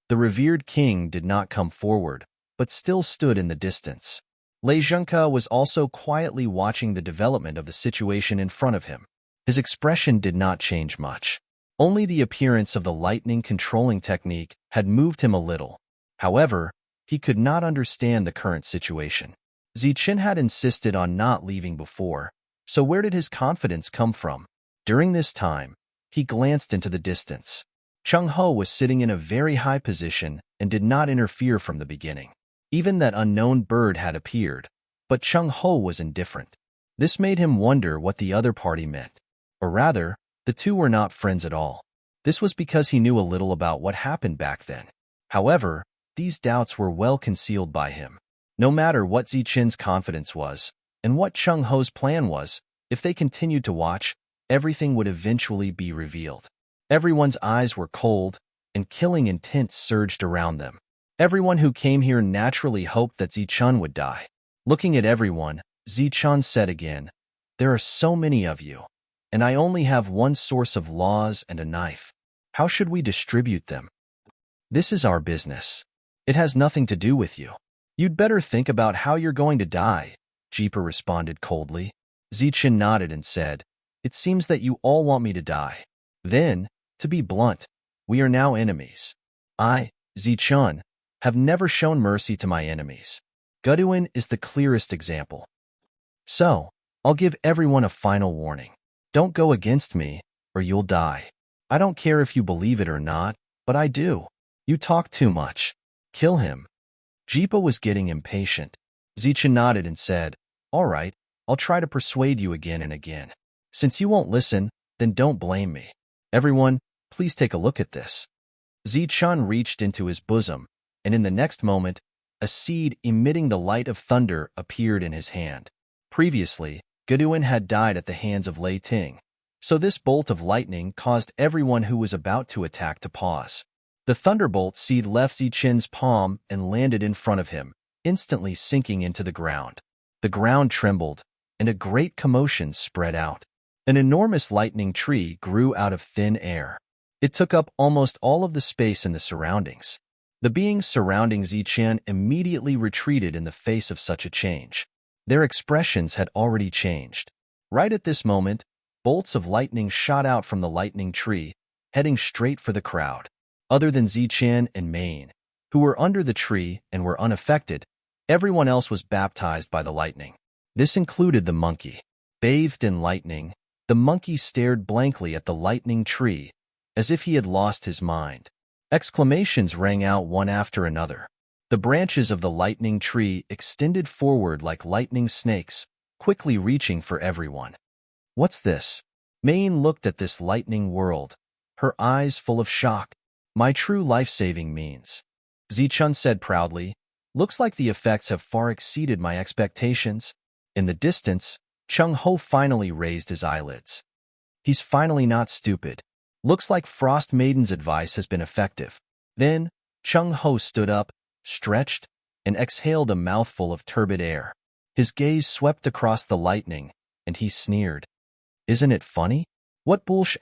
The revered king did not come forward, but still stood in the distance. Lei Zhengke was also quietly watching the development of the situation in front of him. His expression did not change much. Only the appearance of the lightning controlling technique had moved him a little. However, he could not understand the current situation. Zichun had insisted on not leaving before, so where did his confidence come from? During this time, he glanced into the distance. Chung Ho was sitting in a very high position and did not interfere from the beginning. Even that unknown bird had appeared, but Chung Ho was indifferent. This made him wonder what the other party meant. Or rather, the two were not friends at all. This was because he knew a little about what happened back then. However, these doubts were well concealed by him. No matter what Zichun's confidence was, and what Chung Ho's plan was, if they continued to watch, everything would eventually be revealed. Everyone's eyes were cold, and killing intent surged around them. Everyone who came here naturally hoped that Zichun would die. Looking at everyone, Zichun said again, "There are so many of you, and I only have one source of laws and a knife. How should we distribute them? This is our business. It has nothing to do with you. You'd better think about how you're going to die," Jipa responded coldly. Zichun nodded and said, "It seems that you all want me to die. Then, to be blunt, we are now enemies. I, Zichun, have never shown mercy to my enemies. Gaduan is the clearest example. So, I'll give everyone a final warning. Don't go against me, or you'll die. I don't care if you believe it or not, but I do. You talk too much. Kill him." Jipa was getting impatient. Zichun nodded and said, "All right, I'll try to persuade you again and again. Since you won't listen, then don't blame me. Everyone, please take a look at this." Zichun reached into his bosom, and in the next moment, a seed emitting the light of thunder appeared in his hand. Previously, Gaduan had died at the hands of Lei Ting, so this bolt of lightning caused everyone who was about to attack to pause. The thunderbolt seed left Zichun's palm and landed in front of him, instantly sinking into the ground. The ground trembled, and a great commotion spread out. An enormous lightning tree grew out of thin air. It took up almost all of the space in the surroundings. The beings surrounding Zichen immediately retreated in the face of such a change. Their expressions had already changed. Right at this moment, bolts of lightning shot out from the lightning tree, heading straight for the crowd. Other than Zichen and Maine, who were under the tree and were unaffected, everyone else was baptized by the lightning. This included the monkey. Bathed in lightning, the monkey stared blankly at the lightning tree, as if he had lost his mind. Exclamations rang out one after another. The branches of the lightning tree extended forward like lightning snakes, quickly reaching for everyone. What's this? Maine looked at this lightning world, her eyes full of shock. My true life-saving means, Zichun said proudly. Looks like the effects have far exceeded my expectations. In the distance, Chung Ho finally raised his eyelids. He's finally not stupid. Looks like Frost Maiden's advice has been effective. Then, Chung Ho stood up, stretched, and exhaled a mouthful of turbid air. His gaze swept across the lightning, and he sneered. Isn't it funny? What bullsh**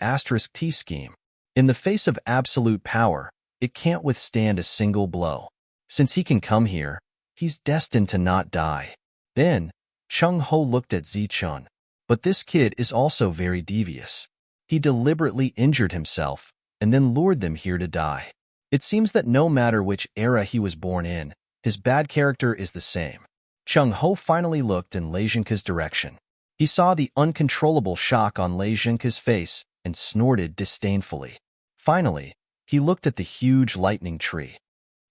T scheme? In the face of absolute power, it can't withstand a single blow. Since he can come here, he's destined to not die. Then, Chung Ho looked at Zichun. But this kid is also very devious. He deliberately injured himself, and then lured them here to die. It seems that no matter which era he was born in, his bad character is the same. Chung Ho finally looked in Lei Zhenke's direction. He saw the uncontrollable shock on Lei Zhenke's face and snorted disdainfully. Finally, he looked at the huge lightning tree.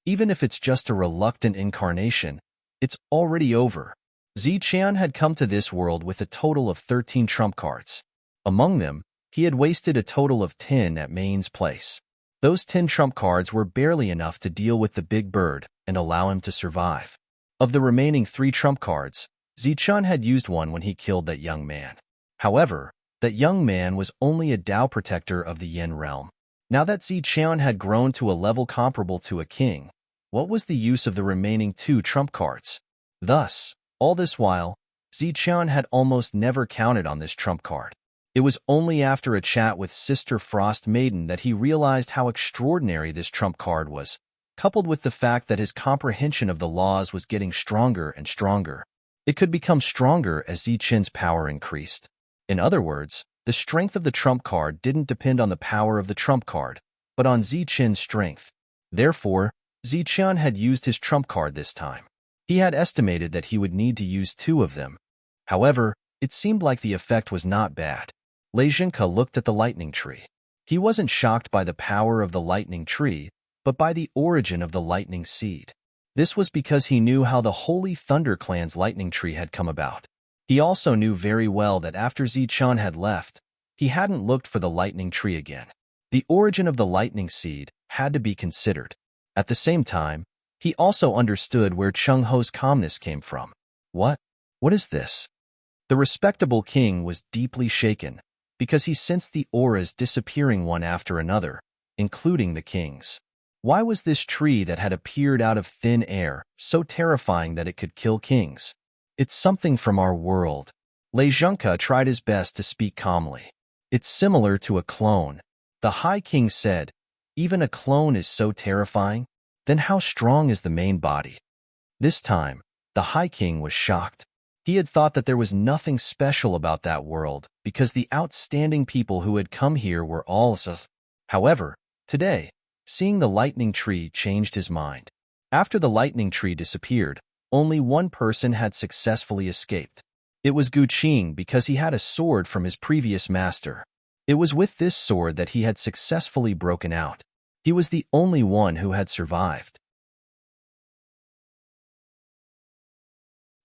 Even if it's just a reluctant incarnation, it's already over. Zichen had come to this world with a total of 13 trump cards. Among them, he had wasted a total of 10 at Maine's place. Those 10 trump cards were barely enough to deal with the big bird and allow him to survive. Of the remaining 3 trump cards, Zichun had used one when he killed that young man. However, that young man was only a Dao protector of the Yin realm. Now that Zichun had grown to a level comparable to a king, what was the use of the remaining 2 trump cards? Thus, all this while, Zichun had almost never counted on this trump card. It was only after a chat with Sister Frost Maiden that he realized how extraordinary this trump card was, coupled with the fact that his comprehension of the laws was getting stronger and stronger. It could become stronger as Zichun's power increased. In other words, the strength of the trump card didn't depend on the power of the trump card, but on Zichun's strength. Therefore, Zichun had used his trump card this time. He had estimated that he would need to use 2 of them. However, it seemed like the effect was not bad. Lei Zhenke looked at the lightning tree. He wasn't shocked by the power of the lightning tree, but by the origin of the lightning seed. This was because he knew how the Holy Thunder Clan's lightning tree had come about. He also knew very well that after Zichun had left, he hadn't looked for the lightning tree again. The origin of the lightning seed had to be considered. At the same time, he also understood where Chung Ho's calmness came from. What? What is this? The respectable king was deeply shaken, because he sensed the auras disappearing one after another, including the king's. Why was this tree that had appeared out of thin air so terrifying that it could kill kings? It's something from our world. Lei Zhenke tried his best to speak calmly. It's similar to a clone. The High King said, even a clone is so terrifying? Then how strong is the main body? This time, the High King was shocked. He had thought that there was nothing special about that world because the outstanding people who had come here were all Sith. However, today, seeing the lightning tree changed his mind. After the lightning tree disappeared, only one person had successfully escaped. It was Gu Qing because he had a sword from his previous master. It was with this sword that he had successfully broken out. He was the only one who had survived.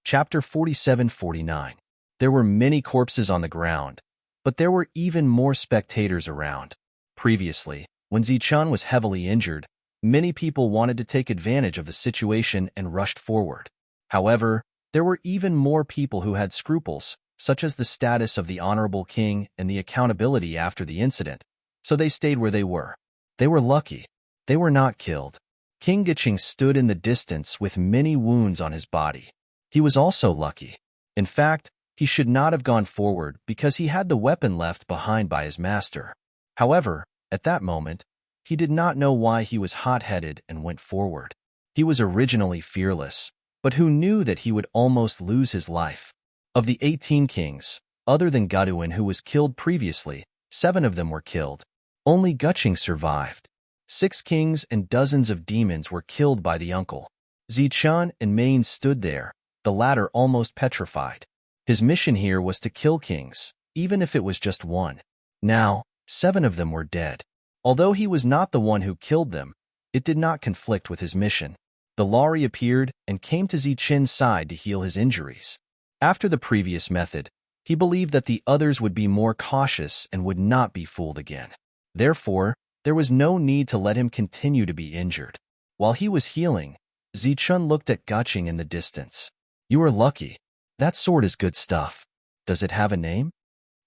Chapter 47-49. There were many corpses on the ground, but there were even more spectators around. Previously, when Zichun was heavily injured, many people wanted to take advantage of the situation and rushed forward. However, there were even more people who had scruples, such as the status of the honorable king and the accountability after the incident, so they stayed where they were. They were lucky. They were not killed. King Giching stood in the distance with many wounds on his body. He was also lucky. In fact, he should not have gone forward because he had the weapon left behind by his master. However, at that moment, He did not know why he was hot-headed and went forward. He was originally fearless, but who knew that he would almost lose his life? Of the 18 kings, other than Gaduin who was killed previously, 7 of them were killed. Only Guching survived. 6 kings and dozens of demons were killed by the uncle. Zichun and Main stood there, the latter almost petrified. His mission here was to kill kings, even if it was just one. Now, 7 of them were dead. Although he was not the one who killed them, it did not conflict with his mission. The Lari appeared and came to Zichen's side to heal his injuries. After the previous method, he believed that the others would be more cautious and would not be fooled again. Therefore, there was no need to let him continue to be injured. While he was healing, Zichun looked at Guching in the distance. "You are lucky. That sword is good stuff. Does it have a name?"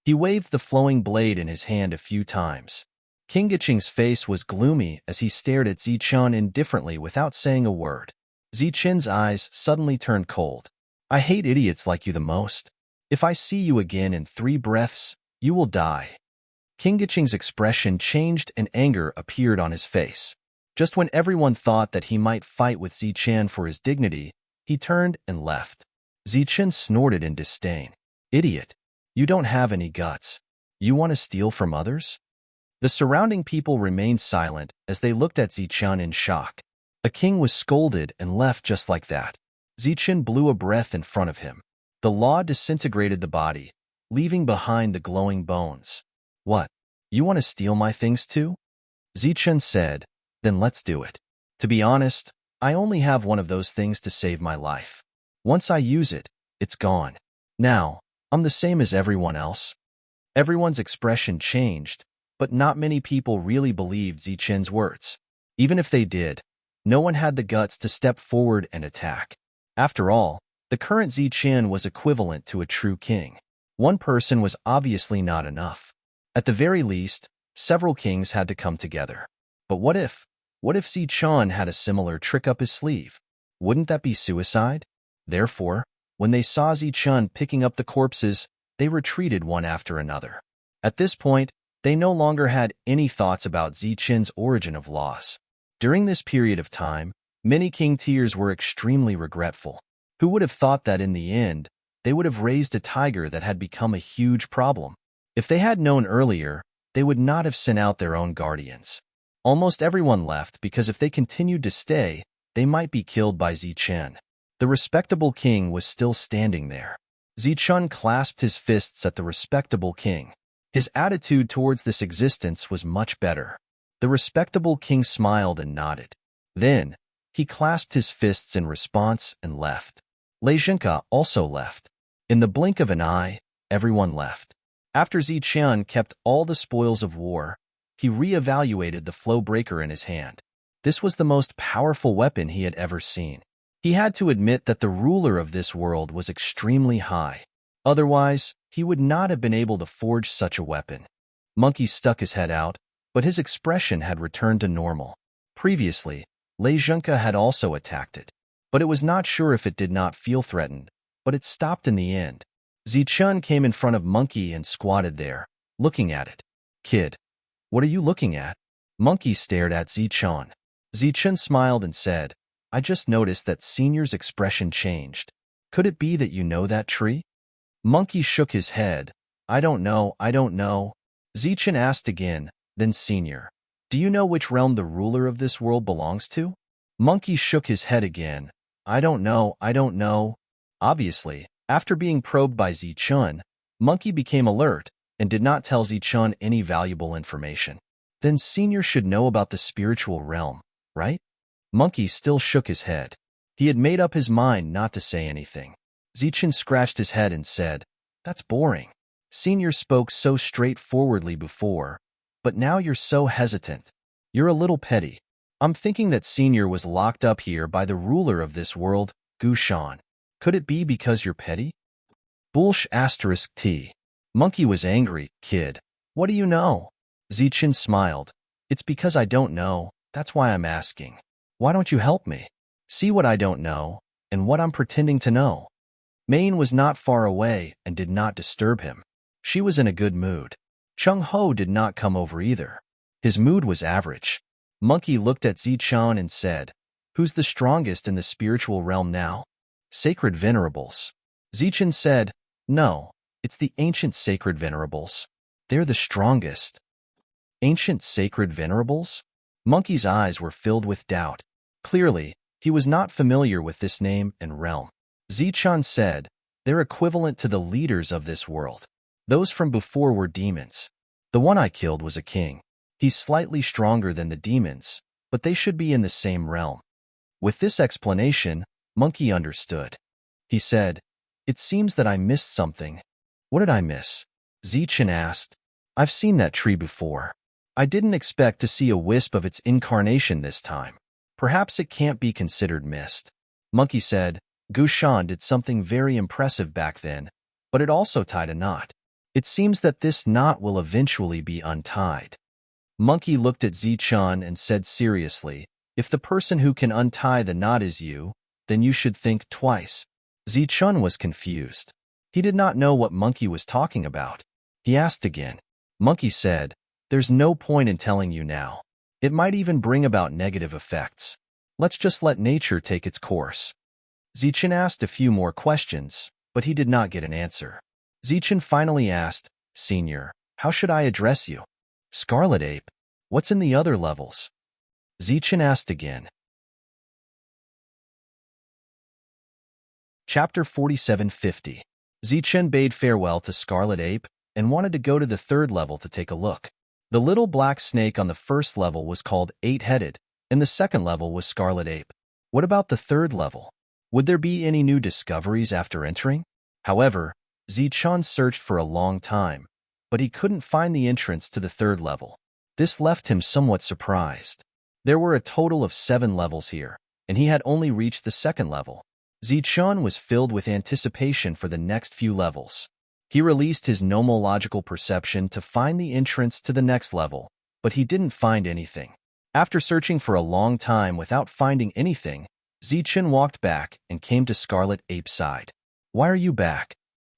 He waved the flowing blade in his hand a few times. King Guching's face was gloomy as he stared at Zichun indifferently without saying a word. Zichen's eyes suddenly turned cold. "I hate idiots like you the most. If I see you again in 3 breaths, you will die." King Guching's expression changed and anger appeared on his face. Just when everyone thought that he might fight with Zichen for his dignity, he turned and left. Zichen snorted in disdain. "Idiot. You don't have any guts. You want to steal from others?" The surrounding people remained silent as they looked at Zichen in shock. A king was scolded and left just like that. Zichen blew a breath in front of him. The law disintegrated the body, leaving behind the glowing bones. "What? You want to steal my things too?" Zichen said, "Then let's do it. To be honest, I only have one of those things to save my life. Once I use it, it's gone. Now, I'm the same as everyone else." Everyone's expression changed, but not many people really believed Zichen's words. Even if they did, no one had the guts to step forward and attack. After all, the current Zichen was equivalent to a true king. One person was obviously not enough. At the very least, several kings had to come together. But what if Zichen had a similar trick up his sleeve? Wouldn't that be suicide? Therefore, when they saw Zichen picking up the corpses, they retreated one after another. At this point, they no longer had any thoughts about Zichen's origin of loss. During this period of time, many king tiers were extremely regretful. Who would have thought that in the end, they would have raised a tiger that had become a huge problem? If they had known earlier, they would not have sent out their own guardians. Almost everyone left because if they continued to stay, they might be killed by Zichen. The respectable king was still standing there. Zichen clasped his fists at the respectable king. His attitude towards this existence was much better. The respectable king smiled and nodded. Then, he clasped his fists in response and left. Leizhenka also left. In the blink of an eye, everyone left. After Zichen kept all the spoils of war, he re-evaluated the flow breaker in his hand. This was the most powerful weapon he had ever seen. He had to admit that the ruler of this world was extremely high. Otherwise, he would not have been able to forge such a weapon. Monkey stuck his head out, but his expression had returned to normal. Previously, Leizhenka had also attacked it, but it was not sure if it did not feel threatened, but it stopped in the end. Zichen came in front of Monkey and squatted there, looking at it. "Kid, what are you looking at?" Monkey stared at Zichen. Zichen smiled and said, "I just noticed that Senior's expression changed. Could it be that you know that tree?" Monkey shook his head. I don't know. Zichen asked again, then Senior, "Do you know which realm the ruler of this world belongs to?" Monkey shook his head again. I don't know. Obviously, after being probed by Zichen, Monkey became alert and did not tell Zichen any valuable information. Then Senior should know about the spiritual realm, right? Monkey still shook his head. He had made up his mind not to say anything. Zichen scratched his head and said, "That's boring. Senior spoke so straightforwardly before, but now you're so hesitant. You're a little petty. I'm thinking that Senior was locked up here by the ruler of this world, Gushan. Could it be because you're petty?" Bullsh *T. Monkey was angry. "Kid, what do you know?" Zichen smiled. "It's because I don't know. That's why I'm asking. Why don't you help me? See what I don't know, and what I'm pretending to know." Main was not far away and did not disturb him. She was in a good mood. Chung Ho did not come over either. His mood was average. Monkey looked at Zichun and said, "Who's the strongest in the spiritual realm now?" "Sacred venerables." Zichun said, "No, it's the ancient sacred venerables. They're the strongest." Ancient sacred venerables? Monkey's eyes were filled with doubt. Clearly, he was not familiar with this name and realm. Zichun said, "They're equivalent to the leaders of this world. Those from before were demons. The one I killed was a king. He's slightly stronger than the demons, but they should be in the same realm." With this explanation, Monkey understood. He said, "It seems that I missed something." "What did I miss?" Zichun asked. "I've seen that tree before. I didn't expect to see a wisp of its incarnation this time. Perhaps it can't be considered mist." Monkey said, "Gushan did something very impressive back then, but it also tied a knot. It seems that this knot will eventually be untied." Monkey looked at Zichun and said seriously, "If the person who can untie the knot is you, then you should think twice." Zichun was confused. He did not know what Monkey was talking about. He asked again. Monkey said, "There's no point in telling you now. It might even bring about negative effects. Let's just let nature take its course." Zichun asked a few more questions, but he did not get an answer. Zichun finally asked, "Senior, how should I address you?" "Scarlet Ape. What's in the other levels?" Zichun asked again. Chapter 4750. Zichun bade farewell to Scarlet Ape and wanted to go to the third level to take a look. The little black snake on the first level was called Eight-Headed, and the second level was Scarlet Ape. What about the third level? Would there be any new discoveries after entering? However, Zichun searched for a long time, but he couldn't find the entrance to the third level. This left him somewhat surprised. There were a total of 7 levels here, and he had only reached the second level. Zichun was filled with anticipation for the next few levels. He released his nomological perception to find the entrance to the next level, but he didn't find anything. After searching for a long time without finding anything, Zichun walked back and came to Scarlet Ape's side. "Why are you back?"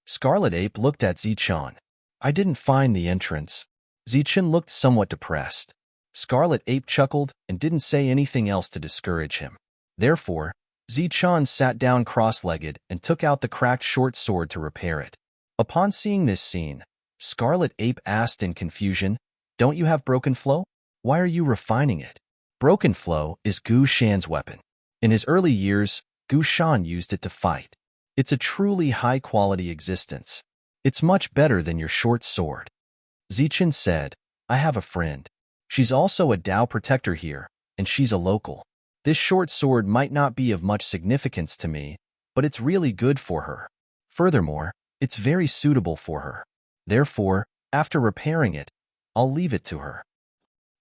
Scarlet Ape looked at Zichun. "I didn't find the entrance." Zichun looked somewhat depressed. Scarlet Ape chuckled and didn't say anything else to discourage him. Therefore, Zichun sat down cross-legged and took out the cracked short sword to repair it. Upon seeing this scene, Scarlet Ape asked in confusion, "Don't you have Broken Flow? Why are you refining it?" Broken Flow is Gu Shan's weapon. In his early years, Gu Shan used it to fight. It's a truly high-quality existence. It's much better than your short sword. Zichun said, "I have a friend. She's also a Dao protector here, and she's a local. This short sword might not be of much significance to me, but it's really good for her. Furthermore, it's very suitable for her. Therefore, after repairing it, I'll leave it to her."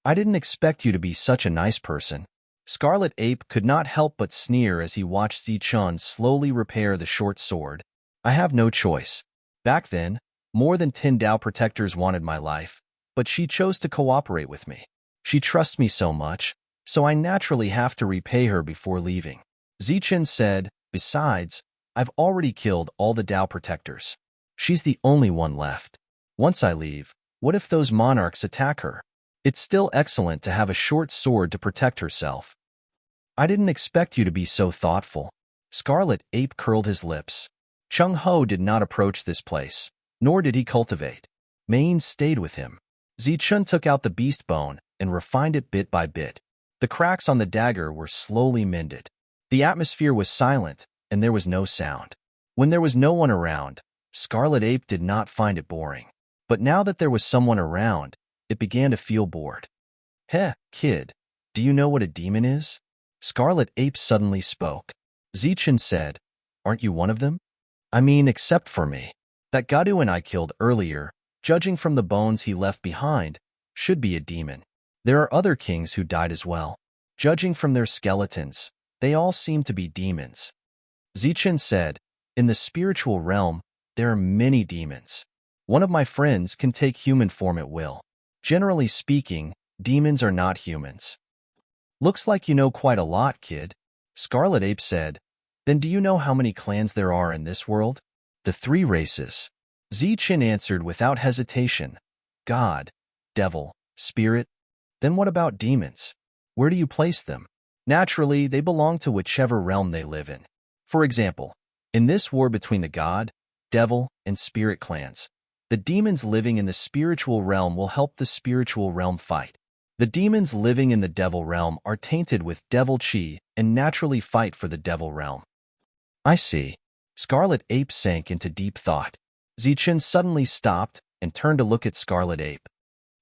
"I didn't expect you to be such a nice person." Scarlet Ape could not help but sneer as he watched Zichun slowly repair the short sword. "I have no choice. Back then, more than 10 Dao protectors wanted my life, but she chose to cooperate with me. She trusts me so much, so I naturally have to repay her before leaving." Zichun said, "Besides, I've already killed all the Dao protectors. She's the only one left. Once I leave, what if those monarchs attack her? It's still excellent to have a short sword to protect herself." "I didn't expect you to be so thoughtful." Scarlet Ape curled his lips. Chung Ho did not approach this place, nor did he cultivate. Maine stayed with him. Zichun took out the beast bone and refined it bit by bit. The cracks on the dagger were slowly mended. The atmosphere was silent, and there was no sound. When there was no one around, Scarlet Ape did not find it boring. But now that there was someone around, it began to feel bored. "Heh, kid, do you know what a demon is?" Scarlet Ape suddenly spoke. Zichun said, "Aren't you one of them? I mean, except for me. That Gaduan I killed earlier, judging from the bones he left behind, should be a demon. There are other kings who died as well. Judging from their skeletons, they all seem to be demons." Zichun said, "In the spiritual realm, there are many demons. One of my friends can take human form at will. Generally speaking, demons are not humans." "Looks like you know quite a lot, kid." Scarlet Ape said, "Then do you know how many clans there are in this world?" "The 3 races." Zichun answered without hesitation, "God, devil, spirit. Then what about demons?" Where do you place them? Naturally, they belong to whichever realm they live in. For example, in this war between the god, devil, and spirit clans, the demons living in the spiritual realm will help the spiritual realm fight. The demons living in the devil realm are tainted with devil chi and naturally fight for the devil realm. I see. Scarlet Ape sank into deep thought. Zichen suddenly stopped and turned to look at Scarlet Ape.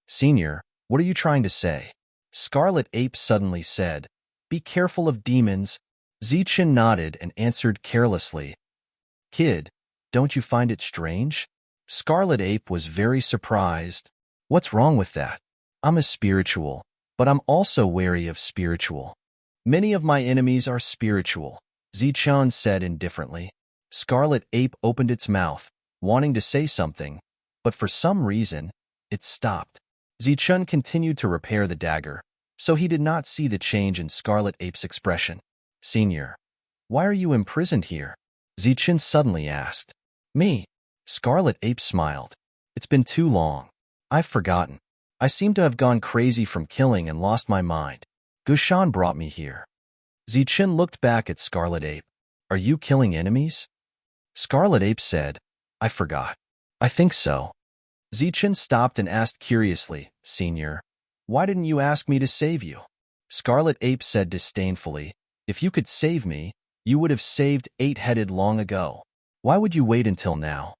Senior, what are you trying to say? Scarlet Ape suddenly said, Be careful of demons. Zichen nodded and answered carelessly, Kid, don't you find it strange? Scarlet Ape was very surprised. What's wrong with that? I'm a spiritual, but I'm also wary of spiritual. Many of my enemies are spiritual, Zichen said indifferently. Scarlet Ape opened its mouth, wanting to say something, but for some reason, it stopped. Zichen continued to repair the dagger, so he did not see the change in Scarlet Ape's expression. Senior, why are you imprisoned here? Zichen suddenly asked. Me? Scarlet Ape smiled. It's been too long. I've forgotten. I seem to have gone crazy from killing and lost my mind. Gushan brought me here. Zichen looked back at Scarlet Ape. Are you killing enemies? Scarlet Ape said, I forgot. I think so. Zichen stopped and asked curiously, Senior, why didn't you ask me to save you? Scarlet Ape said disdainfully, If you could save me, you would have saved Eight-Headed long ago. Why would you wait until now?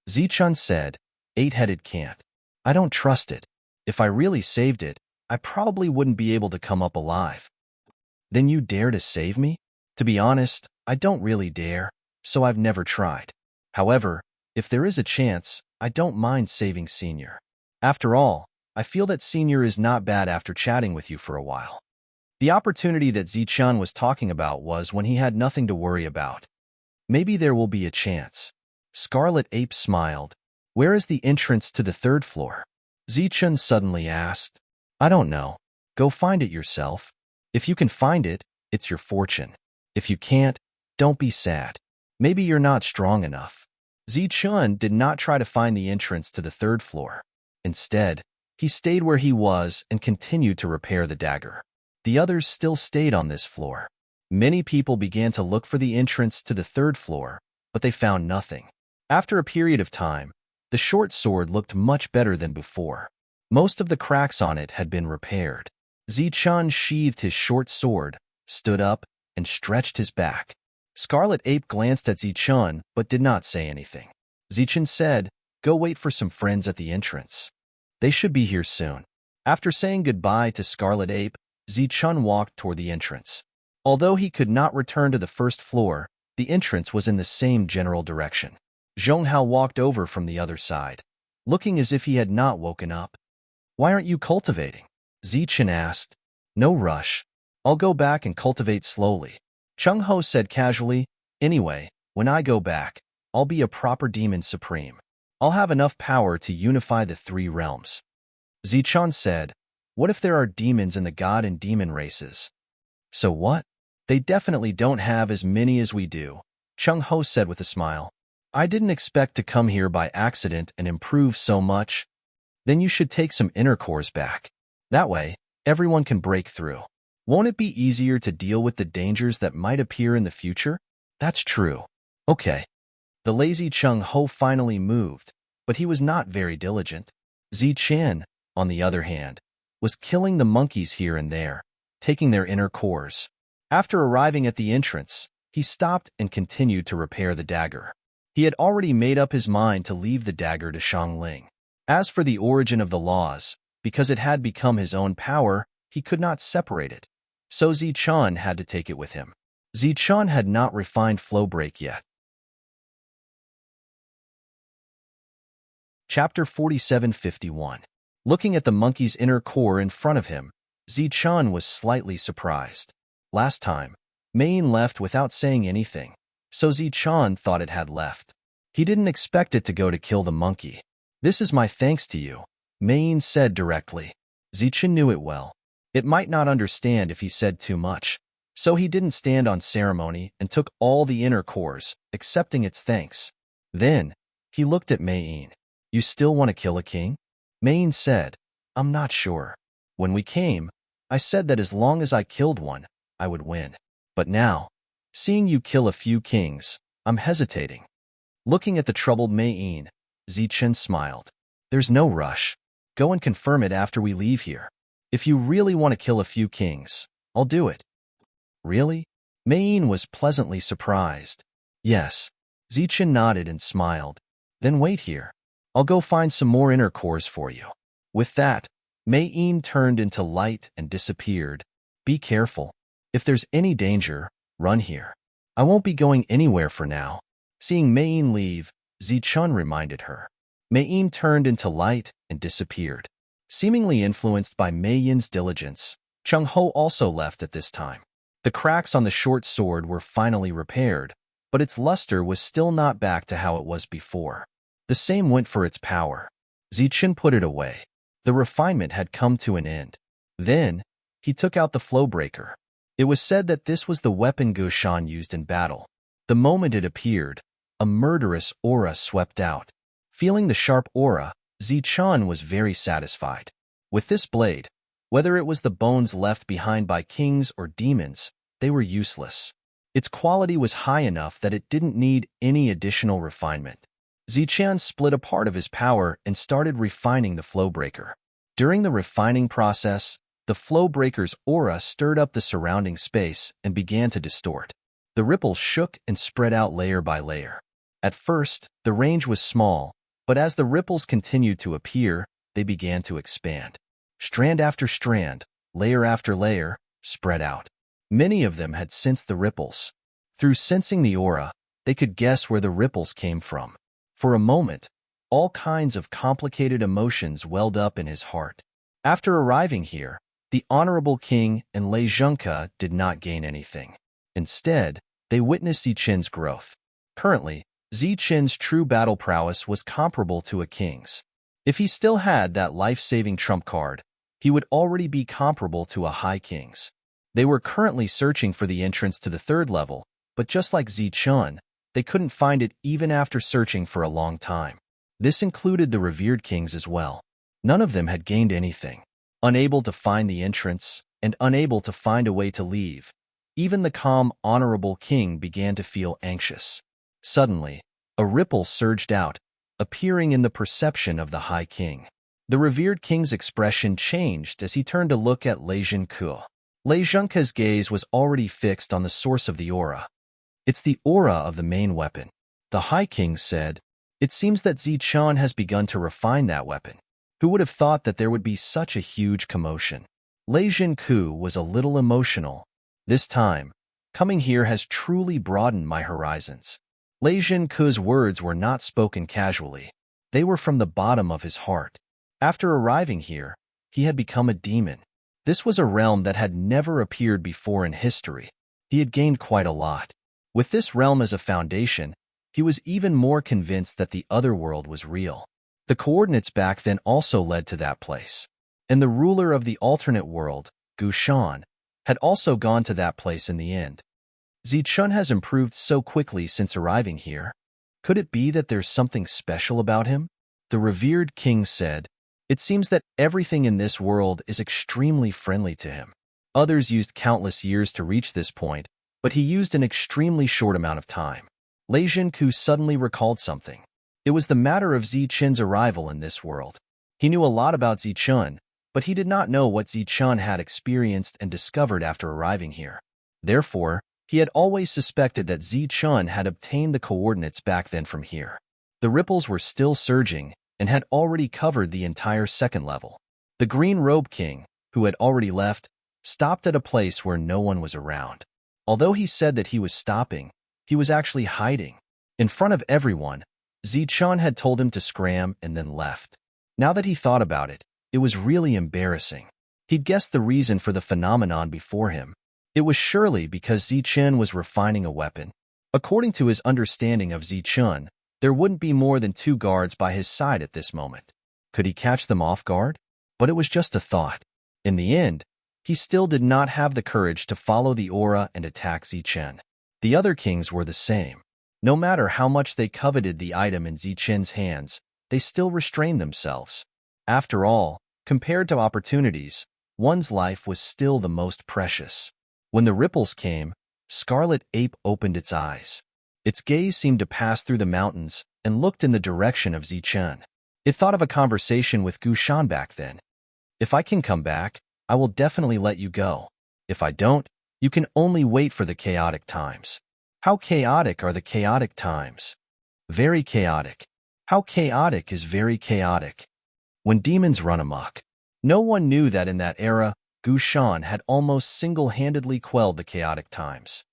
Zichen said, Eight-Headed can't. I don't trust it. If I really saved it, I probably wouldn't be able to come up alive. Then you dare to save me? To be honest, I don't really dare, so I've never tried. However, if there is a chance, I don't mind saving Senior. After all, I feel that Senior is not bad after chatting with you for a while. The opportunity that Zichen was talking about was when he had nothing to worry about. Maybe there will be a chance. Scarlet Ape smiled. Where is the entrance to the third floor? Zichen suddenly asked. I don't know. Go find it yourself. If you can find it, it's your fortune. If you can't, don't be sad. Maybe you're not strong enough. Zichen did not try to find the entrance to the third floor. Instead, he stayed where he was and continued to repair the dagger. The others still stayed on this floor. Many people began to look for the entrance to the third floor, but they found nothing. After a period of time, the short sword looked much better than before. Most of the cracks on it had been repaired. Zichen sheathed his short sword, stood up, and stretched his back. Scarlet Ape glanced at Zichen but did not say anything. Zichen said, Go wait for some friends at the entrance. They should be here soon. After saying goodbye to Scarlet Ape, Zichen walked toward the entrance. Although he could not return to the first floor, the entrance was in the same general direction. Zhonghao walked over from the other side, looking as if he had not woken up. Why aren't you cultivating? Zichen asked. No rush. I'll go back and cultivate slowly. Chung Ho said casually, Anyway, when I go back, I'll be a proper demon supreme. I'll have enough power to unify the three realms. Zichen said, What if there are demons in the god and demon races? So what? They definitely don't have as many as we do, Chung Ho said with a smile. I didn't expect to come here by accident and improve so much. Then you should take some inner cores back. That way, everyone can break through. Won't it be easier to deal with the dangers that might appear in the future? That's true. Okay. The lazy Chung Ho finally moved, but he was not very diligent. Zichen, on the other hand, was killing the monkeys here and there, taking their inner cores. After arriving at the entrance, he stopped and continued to repair the dagger. He had already made up his mind to leave the dagger to Shangling. As for the origin of the laws, because it had become his own power, he could not separate it. So Zichen had to take it with him. Zichen had not refined flow break yet. Chapter 4751. Looking at the monkey's inner core in front of him, Zichen was slightly surprised. Last time, Maine left without saying anything, so Zichen thought it had left. He didn't expect it to go to kill the monkey. This is my thanks to you, Maine said directly. Zichen knew it well. It might not understand if he said too much, so he didn't stand on ceremony and took all the inner cores, accepting its thanks. Then, he looked at Maine. You still want to kill a king? Maine said, I'm not sure. When we came, I said that as long as I killed one, I would win. But now, seeing you kill a few kings, I'm hesitating. Looking at the troubled Mei-yin, Zichen smiled. There's no rush. Go and confirm it after we leave here. If you really want to kill a few kings, I'll do it. Really? Mei-yin was pleasantly surprised. Yes. Zichen nodded and smiled. Then wait here. I'll go find some more inner cores for you. With that, Mei-yin turned into light and disappeared. Be careful. If there's any danger, run here. I won't be going anywhere for now. Seeing Mei-yin leave, Zichun reminded her. Mei-yin turned into light and disappeared. Seemingly influenced by Mei-yin's diligence, Chung-ho also left at this time. The cracks on the short sword were finally repaired, but its luster was still not back to how it was before. The same went for its power. Zichen put it away. The refinement had come to an end. Then, he took out the flowbreaker. It was said that this was the weapon Gushan used in battle. The moment it appeared, a murderous aura swept out. Feeling the sharp aura, Zichen was very satisfied. With this blade, whether it was the bones left behind by kings or demons, they were useless. Its quality was high enough that it didn't need any additional refinement. Zichen split a part of his power and started refining the flowbreaker. During the refining process, the flowbreaker's aura stirred up the surrounding space and began to distort. The ripples shook and spread out layer by layer. At first, the range was small, but as the ripples continued to appear, they began to expand. Strand after strand, layer after layer, spread out. Many of them had sensed the ripples. Through sensing the aura, they could guess where the ripples came from. For a moment, all kinds of complicated emotions welled up in his heart. After arriving here, the Honorable King and Lei Zhengke did not gain anything. Instead, they witnessed Zichen's growth. Currently, Zichen's true battle prowess was comparable to a king's. If he still had that life-saving trump card, he would already be comparable to a high king's. They were currently searching for the entrance to the third level, but just like Zichen, they couldn't find it even after searching for a long time. This included the revered kings as well. None of them had gained anything. Unable to find the entrance, and unable to find a way to leave, even the calm, honorable king began to feel anxious. Suddenly, a ripple surged out, appearing in the perception of the High King. The revered king's expression changed as he turned to look at Lei Zhengke. Lei Zhengke's gaze was already fixed on the source of the aura. It's the aura of the main weapon. The High King said, "It seems that Zichen has begun to refine that weapon. Who would have thought that there would be such a huge commotion?" Lei Zhengke was a little emotional. This time, coming here has truly broadened my horizons. Lei Zhengke's words were not spoken casually. They were from the bottom of his heart. After arriving here, he had become a demon. This was a realm that had never appeared before in history. He had gained quite a lot. With this realm as a foundation, he was even more convinced that the other world was real. The coordinates back then also led to that place. And the ruler of the alternate world, Gushan, had also gone to that place in the end. Zichen has improved so quickly since arriving here. Could it be that there's something special about him? The revered king said, "It seems that everything in this world is extremely friendly to him. Others used countless years to reach this point, but he used an extremely short amount of time." Lei Zhengke suddenly recalled something. It was the matter of Zichen's arrival in this world. He knew a lot about Zichen, but he did not know what Zichen had experienced and discovered after arriving here. Therefore, he had always suspected that Zichen had obtained the coordinates back then from here. The ripples were still surging and had already covered the entire second level. The Green Robe King, who had already left, stopped at a place where no one was around. Although he said that he was stopping, he was actually hiding. In front of everyone, Zichen had told him to scram and then left. Now that he thought about it, it was really embarrassing. He'd guessed the reason for the phenomenon before him. It was surely because Zichen was refining a weapon. According to his understanding of Zichen, there wouldn't be more than 2 guards by his side at this moment. Could he catch them off guard? But it was just a thought. In the end, he still did not have the courage to follow the aura and attack Zichen. The other kings were the same. No matter how much they coveted the item in Zichen's hands, they still restrained themselves. After all, compared to opportunities, one's life was still the most precious. When the ripples came, Scarlet Ape opened its eyes. Its gaze seemed to pass through the mountains and looked in the direction of Zichun. It thought of a conversation with Gushan back then. If I can come back, I will definitely let you go. If I don't, you can only wait for the chaotic times. How chaotic are the chaotic times? Very chaotic. How chaotic is very chaotic? When demons run amok. No one knew that in that era, Gushan had almost single-handedly quelled the chaotic times.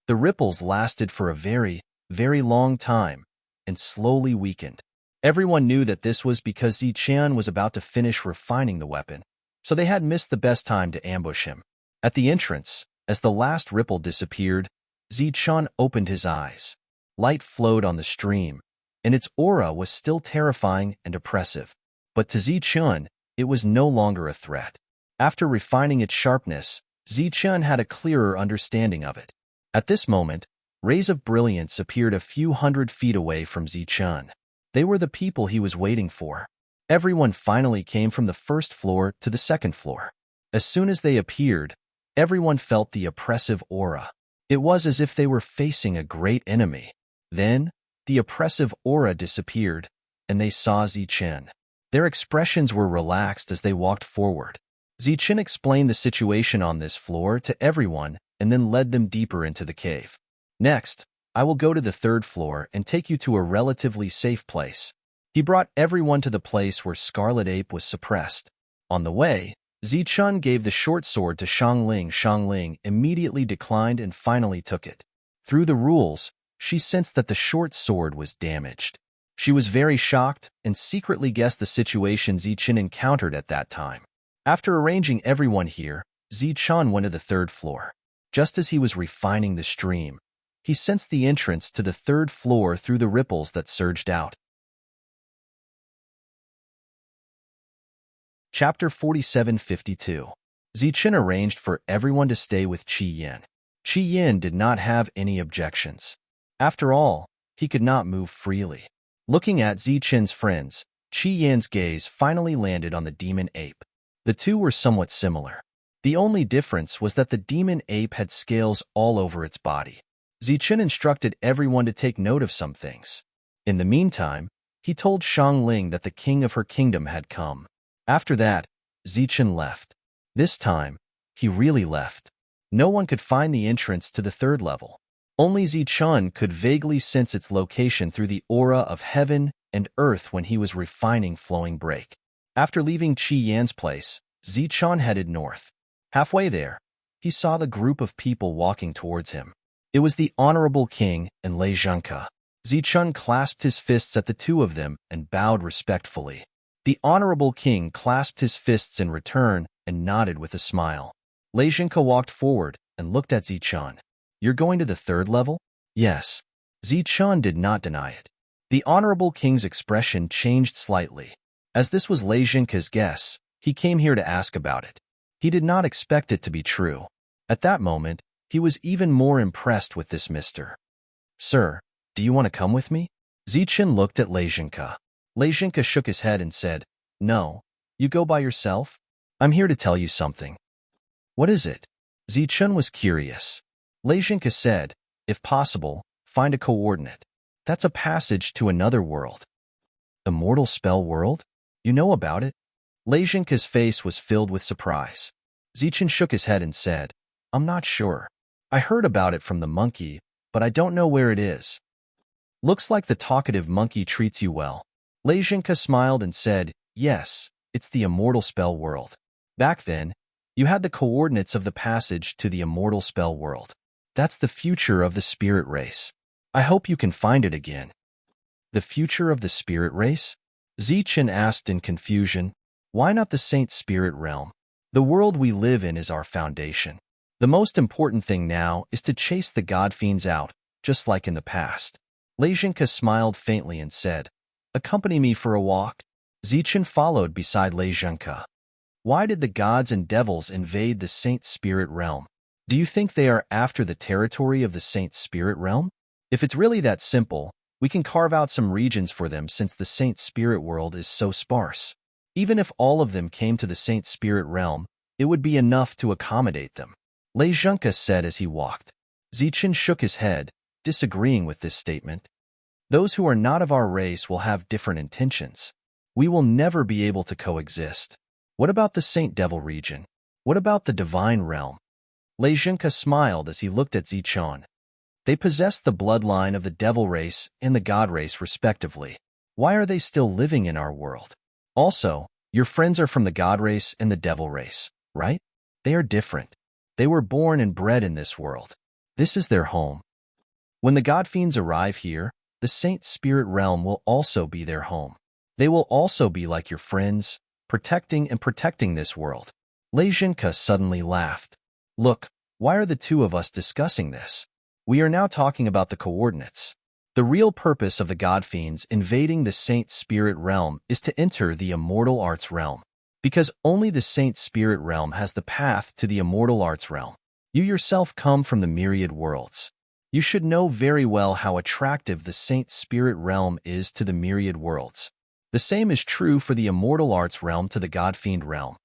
The ripples lasted for a very, very long time and slowly weakened. Everyone knew that this was because Zichun was about to finish refining the weapon, so they had missed the best time to ambush him. At the entrance, as the last ripple disappeared, Zichun opened his eyes. Light flowed on the stream, and its aura was still terrifying and oppressive. But to Zichun, it was no longer a threat. After refining its sharpness, Zichun had a clearer understanding of it. At this moment, rays of brilliance appeared a few hundred feet away from Zichun. They were the people he was waiting for. Everyone finally came from the first floor to the second floor. As soon as they appeared, everyone felt the oppressive aura. It was as if they were facing a great enemy. Then, the oppressive aura disappeared, and they saw Zichun. Their expressions were relaxed as they walked forward. Zichun explained the situation on this floor to everyone and then led them deeper into the cave. Next, I will go to the third floor and take you to a relatively safe place. He brought everyone to the place where Scarlet Ape was suppressed. On the way, Zichun gave the short sword to Xiangling. Xiangling immediately declined and finally took it. Through the rules, she sensed that the short sword was damaged. She was very shocked and secretly guessed the situation Zichun encountered at that time. After arranging everyone here, Zichun went to the third floor. Just as he was refining the stream, he sensed the entrance to the third floor through the ripples that surged out. Chapter 4752. Zichun arranged for everyone to stay with Qi Yin. Qi Yin did not have any objections. After all, he could not move freely. Looking at Zichun's friends, Qi Yin's gaze finally landed on the demon ape. The two were somewhat similar. The only difference was that the demon ape had scales all over its body. Zichun instructed everyone to take note of some things. In the meantime, he told Xiangling that the king of her kingdom had come. After that, Zichun left. This time, he really left. No one could find the entrance to the third level. Only Zichun could vaguely sense its location through the aura of heaven and earth when he was refining Flowing Break. After leaving Qi Yan's place, Zichun headed north. Halfway there, he saw the group of people walking towards him. It was the Honorable King and Lei Zhenke. Zichun clasped his fists at the two of them and bowed respectfully. The Honorable King clasped his fists in return and nodded with a smile. Lei Zhenke walked forward and looked at Zichun. "You're going to the third level?" "Yes." Zichun did not deny it. The Honorable King's expression changed slightly. As this was Lei Zhenke's guess, he came here to ask about it. He did not expect it to be true. At that moment, he was even more impressed with this mister. "Sir, do you want to come with me?" Zichun looked at Lei Zhenke. Lei Zhenke shook his head and said, "No, you go by yourself. I'm here to tell you something." "What is it?" Zichun was curious. Lei Zhenke said, "If possible, find a coordinate. That's a passage to another world." "Immortal spell world? You know about it?" Lei Zhenke's face was filled with surprise. Zichun shook his head and said, "I'm not sure. I heard about it from the monkey, but I don't know where it is." "Looks like the talkative monkey treats you well." Lei Zhenke smiled and said, "Yes, it's the immortal spell world. Back then, you had the coordinates of the passage to the immortal spell world. That's the future of the spirit race. I hope you can find it again." "The future of the spirit race?" Zichun asked in confusion. "Why not the saint spirit realm? The world we live in is our foundation. The most important thing now is to chase the god fiends out, just like in the past." Lei Zhenke smiled faintly and said, "Accompany me for a walk." Zichun followed beside Lei Zhenke. "Why did the gods and devils invade the saint spirit realm? Do you think they are after the territory of the saint spirit realm? If it's really that simple, we can carve out some regions for them since the saint spirit world is so sparse. Even if all of them came to the saint spirit realm, It would be enough to accommodate them. Lei Zhenke said as he walked. Zichen shook his head, disagreeing with this statement. Those who are not of our race will have different intentions. We will never be able to coexist. What about the Saint Devil region? What about the divine realm? Lei Zhenke smiled as he looked at Zichen. They possessed the bloodline of the devil race and the god race respectively. Why are they still living in our world? Also, your friends are from the god race and the devil race, right? They are different. They were born and bred in this world. This is their home. When the god fiends arrive here, the saint spirit realm will also be their home. They will also be like your friends, protecting this world. Lei Zhenke suddenly laughed. Look, why are the two of us discussing this? We are now talking about the coordinates. The real purpose of the god fiends invading the saint spirit realm is to enter the immortal arts realm. Because only the saint spirit realm has the path to the immortal arts realm. You yourself come from the myriad worlds. You should know very well how attractive the saint spirit realm is to the myriad worlds. The same is true for the immortal arts realm to the god fiend realm.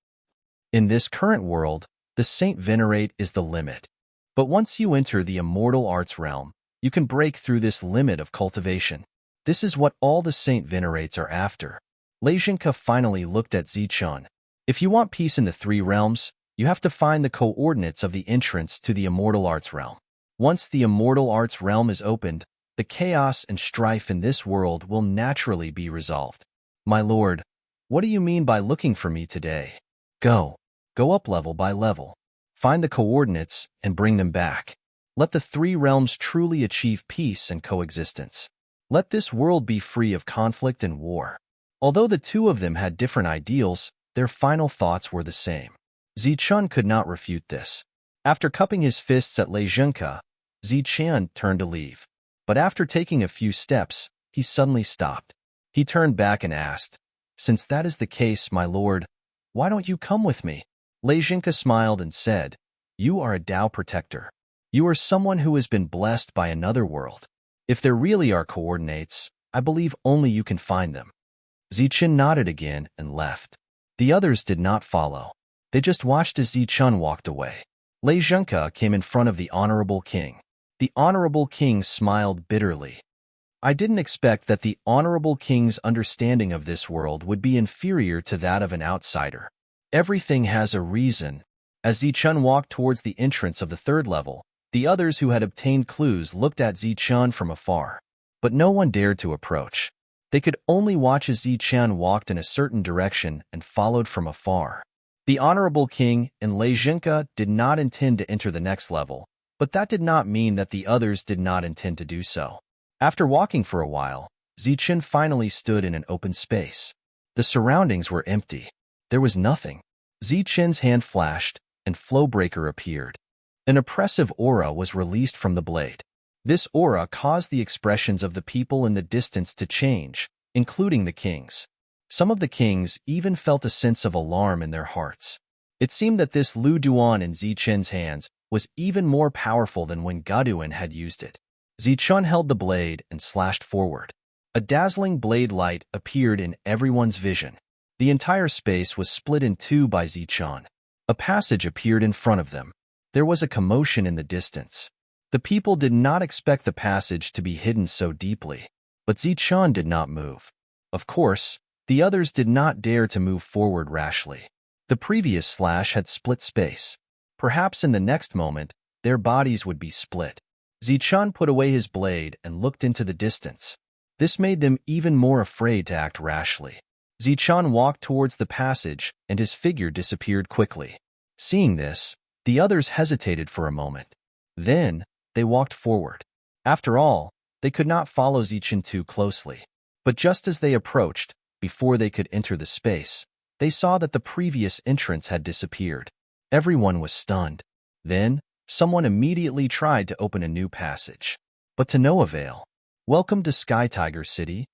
In this current world, the saint venerate is the limit. But once you enter the immortal arts realm, you can break through this limit of cultivation. This is what all the saint venerates are after. Lei Zhenke finally looked at Zichen. If you want peace in the three realms, you have to find the coordinates of the entrance to the immortal arts realm. Once the immortal arts realm is opened, the chaos and strife in this world will naturally be resolved. My lord, what do you mean by looking for me today? Go up level by level. Find the coordinates and bring them back. Let the three realms truly achieve peace and coexistence. Let this world be free of conflict and war. Although the two of them had different ideals, their final thoughts were the same. Zichen could not refute this. After cupping his fists at Lei Zhenke, Zichen turned to leave. But after taking a few steps, he suddenly stopped. He turned back and asked, Since that is the case, my lord, why don't you come with me? Lei Zhenke smiled and said, You are a Tao protector. You are someone who has been blessed by another world. If there really are coordinates, I believe only you can find them. Zichen nodded again and left. The others did not follow. They just watched as Zichen walked away. Lei Zhenke came in front of the Honorable King. The Honorable King smiled bitterly. I didn't expect that the Honorable King's understanding of this world would be inferior to that of an outsider. Everything has a reason. As Zichen walked towards the entrance of the third level, the others who had obtained clues looked at Zichen from afar. But no one dared to approach. They could only watch as Zichen walked in a certain direction and followed from afar. The Honorable King and Lei Zhenke did not intend to enter the next level, but that did not mean that the others did not intend to do so. After walking for a while, Zichen finally stood in an open space. The surroundings were empty. There was nothing. Zichen's hand flashed, and Flowbreaker appeared. An oppressive aura was released from the blade. This aura caused the expressions of the people in the distance to change, including the kings. Some of the kings even felt a sense of alarm in their hearts. It seemed that this Lu Duan in Zichen's hands was even more powerful than when Gaduan had used it. Zichen held the blade and slashed forward. A dazzling blade light appeared in everyone's vision. The entire space was split in two by Zichen. A passage appeared in front of them. There was a commotion in the distance. The people did not expect the passage to be hidden so deeply, but Zichen did not move. Of course, the others did not dare to move forward rashly. The previous slash had split space. Perhaps in the next moment, their bodies would be split. Zichen put away his blade and looked into the distance. This made them even more afraid to act rashly. Zichen walked towards the passage, and his figure disappeared quickly. Seeing this, the others hesitated for a moment. Then, they walked forward. After all, they could not follow Zichen too closely. But just as they approached, before they could enter the space, they saw that the previous entrance had disappeared. Everyone was stunned. Then, someone immediately tried to open a new passage. But to no avail. Welcome to Sky Tiger City.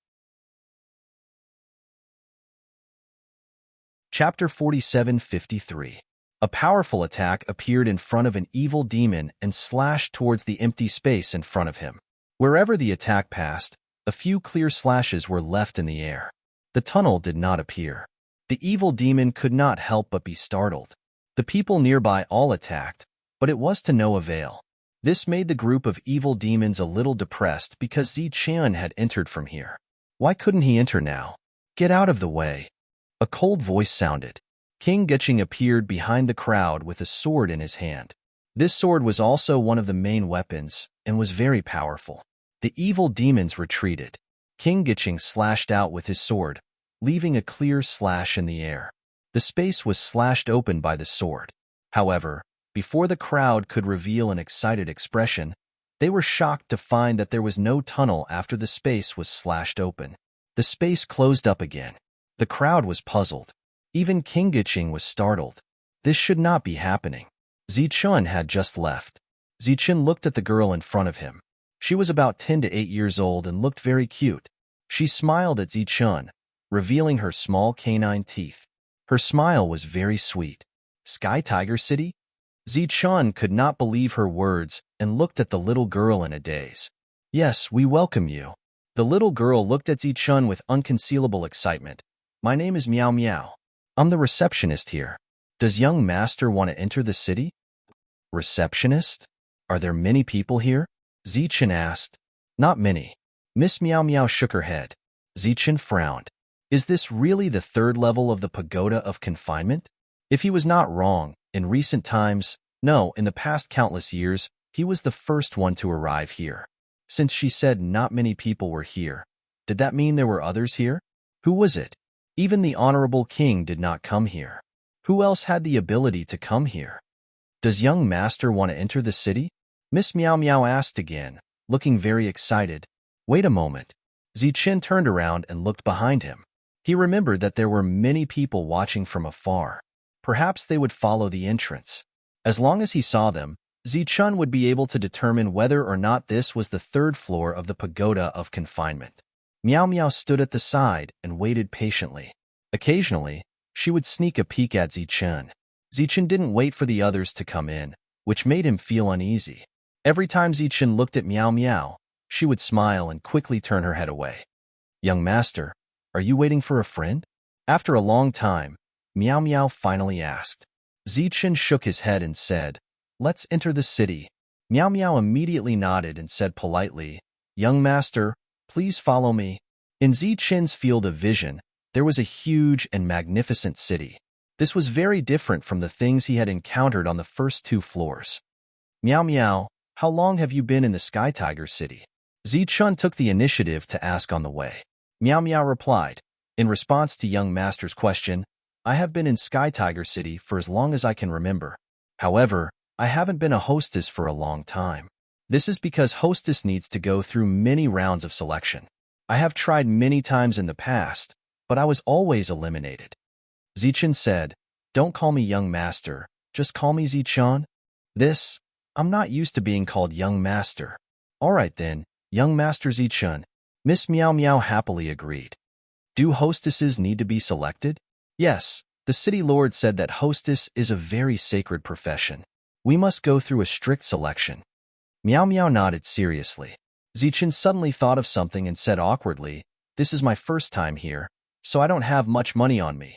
Chapter 4753. A powerful attack appeared in front of an evil demon and slashed towards the empty space in front of him. Wherever the attack passed, a few clear slashes were left in the air. The tunnel did not appear. The evil demon could not help but be startled. The people nearby all attacked, but it was to no avail. This made the group of evil demons a little depressed because Zichun had entered from here. Why couldn't he enter now? Get out of the way. A cold voice sounded. King Giching appeared behind the crowd with a sword in his hand. This sword was also one of the main weapons and was very powerful. The evil demons retreated. King Giching slashed out with his sword, leaving a clear slash in the air. The space was slashed open by the sword. However, before the crowd could reveal an excited expression, they were shocked to find that there was no tunnel after the space was slashed open. The space closed up again. The crowd was puzzled. Even King Giching was startled. This should not be happening. Zichun had just left. Zichun looked at the girl in front of him. She was about 10 to 8 years old and looked very cute. She smiled at Zichun, revealing her small canine teeth. Her smile was very sweet. Sky Tiger City? Zichun could not believe her words and looked at the little girl in a daze. Yes, we welcome you. The little girl looked at Zichun with unconcealable excitement. My name is Meow Meow. I'm the receptionist here. Does young master want to enter the city? Receptionist? Are there many people here? Zichun asked. Not many. Miss Meow Meow shook her head. Zichun frowned. Is this really the third level of the pagoda of confinement? If he was not wrong, in recent times, no, in the past countless years, he was the first one to arrive here. Since she said not many people were here, did that mean there were others here? Who was it? Even the honorable king did not come here. Who else had the ability to come here? Does young master want to enter the city? Miss Meow Meow asked again, looking very excited. Wait a moment. Zichun turned around and looked behind him. He remembered that there were many people watching from afar. Perhaps they would follow the entrance. As long as he saw them, Zichun would be able to determine whether or not this was the third floor of the pagoda of confinement. Meow Meow stood at the side and waited patiently. Occasionally, she would sneak a peek at Zichun. Zichun didn't wait for the others to come in, which made him feel uneasy. Every time Zichun looked at Meow Meow, she would smile and quickly turn her head away. Young master, are you waiting for a friend? After a long time, Meow Meow finally asked. Zichun shook his head and said, Let's enter the city. Meow Meow immediately nodded and said politely, Young master, please follow me. In Zichun's field of vision, there was a huge and magnificent city. This was very different from the things he had encountered on the first 2 floors. Meow Meow, how long have you been in the Sky Tiger City? Zichun took the initiative to ask on the way. Meow Meow replied, in response to young master's question, I have been in Sky Tiger City for as long as I can remember. However, I haven't been a hostess for a long time. This is because hostess needs to go through many rounds of selection. I have tried many times in the past, but I was always eliminated. Zichun said, Don't call me young master, just call me Zichun. I'm not used to being called young master. All right then, young master Zichun. Miss Meow Meow happily agreed. Do hostesses need to be selected? Yes, the city lord said that hostess is a very sacred profession. We must go through a strict selection. Meow Meow nodded seriously. Zichun suddenly thought of something and said awkwardly, This is my first time here, so I don't have much money on me.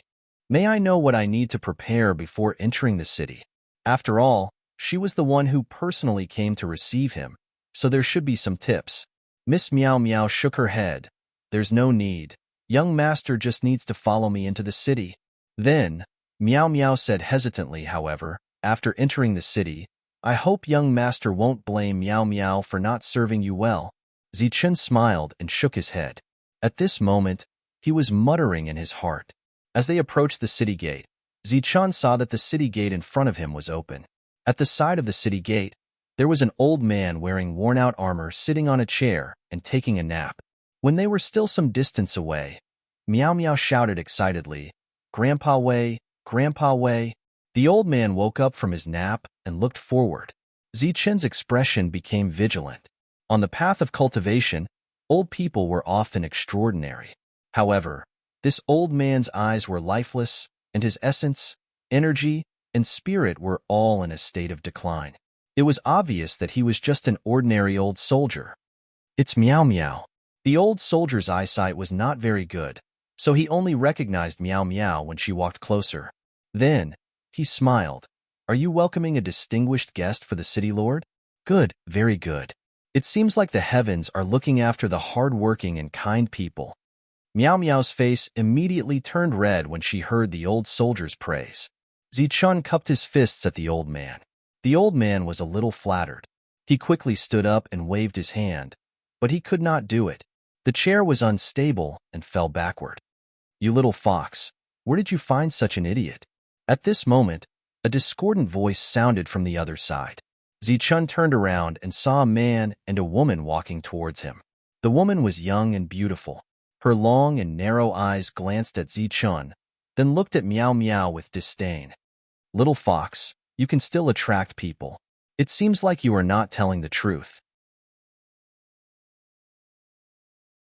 May I know what I need to prepare before entering the city? After all, she was the one who personally came to receive him, so there should be some tips. Miss Meow Meow shook her head. There's no need. Young master just needs to follow me into the city. Then, Meow Meow said hesitantly, however, after entering the city, I hope young master won't blame Meow Meow for not serving you well. Zichun smiled and shook his head. At this moment, he was muttering in his heart. As they approached the city gate, Zichun saw that the city gate in front of him was open. At the side of the city gate, there was an old man wearing worn-out armor sitting on a chair and taking a nap. When they were still some distance away, Meow Meow shouted excitedly, Grandpa Way, Grandpa Way. The old man woke up from his nap and looked forward. Zichun's expression became vigilant. On the path of cultivation, old people were often extraordinary. However, this old man's eyes were lifeless, and his essence, energy, and spirit were all in a state of decline. It was obvious that he was just an ordinary old soldier. It's Meow Meow. The old soldier's eyesight was not very good, so he only recognized Meow Meow when she walked closer. Then, he smiled. Are you welcoming a distinguished guest for the city lord? Good, very good. It seems like the heavens are looking after the hard-working and kind people. Miao Miao's face immediately turned red when she heard the old soldier's praise. Zichun cupped his fists at the old man. The old man was a little flattered. He quickly stood up and waved his hand, but he could not do it. The chair was unstable and fell backward. You little fox, where did you find such an idiot? At this moment, a discordant voice sounded from the other side. Zichun turned around and saw a man and a woman walking towards him. The woman was young and beautiful. Her long and narrow eyes glanced at Zichun, then looked at Miao Miao with disdain. Little fox, you can still attract people. It seems like you are not telling the truth.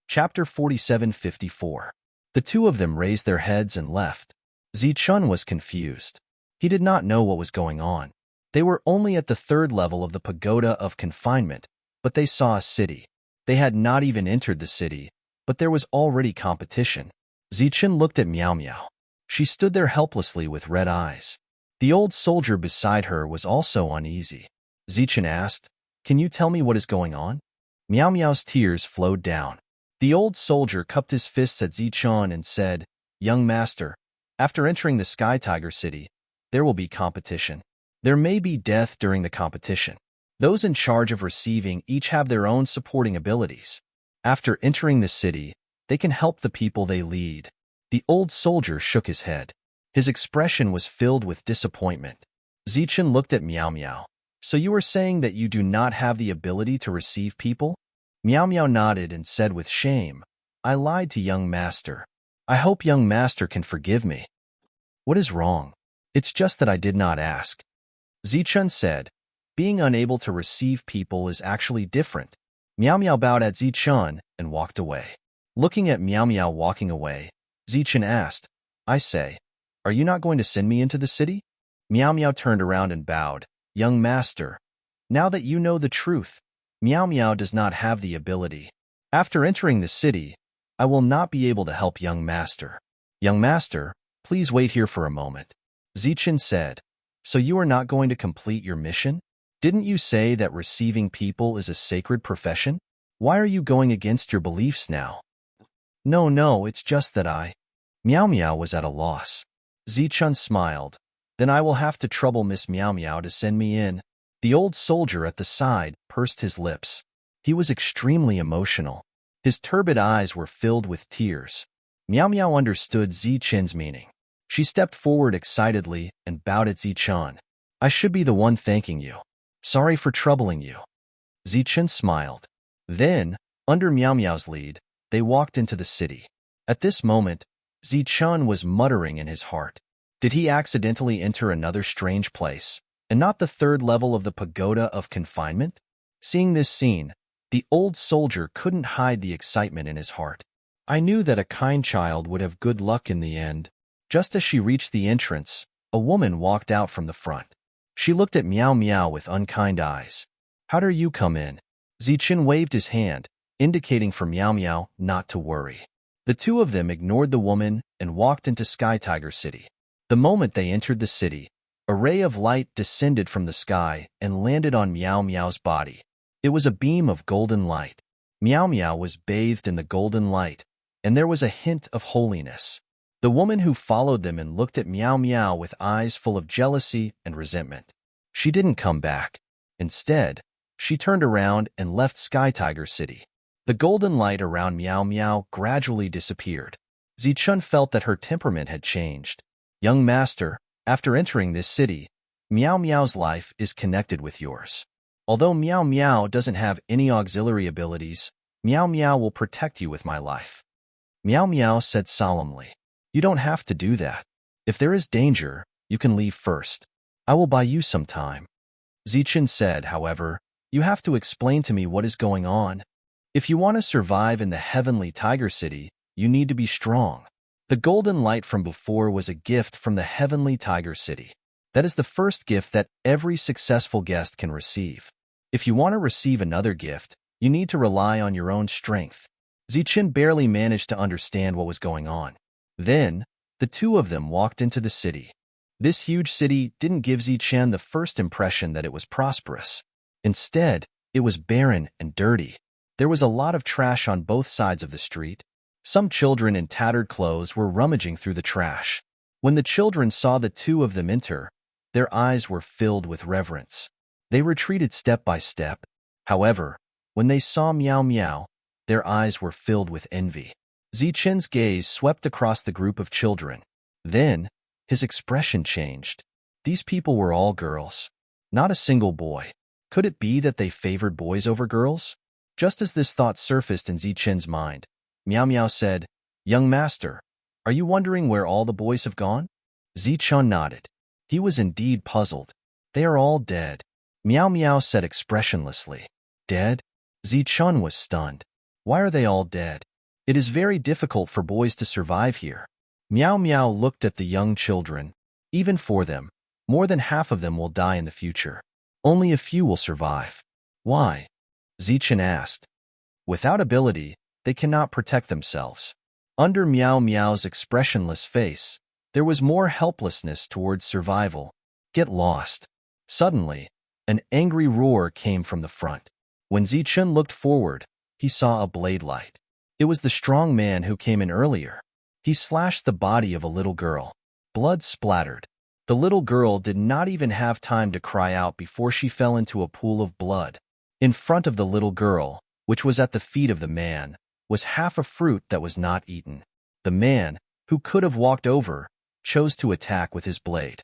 Chapter 47:54. The two of them raised their heads and left. Zichun was confused. He did not know what was going on. They were only at the third level of the pagoda of confinement, but they saw a city. They had not even entered the city, but there was already competition. Zichun looked at Miao Miao. She stood there helplessly with red eyes. The old soldier beside her was also uneasy. Zichun asked, "Can you tell me what is going on?" Miao Miao's tears flowed down. The old soldier cupped his fists at Zichun and said, "Young master, after entering the Sky Tiger City, there will be competition. There may be death during the competition. Those in charge of receiving each have their own supporting abilities. After entering the city, they can help the people they lead." The old soldier shook his head. His expression was filled with disappointment. Zichun looked at Miao Miao. "So you are saying that you do not have the ability to receive people?" Miao Miao nodded and said with shame, "I lied to young master. I hope young master can forgive me." "What is wrong? It's just that I did not ask." Zichun said, "Being unable to receive people is actually different." Miao Miao bowed at Zichun and walked away. Looking at Miao Miao walking away, Zichun asked, "I say, are you not going to send me into the city?" Miao Miao turned around and bowed. "Young master, now that you know the truth, Miao Miao does not have the ability. After entering the city, I will not be able to help young master." "Young master, please wait here for a moment," Zichun said. "So you are not going to complete your mission? Didn't you say that receiving people is a sacred profession? Why are you going against your beliefs now?" No, it's just that I..." Miao Miao was at a loss. Zichun smiled. "Then I will have to trouble Miss Miao Miao to send me in." The old soldier at the side pursed his lips. He was extremely emotional. His turbid eyes were filled with tears. Miao Miao understood Zichun's meaning. She stepped forward excitedly and bowed at Zichun. "I should be the one thanking you. Sorry for troubling you." Zichun smiled. Then, under Miao Miao's lead, they walked into the city. At this moment, Zichun was muttering in his heart. Did he accidentally enter another strange place, and not the third level of the pagoda of confinement? Seeing this scene, the old soldier couldn't hide the excitement in his heart. "I knew that a kind child would have good luck in the end." Just as she reached the entrance, a woman walked out from the front. She looked at Miao Miao with unkind eyes. "How dare you come in?" Zichun waved his hand, indicating for Miao Miao not to worry. The two of them ignored the woman and walked into Sky Tiger City. The moment they entered the city, a ray of light descended from the sky and landed on Miao Miao's body. It was a beam of golden light. Miao Miao was bathed in the golden light, and there was a hint of holiness. The woman who followed them and looked at Miao Miao with eyes full of jealousy and resentment. She didn't come back. Instead, she turned around and left Sky Tiger City. The golden light around Miao Miao gradually disappeared. Zichun felt that her temperament had changed. "Young master, after entering this city, Miao Miao's life is connected with yours. Although Miao Miao doesn't have any auxiliary abilities, Miao Miao will protect you with my life." Miao Miao said solemnly, "You don't have to do that. If there is danger, you can leave first. I will buy you some time." Zichun said, "However, you have to explain to me what is going on. If you want to survive in the heavenly Tiger City, you need to be strong." The golden light from before was a gift from the heavenly Tiger City. That is the first gift that every successful guest can receive. If you want to receive another gift, you need to rely on your own strength. Zichun barely managed to understand what was going on. Then, the two of them walked into the city. This huge city didn't give Zichen the first impression that it was prosperous. Instead, it was barren and dirty. There was a lot of trash on both sides of the street. Some children in tattered clothes were rummaging through the trash. When the children saw the two of them enter, their eyes were filled with reverence. They retreated step by step. However, when they saw Meow Meow, their eyes were filled with envy. Zichen's gaze swept across the group of children. Then, his expression changed. These people were all girls. Not a single boy. Could it be that they favored boys over girls? Just as this thought surfaced in Zichen's mind, Meow Meow said, "Young master, are you wondering where all the boys have gone?" Zichen nodded. He was indeed puzzled. "They are all dead," Meow Meow said expressionlessly. "Dead?" Zichen was stunned. "Why are they all dead? It is very difficult for boys to survive here." Meow Meow looked at the young children. "Even for them, more than half of them will die in the future. Only a few will survive." "Why?" Zichen asked. "Without ability, they cannot protect themselves." Under Meow Meow's expressionless face, there was more helplessness towards survival. "Get lost." Suddenly, an angry roar came from the front. When Zichen looked forward, he saw a blade light. It was the strong man who came in earlier. He slashed the body of a little girl. Blood splattered. The little girl did not even have time to cry out before she fell into a pool of blood. In front of the little girl, which was at the feet of the man, was half a fruit that was not eaten. The man, who could have walked over, chose to attack with his blade.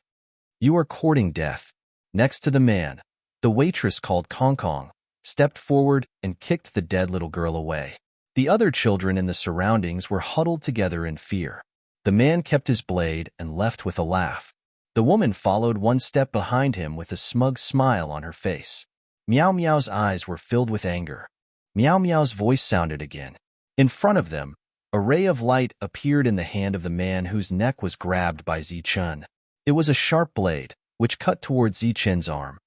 "You are courting death." Next to the man, the waitress called Kong Kong stepped forward and kicked the dead little girl away. The other children in the surroundings were huddled together in fear. The man kept his blade and left with a laugh. The woman followed one step behind him with a smug smile on her face. Meow Meow's eyes were filled with anger. Meow Meow's voice sounded again. In front of them, a ray of light appeared in the hand of the man whose neck was grabbed by Zichen. It was a sharp blade, which cut towards Zichen's arm.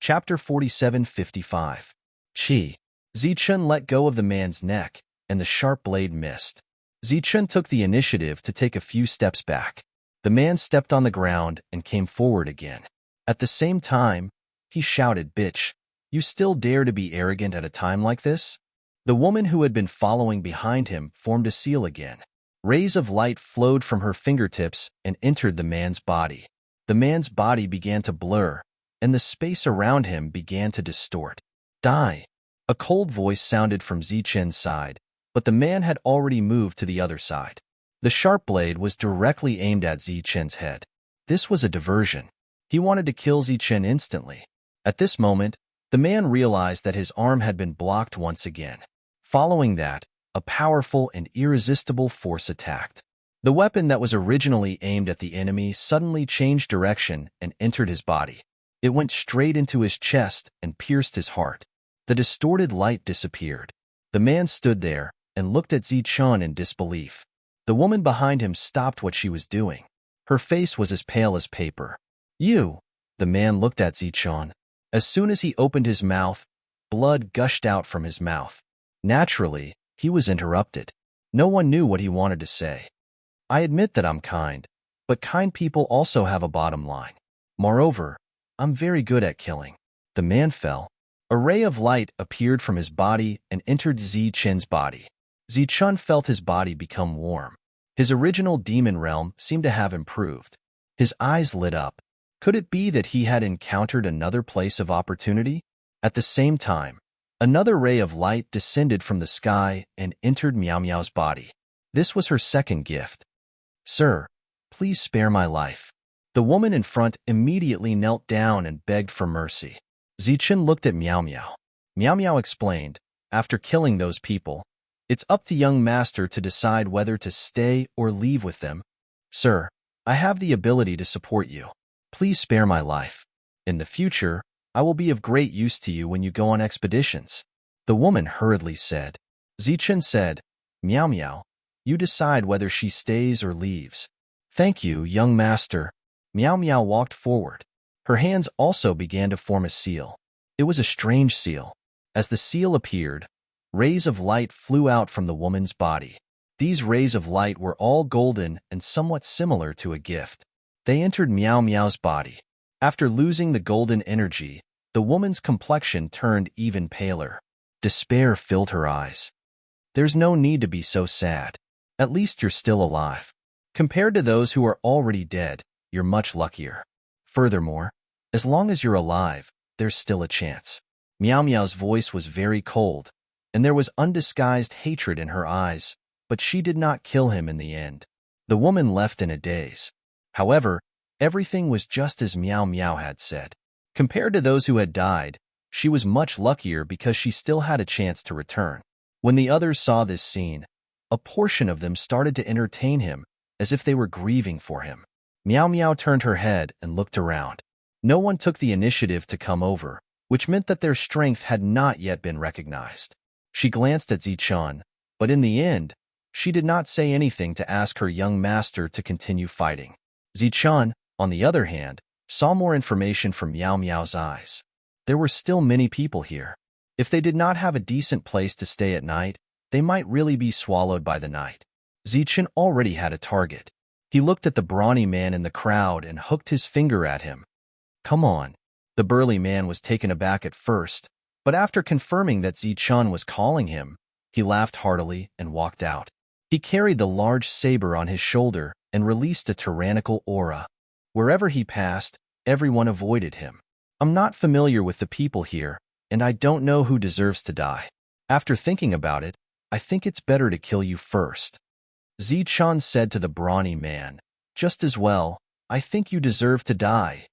Chapter 47:55. Chi. Zichen let go of the man's neck, and the sharp blade missed. Zichen took the initiative to take a few steps back. The man stepped on the ground and came forward again. At the same time, he shouted, "Bitch, you still dare to be arrogant at a time like this?" The woman who had been following behind him formed a seal again. Rays of light flowed from her fingertips and entered the man's body. The man's body began to blur, and the space around him began to distort. "Die!" A cold voice sounded from Zichen's side, but the man had already moved to the other side. The sharp blade was directly aimed at Zichen's head. This was a diversion. He wanted to kill Zichen instantly. At this moment, the man realized that his arm had been blocked once again. Following that, a powerful and irresistible force attacked. The weapon that was originally aimed at the enemy suddenly changed direction and entered his body. It went straight into his chest and pierced his heart. The distorted light disappeared. The man stood there and looked at Zichen in disbelief. The woman behind him stopped what she was doing. Her face was as pale as paper. "You!" The man looked at Zichen. As soon as he opened his mouth, blood gushed out from his mouth. Naturally, he was interrupted. No one knew what he wanted to say. "I admit that I'm kind, but kind people also have a bottom line. Moreover, I'm very good at killing." The man fell. A ray of light appeared from his body and entered Zichen's body. Zichen felt his body become warm. His original demon realm seemed to have improved. His eyes lit up. Could it be that he had encountered another place of opportunity? At the same time, another ray of light descended from the sky and entered Meow Meow's body. This was her second gift. "Sir, please spare my life." The woman in front immediately knelt down and begged for mercy. Zichen looked at Meow Meow. Meow Meow explained, "After killing those people, it's up to young master to decide whether to stay or leave with them. Sir, I have the ability to support you. Please spare my life. In the future, I will be of great use to you when you go on expeditions." The woman hurriedly said. Zichen said, "Meow Meow, you decide whether she stays or leaves." "Thank you, young master." Meow Meow walked forward. Her hands also began to form a seal. It was a strange seal. As the seal appeared, rays of light flew out from the woman's body. These rays of light were all golden and somewhat similar to a gift. They entered Meow Meow's body. After losing the golden energy, the woman's complexion turned even paler. Despair filled her eyes. There's no need to be so sad. At least you're still alive. Compared to those who are already dead, you're much luckier. Furthermore, as long as you're alive, there's still a chance. Meow Meow's voice was very cold, and there was undisguised hatred in her eyes, but she did not kill him in the end. The woman left in a daze. However, everything was just as Meow Meow had said. Compared to those who had died, she was much luckier because she still had a chance to return. When the others saw this scene, a portion of them started to entertain him as if they were grieving for him. Meow Meow turned her head and looked around. No one took the initiative to come over, which meant that their strength had not yet been recognized. She glanced at Zichun, but in the end, she did not say anything to ask her young master to continue fighting. Zichun, on the other hand, saw more information from Meow Meow's eyes. There were still many people here. If they did not have a decent place to stay at night, they might really be swallowed by the night. Zichun already had a target. He looked at the brawny man in the crowd and hooked his finger at him. Come on. The burly man was taken aback at first, but after confirming that Zichun was calling him, he laughed heartily and walked out. He carried the large saber on his shoulder and released a tyrannical aura. Wherever he passed, everyone avoided him. I'm not familiar with the people here, and I don't know who deserves to die. After thinking about it, I think it's better to kill you first. Zichun said to the brawny man, just as well, I think you deserve to die.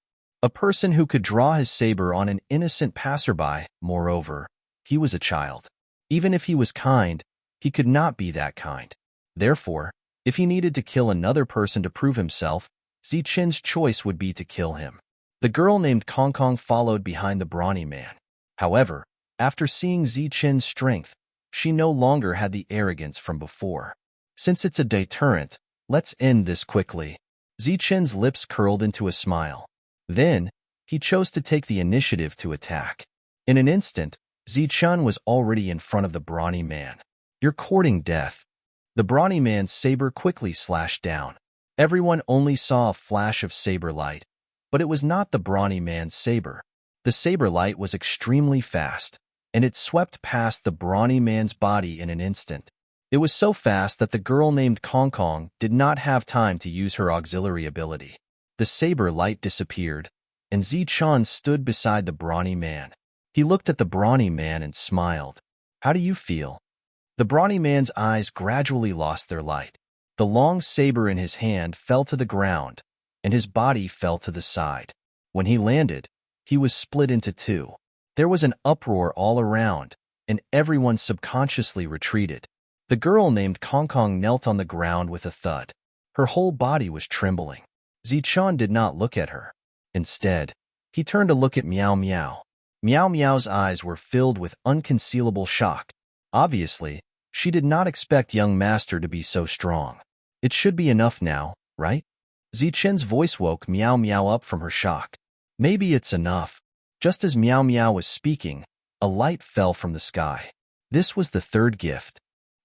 A person who could draw his saber on an innocent passerby, moreover, he was a child. Even if he was kind, he could not be that kind. Therefore, if he needed to kill another person to prove himself, Zichun's choice would be to kill him. The girl named Kong Kong followed behind the brawny man. However, after seeing Zichun's strength, she no longer had the arrogance from before. Since it's a deterrent, let's end this quickly. Zichun's lips curled into a smile. Then, he chose to take the initiative to attack. In an instant, Zichun was already in front of the brawny man. You're courting death. The brawny man's saber quickly slashed down. Everyone only saw a flash of saber light, but it was not the brawny man's saber. The saber light was extremely fast, and it swept past the brawny man's body in an instant. It was so fast that the girl named Kong Kong did not have time to use her auxiliary ability. The saber light disappeared, and Zichun stood beside the brawny man. He looked at the brawny man and smiled. How do you feel? The brawny man's eyes gradually lost their light. The long saber in his hand fell to the ground, and his body fell to the side. When he landed, he was split into two. There was an uproar all around, and everyone subconsciously retreated. The girl named Kong Kong knelt on the ground with a thud. Her whole body was trembling. Zichun did not look at her. Instead, he turned to look at Meow Meow. Meow Meow's eyes were filled with unconcealable shock. Obviously, she did not expect young master to be so strong. It should be enough now, right? Zichun's voice woke Meow Meow up from her shock. Maybe it's enough. Just as Meow Meow was speaking, a light fell from the sky. This was the third gift.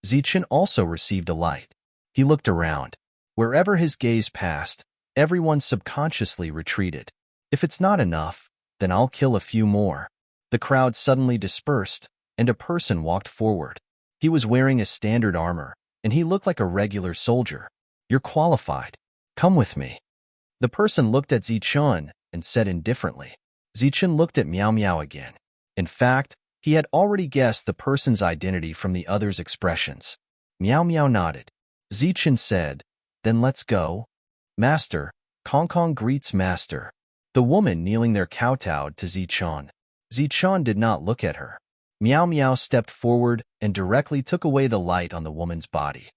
Zichun also received a light. He looked around. Wherever his gaze passed, everyone subconsciously retreated. If it's not enough, then I'll kill a few more. The crowd suddenly dispersed, and a person walked forward. He was wearing a standard armor, and he looked like a regular soldier. You're qualified. Come with me. The person looked at Zichun and said indifferently. Zichun looked at Meow Meow again. In fact, he had already guessed the person's identity from the other's expressions. Meow Meow nodded. Zichun said, Then let's go. Master, Kong Kong greets Master. The woman kneeling there kowtowed to Zichun. Zichun did not look at her. Meow Meow stepped forward and directly took away the light on the woman's body.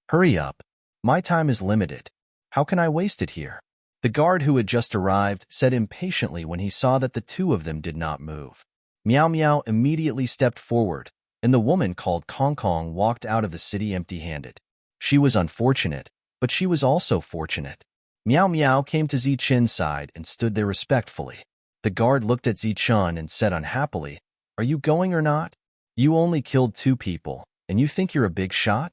Hurry up. My time is limited. How can I waste it here? The guard who had just arrived said impatiently when he saw that the two of them did not move. Meow Meow immediately stepped forward, and the woman called Kong Kong walked out of the city empty-handed. She was unfortunate, but she was also fortunate. Meow Meow came to Zichun's side and stood there respectfully. The guard looked at Zichun and said unhappily, Are you going or not? You only killed 2 people, and you think you're a big shot?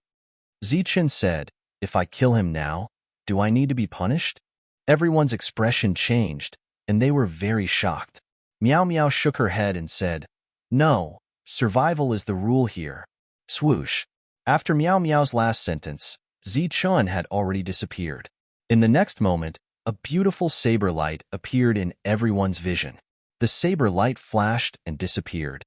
Zichen said, "If I kill him now, do I need to be punished?" Everyone's expression changed, and they were very shocked. Meow Meow shook her head and said, "No, survival is the rule here." Swoosh. After Meow Meow's last sentence, Zichun had already disappeared. In the next moment, a beautiful saber light appeared in everyone's vision. The saber light flashed and disappeared.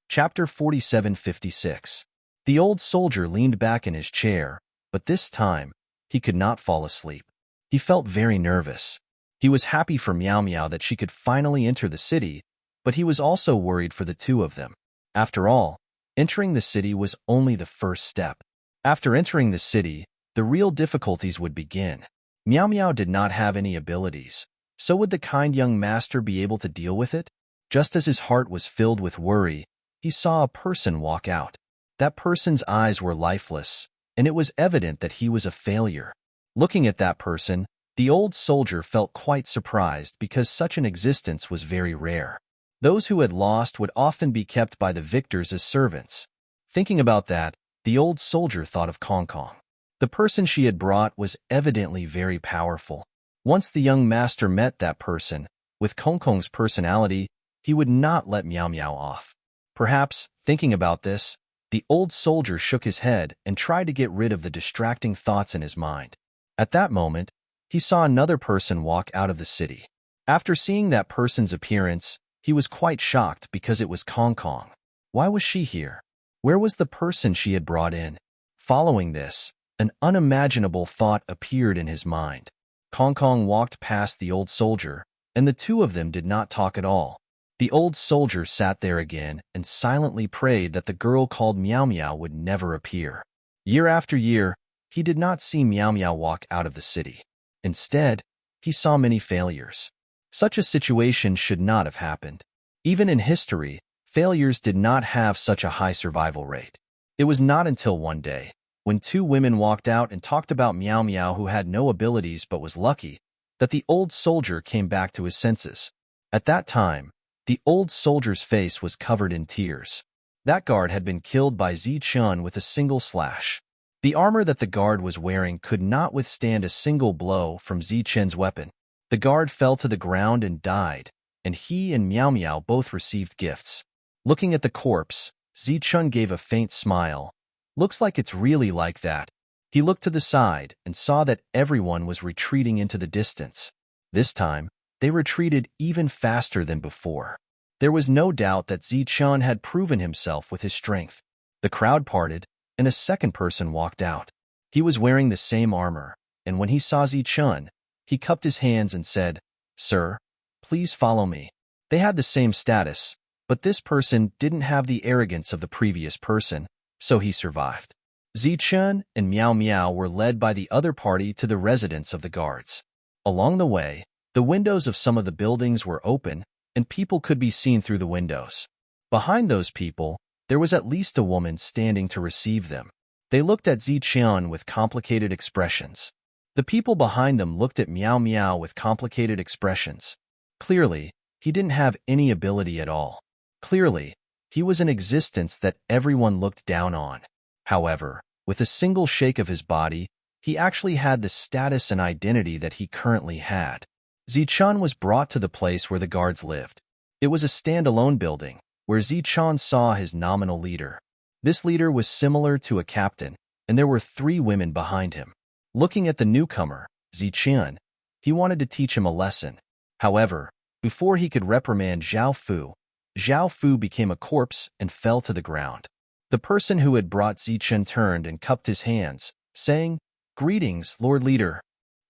Chapter 4756. The old soldier leaned back in his chair, but this time, he could not fall asleep. He felt very nervous. He was happy for Meow Meow that she could finally enter the city, but he was also worried for the two of them. After all, entering the city was only the first step. After entering the city, the real difficulties would begin. Meow Meow did not have any abilities, so would the kind young master be able to deal with it? Just as his heart was filled with worry, he saw a person walk out. That person's eyes were lifeless, and it was evident that he was a failure. Looking at that person, the old soldier felt quite surprised because such an existence was very rare. Those who had lost would often be kept by the victors as servants. Thinking about that, the old soldier thought of Kong Kong. The person she had brought was evidently very powerful. Once the young master met that person, with Kong Kong's personality, he would not let Meow Meow off. Perhaps, thinking about this, the old soldier shook his head and tried to get rid of the distracting thoughts in his mind. At that moment, he saw another person walk out of the city. After seeing that person's appearance, he was quite shocked because it was Kong Kong. Why was she here? Where was the person she had brought in? Following this, an unimaginable thought appeared in his mind. Kong Kong walked past the old soldier, and the two of them did not talk at all. The old soldier sat there again and silently prayed that the girl called Meow Meow would never appear. Year after year, he did not see Meow Meow walk out of the city. Instead, he saw many failures. Such a situation should not have happened. Even in history, failures did not have such a high survival rate. It was not until one day, when two women walked out and talked about Meow Meow who had no abilities but was lucky, that the old soldier came back to his senses. At that time, the old soldier's face was covered in tears. That guard had been killed by Zichun with a single slash. The armor that the guard was wearing could not withstand a single blow from Zichun's weapon. The guard fell to the ground and died, and he and Meow Meow both received gifts. Looking at the corpse, Zichun gave a faint smile. "Looks like it's really like that." He looked to the side and saw that everyone was retreating into the distance. This time, they retreated even faster than before. There was no doubt that Zichun had proven himself with his strength. The crowd parted, and a second person walked out. He was wearing the same armor, and when he saw Zichun, he cupped his hands and said, "Sir, please follow me." They had the same status, but this person didn't have the arrogance of the previous person, so he survived. Zichun and Meow Meow were led by the other party to the residence of the guards. Along the way, the windows of some of the buildings were open, and people could be seen through the windows. Behind those people, there was at least a woman standing to receive them. They looked at Zichun with complicated expressions. The people behind them looked at Meow Meow with complicated expressions. Clearly, he didn't have any ability at all. Clearly, he was an existence that everyone looked down on. However, with a single shake of his body, he actually had the status and identity that he currently had. Zichun was brought to the place where the guards lived. It was a standalone building, where Zichun saw his nominal leader. This leader was similar to a captain, and there were 3 women behind him. Looking at the newcomer, Zichun, he wanted to teach him a lesson. However, before he could reprimand Zhao Fu became a corpse and fell to the ground. The person who had brought Zichun turned and cupped his hands, saying, "Greetings, Lord Leader."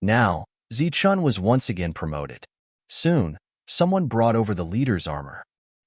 Now, Zichun was once again promoted. Soon, someone brought over the leader's armor.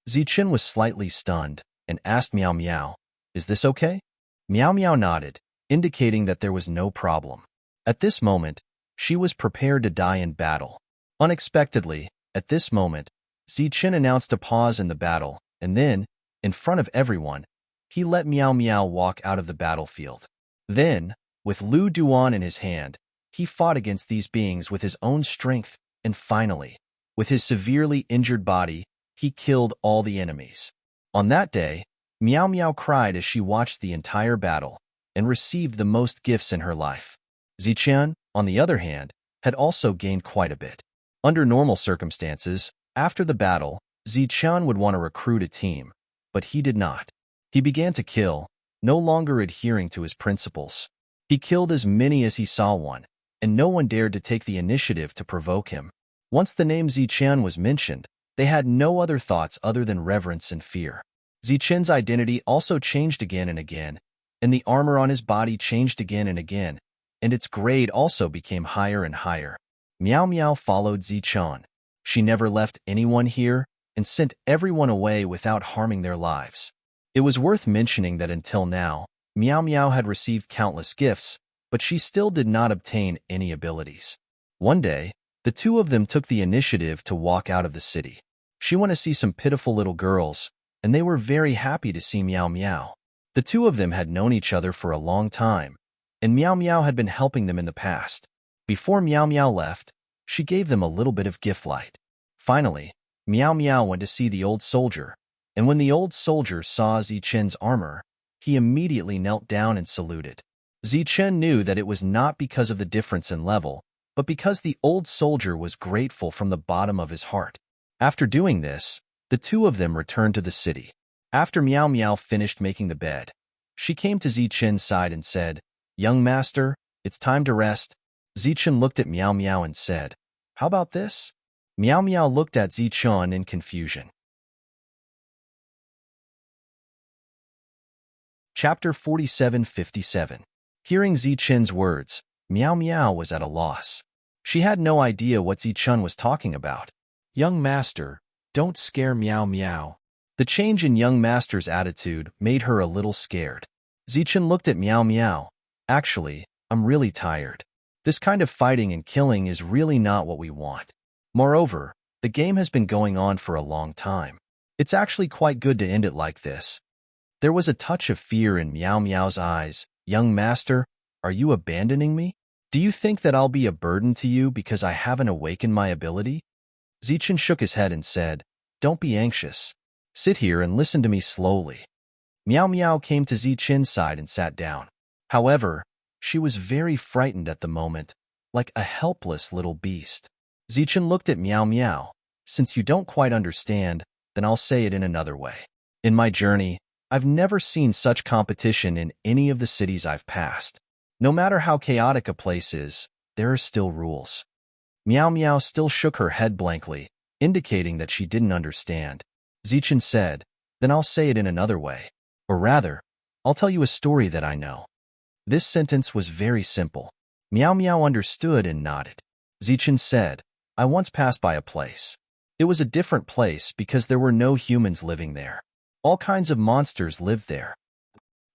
Zichun was slightly stunned and asked Meow Meow, "Is this okay?" Meow Meow nodded, indicating that there was no problem. At this moment, she was prepared to die in battle. Unexpectedly, at this moment, Zichun announced a pause in the battle, and then, in front of everyone, he let Meow Meow walk out of the battlefield. Then, with Lu Duan in his hand, he fought against these beings with his own strength, and finally, with his severely injured body, he killed all the enemies. On that day, Meow Meow cried as she watched the entire battle and received the most gifts in her life. Zichen, on the other hand, had also gained quite a bit. Under normal circumstances, after the battle, Zichen would want to recruit a team, but he did not. He began to kill, no longer adhering to his principles. He killed as many as he saw one, and no one dared to take the initiative to provoke him. Once the name Zichen was mentioned, they had no other thoughts other than reverence and fear. Zichen's identity also changed again and again, and the armor on his body changed again and again, and its grade also became higher and higher. Meow Meow followed Zichen. She never left anyone here and sent everyone away without harming their lives. It was worth mentioning that until now, Meow Meow had received countless gifts, but she still did not obtain any abilities. One day, the two of them took the initiative to walk out of the city. She went to see some pitiful little girls, and they were very happy to see Meow Meow. The two of them had known each other for a long time, and Meow Meow had been helping them in the past. Before Meow Meow left, she gave them a little bit of gift light. Finally, Meow Meow went to see the old soldier, and when the old soldier saw Zichen's armor, he immediately knelt down and saluted. Zichen knew that it was not because of the difference in level, but because the old soldier was grateful from the bottom of his heart. After doing this, the two of them returned to the city. After Meow Meow finished making the bed, she came to Zichen's side and said, "Young master, it's time to rest." Zichen looked at Meow Meow and said, "How about this?" Meow Meow looked at Zichen in confusion. Chapter 47:57. Hearing Zichen's words, Meow Meow was at a loss. She had no idea what Zichen was talking about. "Young master, don't scare Meow Meow." The change in young master's attitude made her a little scared. Zichen looked at Meow Meow. "Actually, I'm really tired. This kind of fighting and killing is really not what we want. Moreover, the game has been going on for a long time. It's actually quite good to end it like this." There was a touch of fear in Meow Meow's eyes. "Young master, are you abandoning me? Do you think that I'll be a burden to you because I haven't awakened my ability?" Zichen shook his head and said, "Don't be anxious. Sit here and listen to me slowly." Meow Meow came to Zichen's side and sat down. However, she was very frightened at the moment, like a helpless little beast. Zichen looked at Meow Meow. "Since you don't quite understand, then I'll say it in another way. In my journey, I've never seen such competition in any of the cities I've passed. No matter how chaotic a place is, there are still rules." Meow Meow still shook her head blankly, indicating that she didn't understand. Zichen said, "Then I'll say it in another way. Or rather, I'll tell you a story that I know." This sentence was very simple. Meow Meow understood and nodded. Zichen said, "I once passed by a place. It was a different place because there were no humans living there. All kinds of monsters lived there.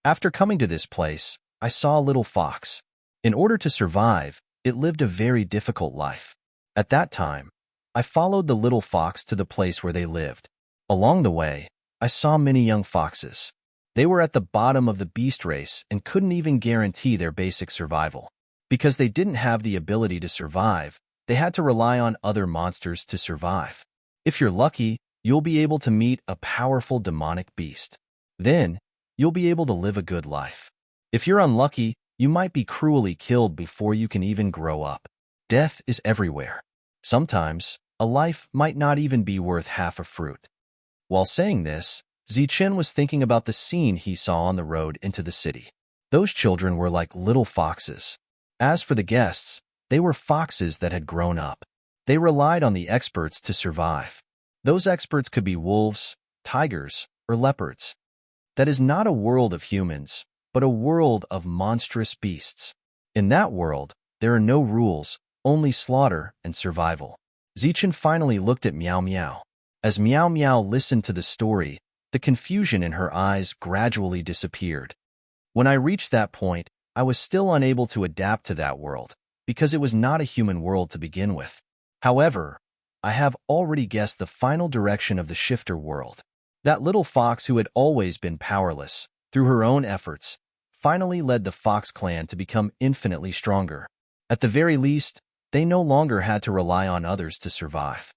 After coming to this place, I saw a little fox. In order to survive, it lived a very difficult life. At that time, I followed the little fox to the place where they lived. Along the way, I saw many young foxes. They were at the bottom of the beast race and couldn't even guarantee their basic survival. Because they didn't have the ability to survive, they had to rely on other monsters to survive. If you're lucky, you'll be able to meet a powerful demonic beast. Then, you'll be able to live a good life. If you're unlucky, you might be cruelly killed before you can even grow up. Death is everywhere. Sometimes, a life might not even be worth half a fruit." While saying this, Zichen was thinking about the scene he saw on the road into the city. Those children were like little foxes. As for the guests, they were foxes that had grown up. They relied on the experts to survive. Those experts could be wolves, tigers, or leopards. That is not a world of humans, but a world of monstrous beasts. In that world, there are no rules, only slaughter and survival. Zichen finally looked at Meow Meow. As Meow Meow listened to the story, the confusion in her eyes gradually disappeared. When I reached that point, I was still unable to adapt to that world, because it was not a human world to begin with. However, I have already guessed the final direction of the shifter world. That little fox who had always been powerless, through her own efforts, finally led the Fox clan to become infinitely stronger. At the very least, they no longer had to rely on others to survive.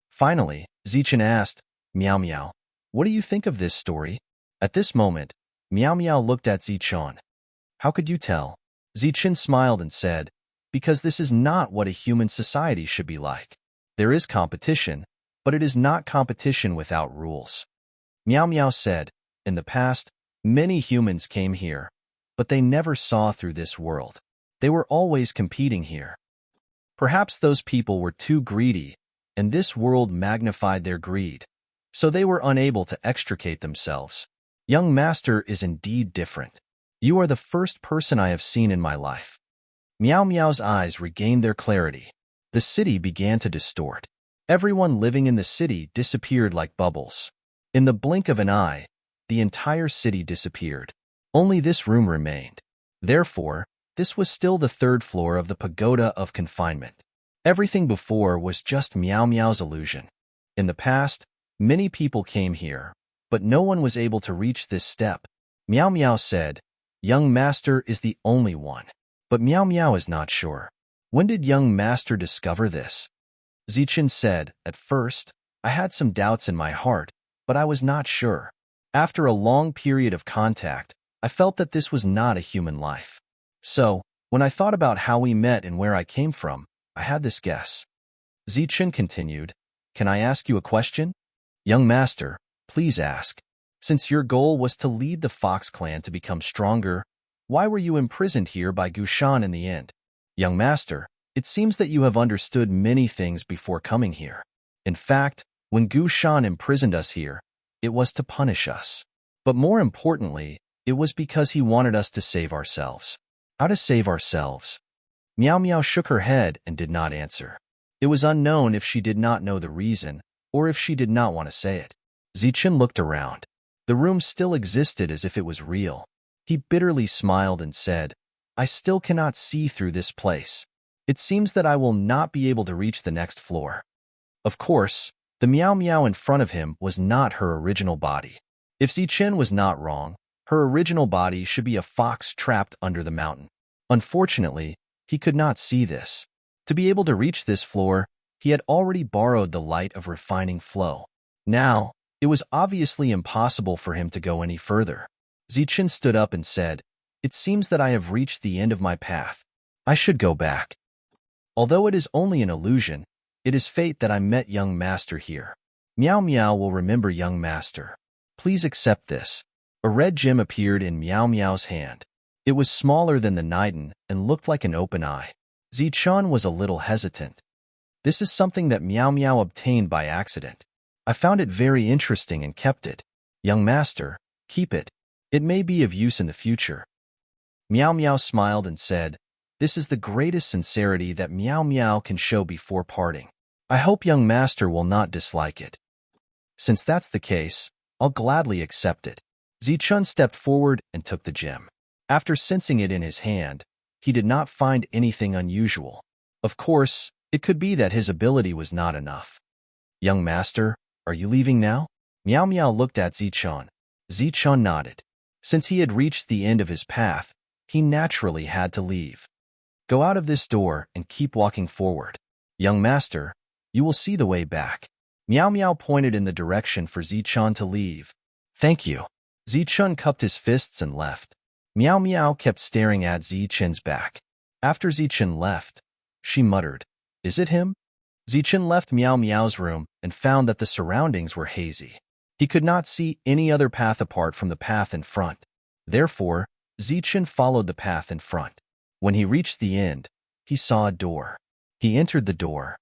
Finally, Zichen asked, "Meow Meow, what do you think of this story?" At this moment, Miao Miao looked at Zichun. How could you tell? Zichun smiled and said, because this is not what a human society should be like. There is competition, but it is not competition without rules. Miao Miao said, in the past, many humans came here, but they never saw through this world. They were always competing here. Perhaps those people were too greedy, and this world magnified their greed, so they were unable to extricate themselves. Young master is indeed different. You are the first person I have seen in my life. Miao Miao's eyes regained their clarity. The city began to distort. Everyone living in the city disappeared like bubbles. In the blink of an eye, the entire city disappeared. Only this room remained. Therefore, this was still the third floor of the pagoda of confinement. Everything before was just Miao Miao's illusion. In the past, many people came here, but no one was able to reach this step. Miao Miao said, young master is the only one. But Miao Miao is not sure. When did young master discover this? Zichun said, at first, I had some doubts in my heart, but I was not sure. After a long period of contact, I felt that this was not a human life. So, when I thought about how we met and where I came from, I had this guess. Zichun continued, can I ask you a question? Young master, please ask. Since your goal was to lead the Fox clan to become stronger, why were you imprisoned here by Gushan in the end? Young master, it seems that you have understood many things before coming here. In fact, when Gushan imprisoned us here, it was to punish us. But more importantly, it was because he wanted us to save ourselves. How to save ourselves? Miao Miao shook her head and did not answer. It was unknown if she did not know the reason, or if she did not want to say it. Zichun looked around. The room still existed as if it was real. He bitterly smiled and said, I still cannot see through this place. It seems that I will not be able to reach the next floor. Of course, the Miao Miao in front of him was not her original body. If Zichun was not wrong, her original body should be a fox trapped under the mountain. Unfortunately, he could not see this. To be able to reach this floor, he had already borrowed the light of refining flow. Now, it was obviously impossible for him to go any further. Zichun stood up and said, it seems that I have reached the end of my path. I should go back. Although it is only an illusion, it is fate that I met young master here. Miao Miao will remember young master. Please accept this. A red gem appeared in Miao Miao's hand. It was smaller than the Niden and looked like an open eye. Zichun was a little hesitant. This is something that Miao Miao obtained by accident. I found it very interesting and kept it. Young master, keep it. It may be of use in the future. Miao Miao smiled and said, this is the greatest sincerity that Miao Miao can show before parting. I hope young master will not dislike it. Since that's the case, I'll gladly accept it. Zichun stepped forward and took the gem. After sensing it in his hand, he did not find anything unusual. Of course, it could be that his ability was not enough. Young master, are you leaving now? Miao Miao looked at Zichun. Zichun nodded. Since he had reached the end of his path, he naturally had to leave. Go out of this door and keep walking forward. Young master, you will see the way back. Miao Miao pointed in the direction for Zichun to leave. Thank you. Zichun cupped his fists and left. Miao Miao kept staring at Zichun's back. After Zichun left, she muttered, is it him? Zichun left Miao Miao's room and found that the surroundings were hazy. He could not see any other path apart from the path in front. Therefore, Zichun followed the path in front. When he reached the end, he saw a door. He entered the door.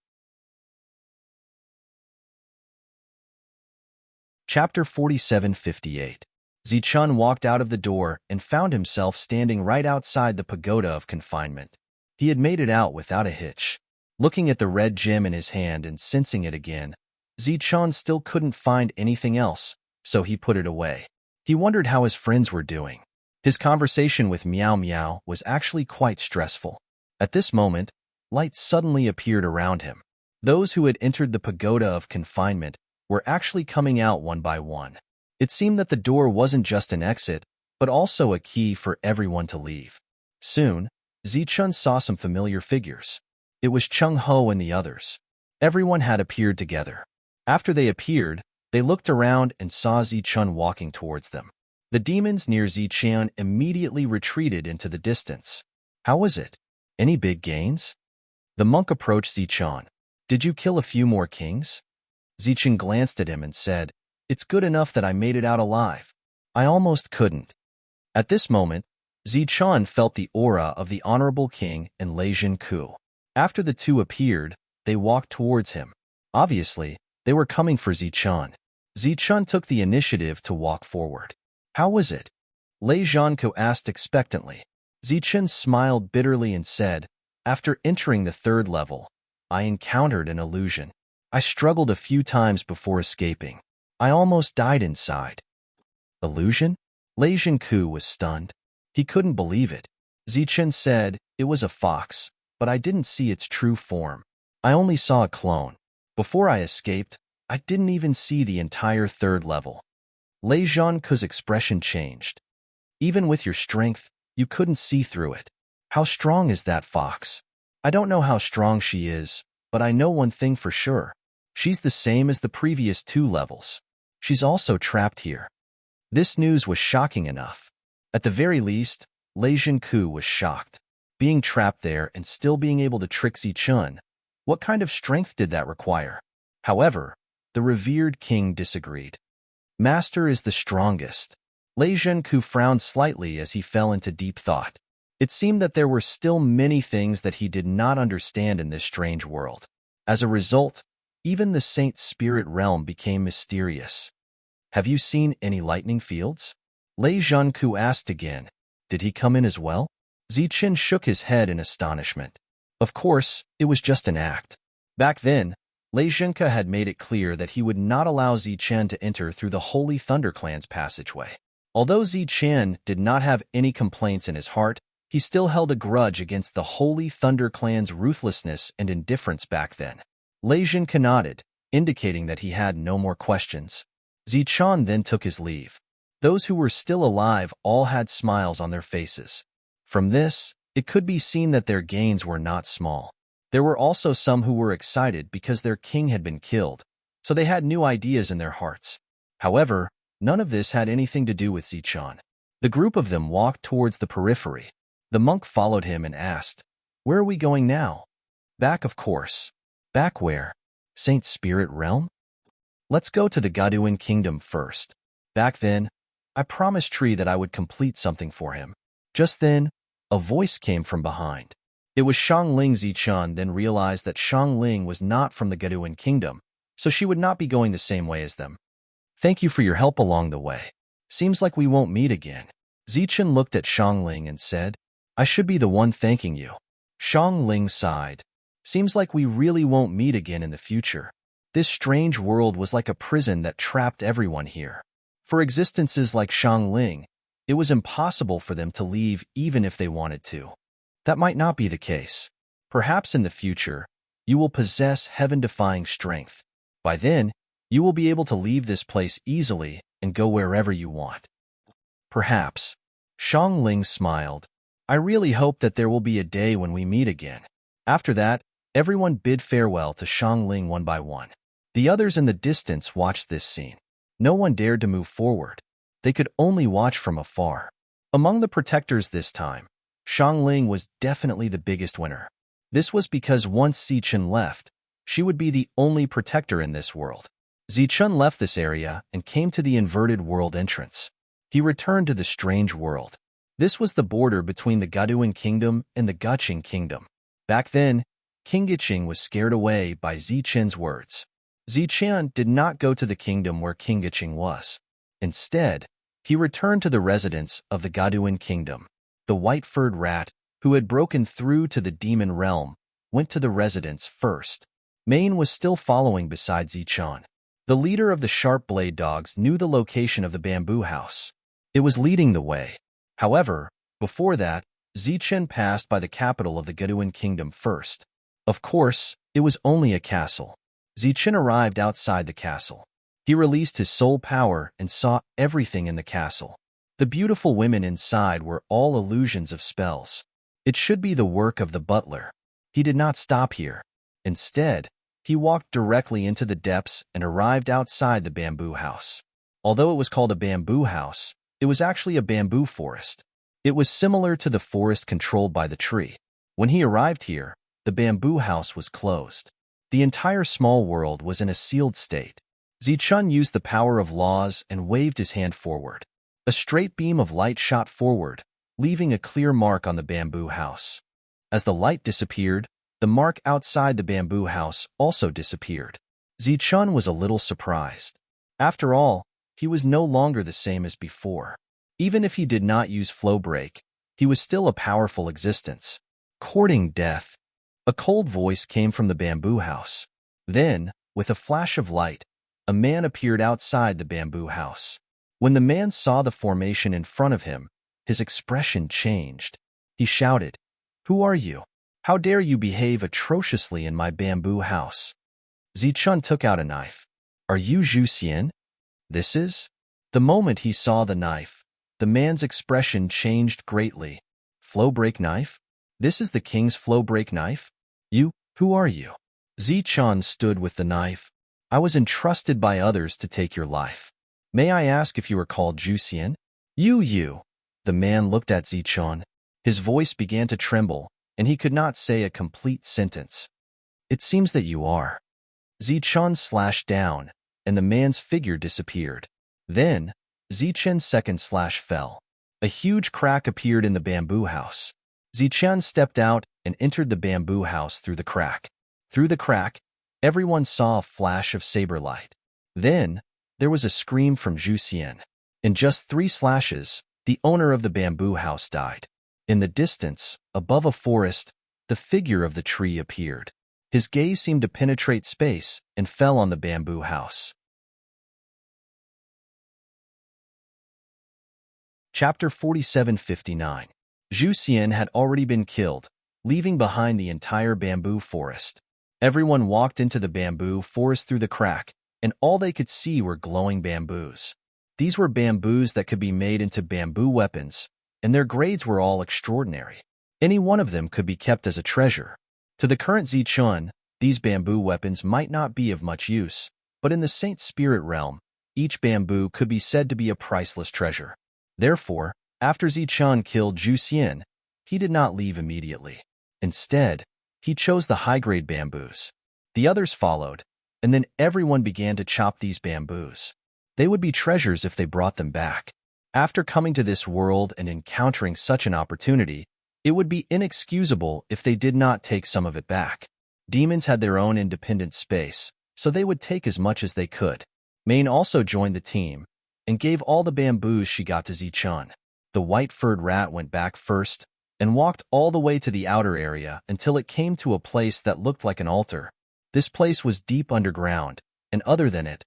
Chapter 47:58. Zichun walked out of the door and found himself standing right outside the pagoda of confinement. He had made it out without a hitch. Looking at the red gem in his hand and sensing it again, Zichun still couldn't find anything else, so he put it away. He wondered how his friends were doing. His conversation with Miao Miao was actually quite stressful. At this moment, light suddenly appeared around him. Those who had entered the pagoda of confinement were actually coming out one by one. It seemed that the door wasn't just an exit, but also a key for everyone to leave. Soon, Zichun saw some familiar figures. It was Chung Ho and the others. Everyone had appeared together. After they appeared, they looked around and saw Zichun walking towards them. The demons near Ziqian immediately retreated into the distance. How was it? Any big gains? The monk approached Ziqian. Did you kill a few more kings? Ziqian glanced at him and said, It's good enough that I made it out alive. I almost couldn't. At this moment, Ziqian felt the aura of the Honorable King and Lei Zhenku. After the two appeared, they walked towards him. Obviously, they were coming for Ziqian. Ziqian took the initiative to walk forward. How was it? Lei Zhenku asked expectantly. Ziqian smiled bitterly and said, After entering the third level, I encountered an illusion. I struggled a few times before escaping. I almost died inside. Illusion? Lei Zhenku was stunned. He couldn't believe it. Ziqian said, It was a fox, but I didn't see its true form. I only saw a clone. Before I escaped, I didn't even see the entire third level. Lei Zhenku's expression changed. Even with your strength, you couldn't see through it. How strong is that fox? I don't know how strong she is, but I know one thing for sure. She's the same as the previous 2 levels. She's also trapped here. This news was shocking enough. At the very least, Lei Zhenku was shocked. Being trapped there and still being able to trick Ziqian, what kind of strength did that require? However, the revered king disagreed. Master is the strongest. Lei Zhenku frowned slightly as he fell into deep thought. It seemed that there were still many things that he did not understand in this strange world. As a result, even the Saint Spirit realm became mysterious. Have you seen any lightning fields? Lei Zhenku asked again. Did he come in as well? Ziqian shook his head in astonishment. Of course, it was just an act. Back then, Lei Zhenku had made it clear that he would not allow Ziqian to enter through the Holy Thunderclan's passageway. Although Ziqian did not have any complaints in his heart, he still held a grudge against the Holy Thunderclan's ruthlessness and indifference back then. Lei Zhenku nodded, indicating that he had no more questions. Ziqian then took his leave. Those who were still alive all had smiles on their faces. From this, it could be seen that their gains were not small. There were also some who were excited because their king had been killed, so they had new ideas in their hearts. However, none of this had anything to do with Ziqian. The group of them walked towards the periphery. The monk followed him and asked, Where are we going now? Back, of course. Back where? Saint Spirit Realm? Let's go to the Gaduan Kingdom first. Back then, I promised Tree that I would complete something for him. Just then, a voice came from behind. It was Xiangling. Ziqian then realized that Xiangling was not from the Gaduan Kingdom, so she would not be going the same way as them. Thank you for your help along the way. Seems like we won't meet again. Ziqian looked at Xiangling and said, I should be the one thanking you. Xiangling sighed. Seems like we really won't meet again in the future. This strange world was like a prison that trapped everyone here. For existences like Xiangling, it was impossible for them to leave even if they wanted to. That might not be the case. Perhaps in the future, you will possess heaven-defying strength. By then, you will be able to leave this place easily and go wherever you want. Perhaps. Xiangling smiled. I really hope that there will be a day when we meet again. After that, everyone bid farewell to Xiangling one by one. The others in the distance watched this scene. No one dared to move forward. They could only watch from afar. Among the protectors this time, Xiangling was definitely the biggest winner. This was because once Ziqian left, she would be the only protector in this world. Ziqian left this area and came to the inverted world entrance. He returned to the strange world. This was the border between the Gaduan Kingdom and the Guqing Kingdom. Back then, King Guqing was scared away by Ziqian's words. Ziqian did not go to the kingdom where King Guqing was. Instead, he returned to the residence of the Gaduan Kingdom. The white-furred rat, who had broken through to the demon realm, went to the residence first. Maine was still following beside Ziqian. The leader of the sharp blade dogs knew the location of the bamboo house. It was leading the way. However, before that, Ziqian passed by the capital of the Gaduan Kingdom first. Of course, it was only a castle. Ziqian arrived outside the castle. He released his soul power and saw everything in the castle. The beautiful women inside were all illusions of spells. It should be the work of the butler. He did not stop here. Instead, he walked directly into the depths and arrived outside the bamboo house. Although it was called a bamboo house, It was actually a bamboo forest. It was similar to the forest controlled by the tree. When he arrived here, the bamboo house was closed. The entire small world was in a sealed state. Zichun used the power of laws and waved his hand forward. A straight beam of light shot forward, leaving a clear mark on the bamboo house. As the light disappeared, the mark outside the bamboo house also disappeared. Zichun was a little surprised. After all, he was no longer the same as before. Even if he did not use flow break, he was still a powerful existence. Courting death. A cold voice came from the bamboo house. Then, with a flash of light, a man appeared outside the bamboo house. When the man saw the formation in front of him, his expression changed. He shouted, "Who are you? How dare you behave atrociously in my bamboo house?" Zichun took out a knife. "Are you Zhu Xian?" "This is?" The moment he saw the knife, the man's expression changed greatly. "Flow break knife? This is the king's flow break knife? Who are you?" Zichun stood with the knife. "I was entrusted by others to take your life. May I ask if you are called Zhu Xian?" You. The man looked at Zichun. His voice began to tremble, and he could not say a complete sentence. "It seems that you are." Zichun slashed down, and the man's figure disappeared. Then, Zichun's second slash fell. A huge crack appeared in the bamboo house. Zichun stepped out and entered the bamboo house through the crack. Through the crack, everyone saw a flash of saber light. Then, there was a scream from Zhu Xian. In just 3 slashes, the owner of the bamboo house died. In the distance, above a forest, the figure of the tree appeared. His gaze seemed to penetrate space and fell on the bamboo house. Chapter 47:59. Zhu Xian had already been killed, leaving behind the entire bamboo forest. Everyone walked into the bamboo forest through the crack, and all they could see were glowing bamboos. These were bamboos that could be made into bamboo weapons, and their grades were all extraordinary. Any one of them could be kept as a treasure. To the current Zichun, these bamboo weapons might not be of much use, but in the Saint Spirit realm, each bamboo could be said to be a priceless treasure. Therefore, after Zichun killed Zhu Xian, he did not leave immediately. Instead, he chose the high-grade bamboos. The others followed, and then everyone began to chop these bamboos. They would be treasures if they brought them back. After coming to this world and encountering such an opportunity, it would be inexcusable if they did not take some of it back. Demons had their own independent space, so they would take as much as they could. Maine also joined the team and gave all the bamboos she got to Zichun. The white-furred rat went back first and walked all the way to the outer area until it came to a place that looked like an altar. This place was deep underground, and other than it,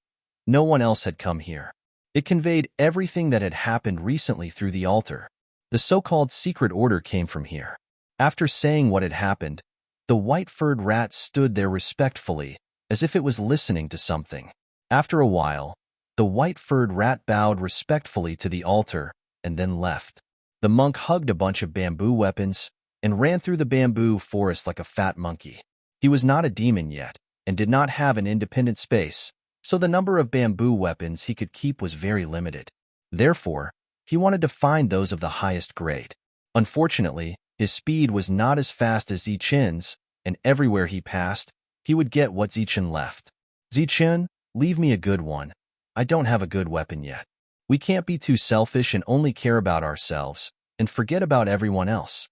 no one else had come here. It conveyed everything that had happened recently through the altar. The so-called secret order came from here. After saying what had happened, the white-furred rat stood there respectfully, as if it was listening to something. After a while, the white-furred rat bowed respectfully to the altar and then left. The monk hugged a bunch of bamboo weapons and ran through the bamboo forest like a fat monkey. He was not a demon yet and did not have an independent space, so the number of bamboo weapons he could keep was very limited. Therefore, he wanted to find those of the highest grade. Unfortunately, his speed was not as fast as Zichun's, and everywhere he passed, he would get what Zichun left. "Zichun, leave me a good one. I don't have a good weapon yet. We can't be too selfish and only care about ourselves, and forget about everyone else."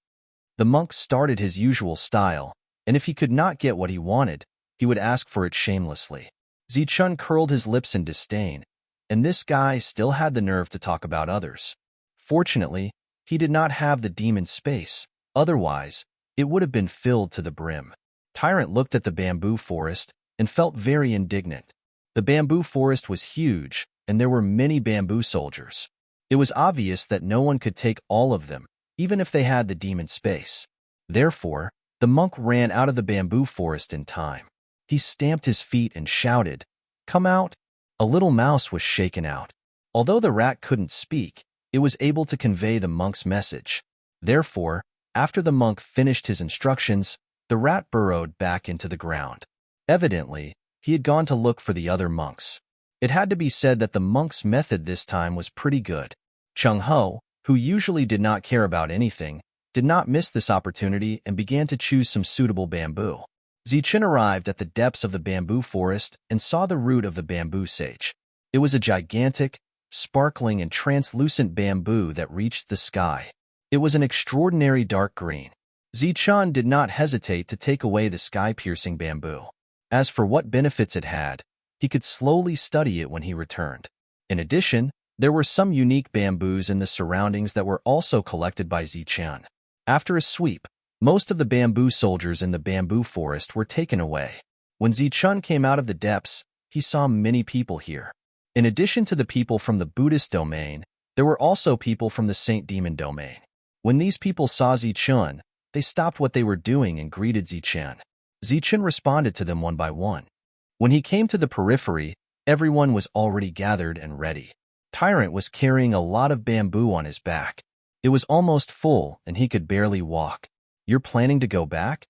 The monk started his usual style, and if he could not get what he wanted, he would ask for it shamelessly. Zichun curled his lips in disdain, and this guy still had the nerve to talk about others. Fortunately, he did not have the demon's space, otherwise, it would have been filled to the brim. Tyrant looked at the bamboo forest and felt very indignant. The bamboo forest was huge, and there were many bamboo soldiers. It was obvious that no one could take all of them, even if they had the demon's space. Therefore, the monk ran out of the bamboo forest in time. He stamped his feet and shouted, "Come out!" A little mouse was shaken out. Although the rat couldn't speak, it was able to convey the monk's message. Therefore, after the monk finished his instructions, the rat burrowed back into the ground. Evidently, he had gone to look for the other monks. It had to be said that the monk's method this time was pretty good. Chung Ho, who usually did not care about anything, did not miss this opportunity and began to choose some suitable bamboo. Zichen arrived at the depths of the bamboo forest and saw the root of the bamboo sage. It was a gigantic, sparkling and translucent bamboo that reached the sky. It was an extraordinary dark green. Zichen did not hesitate to take away the sky-piercing bamboo. As for what benefits it had, he could slowly study it when he returned. In addition, there were some unique bamboos in the surroundings that were also collected by Zichen. After a sweep, most of the bamboo soldiers in the bamboo forest were taken away. When Zichen came out of the depths, he saw many people here. In addition to the people from the Buddhist domain, there were also people from the Saint Demon domain. When these people saw Zichen, they stopped what they were doing and greeted Zichen. Zichen responded to them one by one. When he came to the periphery, everyone was already gathered and ready. Tyrant was carrying a lot of bamboo on his back. It was almost full, and he could barely walk. "You're planning to go back?"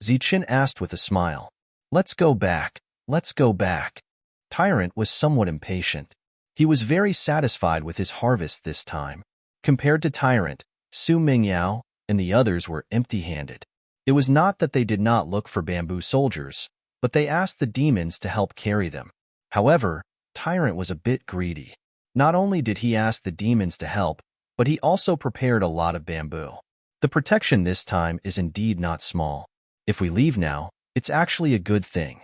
Zichen asked with a smile. "Let's go back. Let's go back." Tyrant was somewhat impatient. He was very satisfied with his harvest this time. Compared to Tyrant, Su Mingyao and the others were empty-handed. It was not that they did not look for bamboo soldiers, but they asked the demons to help carry them. However, Tyrant was a bit greedy. Not only did he ask the demons to help, but he also prepared a lot of bamboo. The protection this time is indeed not small. If we leave now, it's actually a good thing.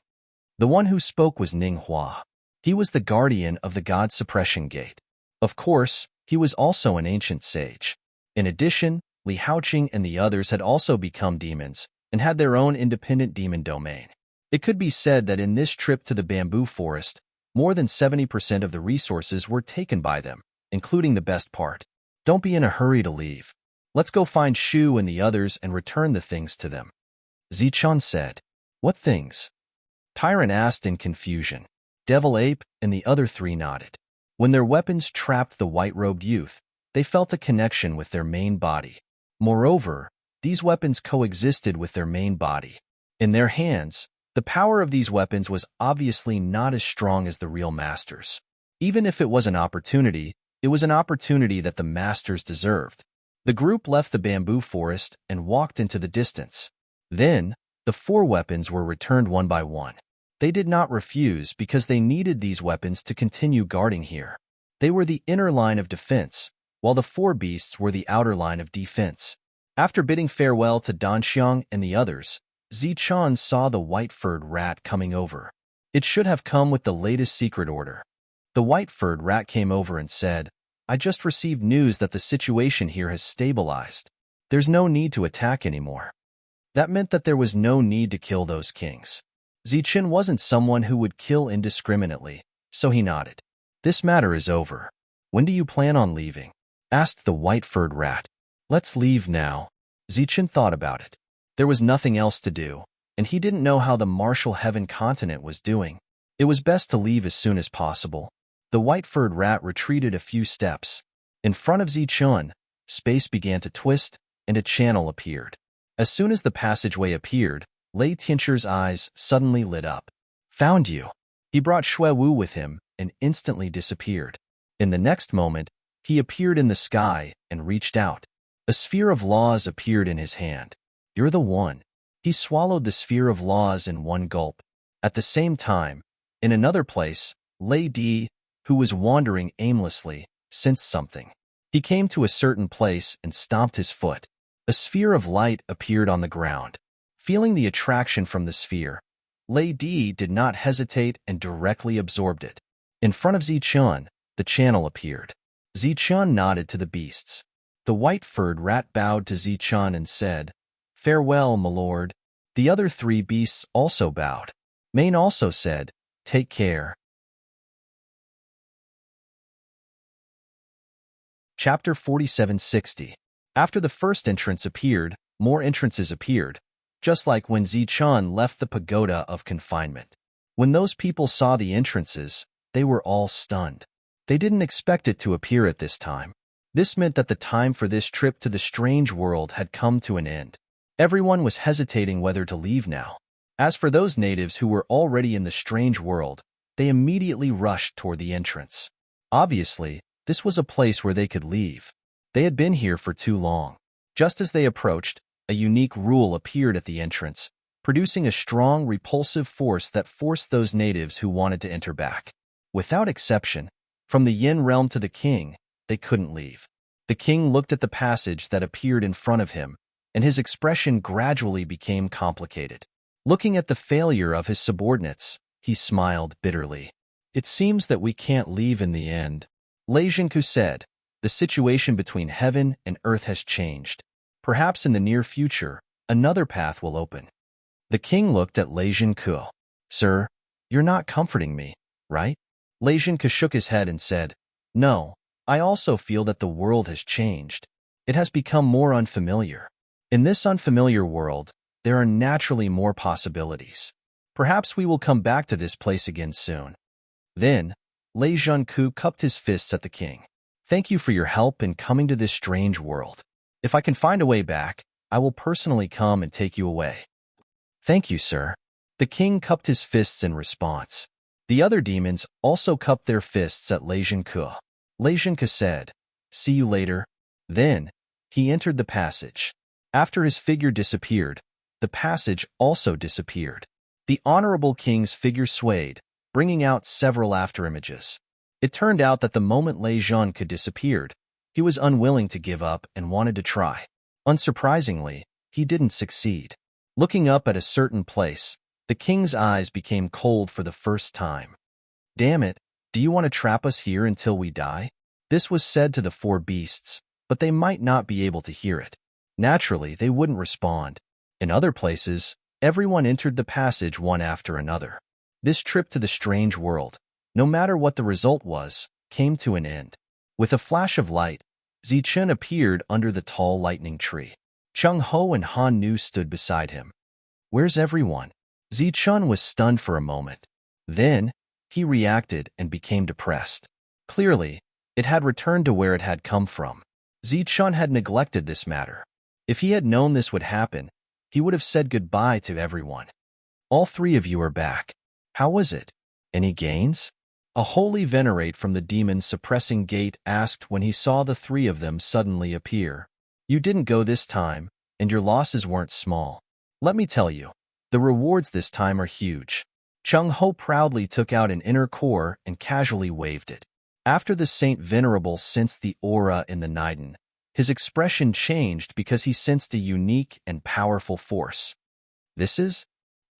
The one who spoke was Ning Hua. He was the guardian of the God Suppression Gate. Of course, he was also an ancient sage. In addition, Li Haoqing and the others had also become demons and had their own independent demon domain. It could be said that in this trip to the bamboo forest, more than 70% of the resources were taken by them, including the best part. Don't be in a hurry to leave. Let's go find Shu and the others and return the things to them. Zichen said. What things? Tyrant asked in confusion. Devil Ape and the other three nodded. When their weapons trapped the white-robed youth, they felt a connection with their main body. Moreover, these weapons coexisted with their main body. In their hands, the power of these weapons was obviously not as strong as the real masters. Even if it was an opportunity, it was an opportunity that the masters deserved. The group left the bamboo forest and walked into the distance. Then, the four weapons were returned one by one. They did not refuse because they needed these weapons to continue guarding here. They were the inner line of defense, while the four beasts were the outer line of defense. After bidding farewell to Danxiang and the others, Zichen saw the white-furred rat coming over. It should have come with the latest secret order. The white-furred rat came over and said, "I just received news that the situation here has stabilized. There's no need to attack anymore." That meant that there was no need to kill those kings. Zichen wasn't someone who would kill indiscriminately, so he nodded. "This matter is over. When do you plan on leaving?" asked the white-furred rat. "Let's leave now." Zichen thought about it. There was nothing else to do, and he didn't know how the martial heaven continent was doing. It was best to leave as soon as possible. The white-furred rat retreated a few steps. In front of Zichen, space began to twist, and a channel appeared. As soon as the passageway appeared, Lei Tianchu's eyes suddenly lit up. "Found you." He brought Shui Wu with him and instantly disappeared. In the next moment, he appeared in the sky and reached out. A sphere of laws appeared in his hand. "You're the one." He swallowed the sphere of laws in one gulp. At the same time, in another place, Lei Di, who was wandering aimlessly, sensed something. He came to a certain place and stomped his foot. A sphere of light appeared on the ground. Feeling the attraction from the sphere, Lei Di did not hesitate and directly absorbed it. In front of Zichen, the channel appeared. Zichen nodded to the beasts. The white-furred rat bowed to Zichen and said, "Farewell, my lord." The other three beasts also bowed. Mane also said, "Take care." Chapter 4760. After the first entrance appeared, more entrances appeared, just like when Zichen left the pagoda of confinement. When those people saw the entrances, they were all stunned. They didn't expect it to appear at this time. This meant that the time for this trip to the strange world had come to an end. Everyone was hesitating whether to leave now. As for those natives who were already in the strange world, they immediately rushed toward the entrance. Obviously, This was a place where they could leave. They had been here for too long. Just as they approached, a unique rule appeared at the entrance, producing a strong, repulsive force that forced those natives who wanted to enter back. Without exception, from the Yin realm to the king, they couldn't leave. The king looked at the passage that appeared in front of him, and his expression gradually became complicated. Looking at the failure of his subordinates, he smiled bitterly. "It seems that we can't leave in the end," Lei Zhenku said. "The situation between heaven and earth has changed. Perhaps in the near future, another path will open." The king looked at Lei Zhenku. "Sir, you're not comforting me, right?" Lei Zhenku shook his head and said, "No, I also feel that the world has changed. It has become more unfamiliar. In this unfamiliar world, there are naturally more possibilities. Perhaps we will come back to this place again soon." Then, Lei Zhenku cupped his fists at the king. "Thank you for your help in coming to this strange world. If I can find a way back, I will personally come and take you away." "Thank you, sir." The king cupped his fists in response. The other demons also cupped their fists at Lei Zhenku. Lei Zhenku said, "See you later." Then, he entered the passage. After his figure disappeared, the passage also disappeared. The honorable king's figure swayed, bringing out several afterimages. It turned out that the moment Lei Zhenku disappeared, he was unwilling to give up and wanted to try. Unsurprisingly, he didn't succeed. Looking up at a certain place, the king's eyes became cold for the first time. "Damn it, do you want to trap us here until we die?" This was said to the four beasts, but they might not be able to hear it. Naturally, they wouldn't respond. In other places, everyone entered the passage one after another. This trip to the strange world, no matter what the result was, came to an end. With a flash of light, Zichen appeared under the tall lightning tree. Chung Ho and Han Nu stood beside him. "Where's everyone?" Zichen was stunned for a moment. Then, he reacted and became depressed. Clearly, it had returned to where it had come from. Zichen had neglected this matter. If he had known this would happen, he would have said goodbye to everyone. "All three of you are back. How was it? Any gains?" A holy venerate from the demon-suppressing gate asked when he saw the three of them suddenly appear. "You didn't go this time, and your losses weren't small. Let me tell you, the rewards this time are huge." Chung Ho proudly took out an inner core and casually waved it. After the Saint Venerable sensed the aura in the Niden, his expression changed because he sensed a unique and powerful force. "This is?"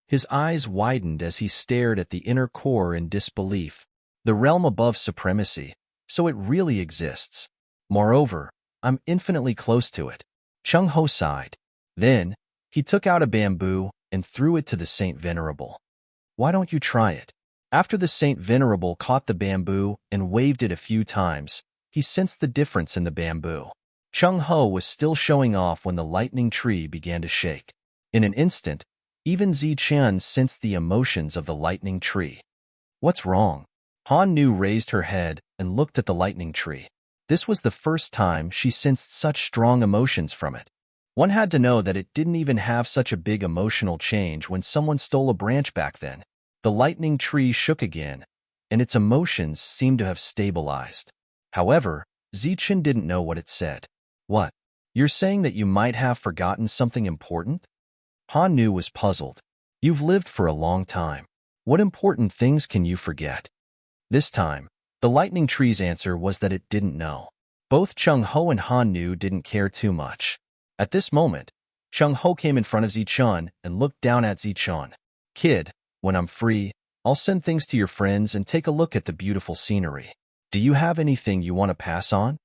His eyes widened as he stared at the inner core in disbelief. "The realm above supremacy, so it really exists. Moreover, I'm infinitely close to it." Chung Ho sighed. Then, he took out a bamboo and threw it to the Saint Venerable. "Why don't you try it?" After the Saint Venerable caught the bamboo and waved it a few times, he sensed the difference in the bamboo. Chung Ho was still showing off when the lightning tree began to shake. In an instant, even Zichen sensed the emotions of the lightning tree. "What's wrong?" Han Nu raised her head and looked at the lightning tree. This was the first time she sensed such strong emotions from it. One had to know that it didn't even have such a big emotional change when someone stole a branch back then. The lightning tree shook again, and its emotions seemed to have stabilized. However, Zichen didn't know what it said. "What? You're saying that you might have forgotten something important?" Han Nu was puzzled. "You've lived for a long time. What important things can you forget?" This time, the lightning tree's answer was that it didn't know. Both Chung Ho and Han Nu didn't care too much. At this moment, Chung Ho came in front of Zichen and looked down at Zichen. "Kid, when I'm free, I'll send things to your friends and take a look at the beautiful scenery. Do you have anything you want to pass on?"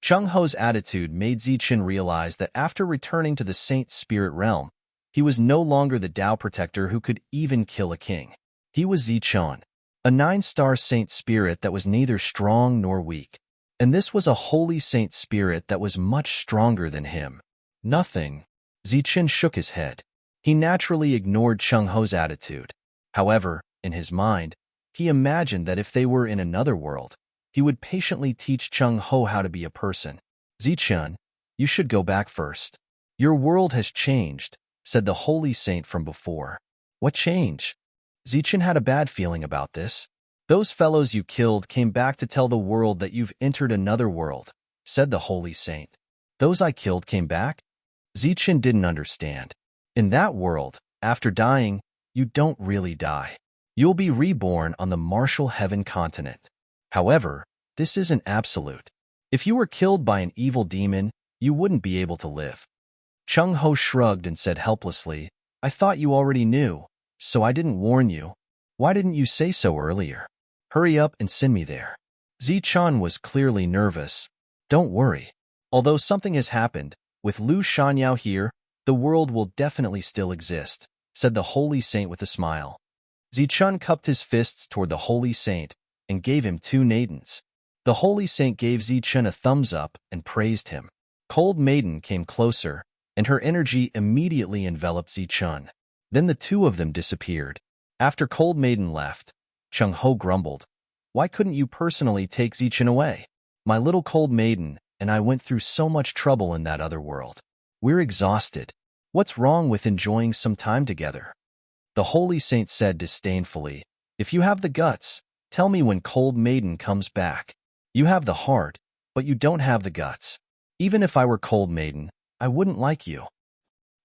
Chung Ho's attitude made Zichen realize that after returning to the Saint Spirit realm, he was no longer the Tao protector who could even kill a king. He was Zichen, a 9-star Saint Spirit that was neither strong nor weak. And this was a holy Saint Spirit that was much stronger than him. "Nothing." Zichen shook his head. He naturally ignored Chung Ho's attitude. However, in his mind, he imagined that if they were in another world, he would patiently teach Chung Ho how to be a person. "Zichen, you should go back first. Your world has changed," said the holy saint from before. "What change?" Zichen had a bad feeling about this. Those fellows you killed came back to tell the world that you've entered another world, said the holy saint. Those I killed came back? Zichen didn't understand. In that world, after dying, you don't really die. You'll be reborn on the martial heaven continent. However, this isn't absolute. If you were killed by an evil demon, you wouldn't be able to live. Chung Ho shrugged and said helplessly, I thought you already knew, so I didn't warn you. Why didn't you say so earlier? Hurry up and send me there. Zichen was clearly nervous. Don't worry. Although something has happened, with Lu Shanyao here, the world will definitely still exist, said the holy saint with a smile. Zichen cupped his fists toward the holy saint and gave him 2 nadens. The holy saint gave Zichen a thumbs up and praised him. Cold Maiden came closer, and her energy immediately enveloped Zichen. Then the 2 of them disappeared. After Cold Maiden left, Chung Ho grumbled, Why couldn't you personally take Zichen away? My little Cold Maiden and I went through so much trouble in that other world. We're exhausted. What's wrong with enjoying some time together? The holy saint said disdainfully, If you have the guts, tell me when Cold Maiden comes back. You have the heart, but you don't have the guts. Even if I were Cold Maiden, I wouldn't like you.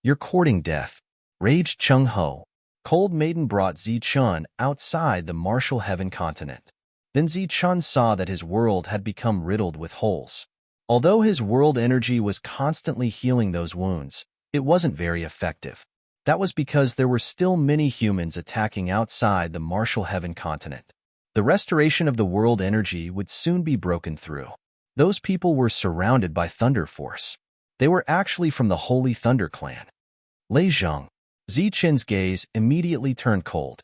You're courting death, raged Chung Ho. Cold Maiden brought Zichen outside the martial heaven continent. Then Zichen saw that his world had become riddled with holes. Although his world energy was constantly healing those wounds, it wasn't very effective. That was because there were still many humans attacking outside the martial heaven continent. The restoration of the world energy would soon be broken through. Those people were surrounded by Thunder Force. They were actually from the Holy Thunder Clan. Lei Zheng. Zichen's gaze immediately turned cold.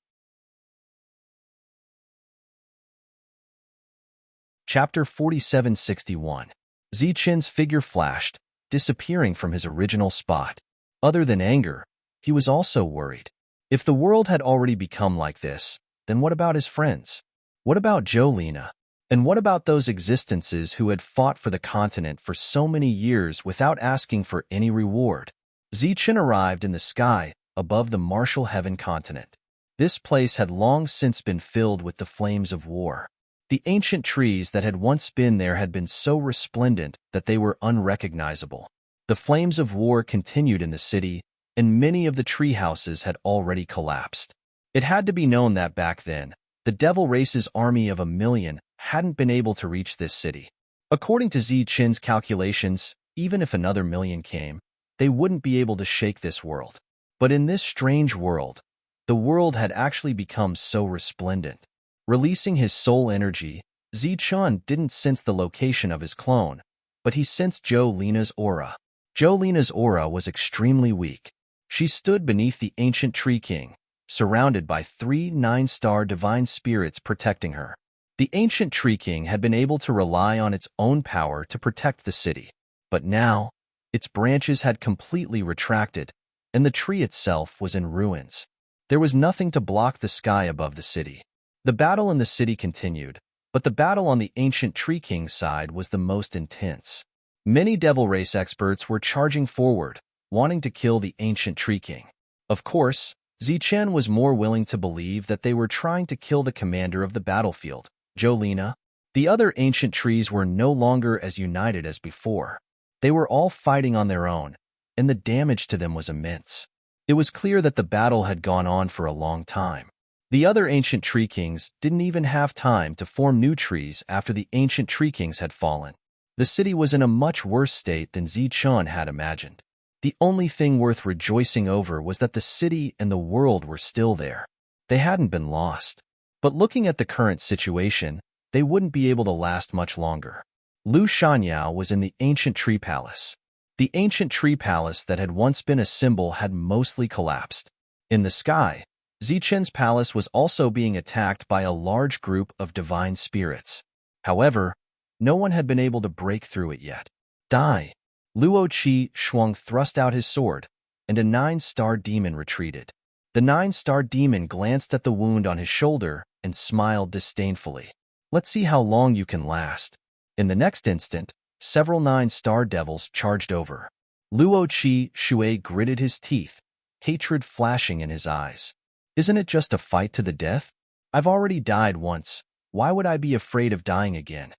Chapter 4761. Zichen's figure flashed, disappearing from his original spot. Other than anger, he was also worried. If the world had already become like this, then what about his friends? What about Jolina? And what about those existences who had fought for the continent for so many years without asking for any reward? Zichen arrived in the sky above the martial heaven continent. This place had long since been filled with the flames of war. The ancient trees that had once been there had been so resplendent that they were unrecognizable. The flames of war continued in the city, and many of the tree houses had already collapsed. It had to be known that back then, the Devil Race's army of 1 million hadn't been able to reach this city. According to Zichen's calculations, even if another 1 million came, they wouldn't be able to shake this world. But in this strange world, the world had actually become so resplendent. Releasing his soul energy, Zichen didn't sense the location of his clone, but he sensed Jolina's aura. Jolina's aura was extremely weak. She stood beneath the ancient Tree King, surrounded by 3 9-star divine spirits protecting her. The ancient Tree King had been able to rely on its own power to protect the city, but now, its branches had completely retracted, and the tree itself was in ruins. There was nothing to block the sky above the city. The battle in the city continued, but the battle on the ancient Tree King's side was the most intense. Many Devil Race experts were charging forward, wanting to kill the ancient Tree King. Of course, Zichen was more willing to believe that they were trying to kill the commander of the battlefield, Jolina. The other ancient trees were no longer as united as before. They were all fighting on their own, and the damage to them was immense. It was clear that the battle had gone on for a long time. The other ancient Tree Kings didn't even have time to form new trees after the ancient Tree Kings had fallen. The city was in a much worse state than Zichen had imagined. The only thing worth rejoicing over was that the city and the world were still there. They hadn't been lost. But looking at the current situation, they wouldn't be able to last much longer. Lu Shanyao was in the ancient tree palace. The ancient tree palace that had once been a symbol had mostly collapsed. In the sky, Zichen's palace was also being attacked by a large group of divine spirits. However, no one had been able to break through it yet. Die! Luo Qi Shuang thrust out his sword, and a 9-star demon retreated. The 9-star demon glanced at the wound on his shoulder and smiled disdainfully. Let's see how long you can last. In the next instant, several 9-star devils charged over. Luo Qi Shui gritted his teeth, hatred flashing in his eyes. Isn't it just a fight to the death? I've already died once, Why would I be afraid of dying again?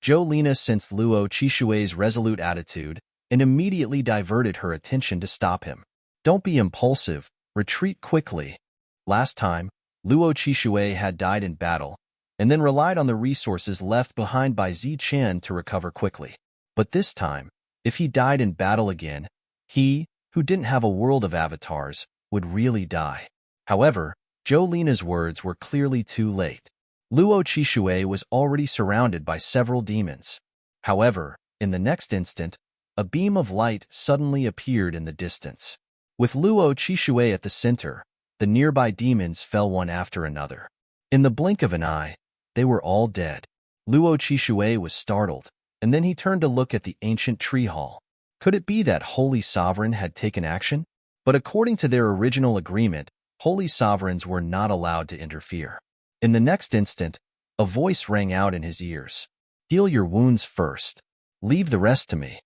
Jolina sensed Luo Chishue's resolute attitude and immediately diverted her attention to stop him. Don't be impulsive. Retreat quickly. Last time, Luo Chishue had died in battle and then relied on the resources left behind by Zichen to recover quickly. But this time, if he died in battle again, he, who didn't have a world of avatars, would really die. However, Jolina's words were clearly too late. Luo Chishue was already surrounded by several demons. However, in the next instant, a beam of light suddenly appeared in the distance. With Luo Chishue at the center, the nearby demons fell one after another. In the blink of an eye, they were all dead. Luo Chishue was startled, and then he turned to look at the ancient tree hall. Could it be that Holy Sovereign had taken action? But according to their original agreement, Holy Sovereigns were not allowed to interfere. In the next instant, a voice rang out in his ears. Heal your wounds first. Leave the rest to me.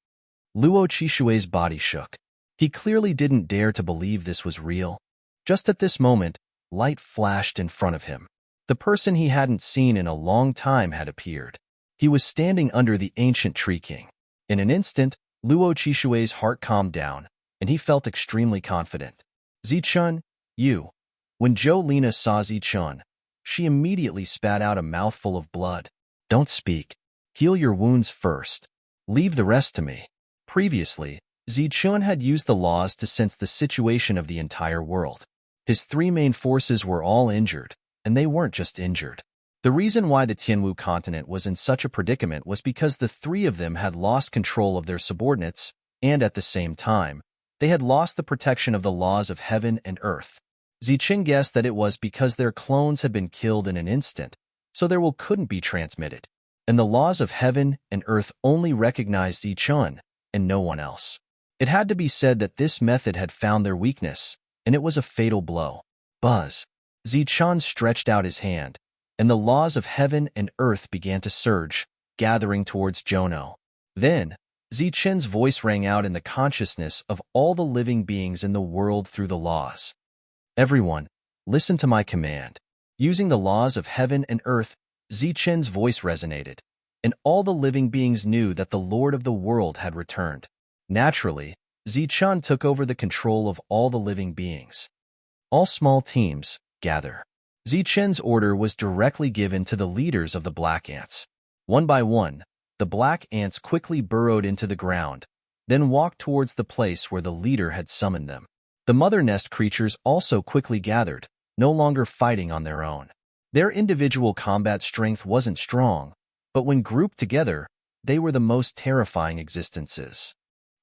Luo Chishue's body shook. He clearly didn't dare to believe this was real. Just at this moment, light flashed in front of him. The person he hadn't seen in a long time had appeared. He was standing under the ancient tree king. In an instant, Luo Chishue's heart calmed down, and he felt extremely confident. Zichun, you. When Jolina saw Zichun, she immediately spat out a mouthful of blood. Don't speak. Heal your wounds first. Leave the rest to me. Previously, Zichun had used the laws to sense the situation of the entire world. His three main forces were all injured, and they weren't just injured. The reason why the Tianwu continent was in such a predicament was because the three of them had lost control of their subordinates, and at the same time, they had lost the protection of the laws of heaven and earth. Zichun guessed that it was because their clones had been killed in an instant, so their will couldn't be transmitted, and the laws of heaven and earth only recognized Zichun and no one else. It had to be said that this method had found their weakness, and it was a fatal blow. Buzz. Zichun stretched out his hand, and the laws of heaven and earth began to surge, gathering towards Jono. Then, Zichun's voice rang out in the consciousness of all the living beings in the world through the laws. Everyone, listen to my command. Using the laws of heaven and earth, Zichun's voice resonated, and all the living beings knew that the Lord of the world had returned. Naturally, Zichun took over the control of all the living beings. All small teams, gather. Zichun's order was directly given to the leaders of the black ants. One by one, the black ants quickly burrowed into the ground, then walked towards the place where the leader had summoned them. The mother nest creatures also quickly gathered, no longer fighting on their own. Their individual combat strength wasn't strong, but when grouped together, they were the most terrifying existences.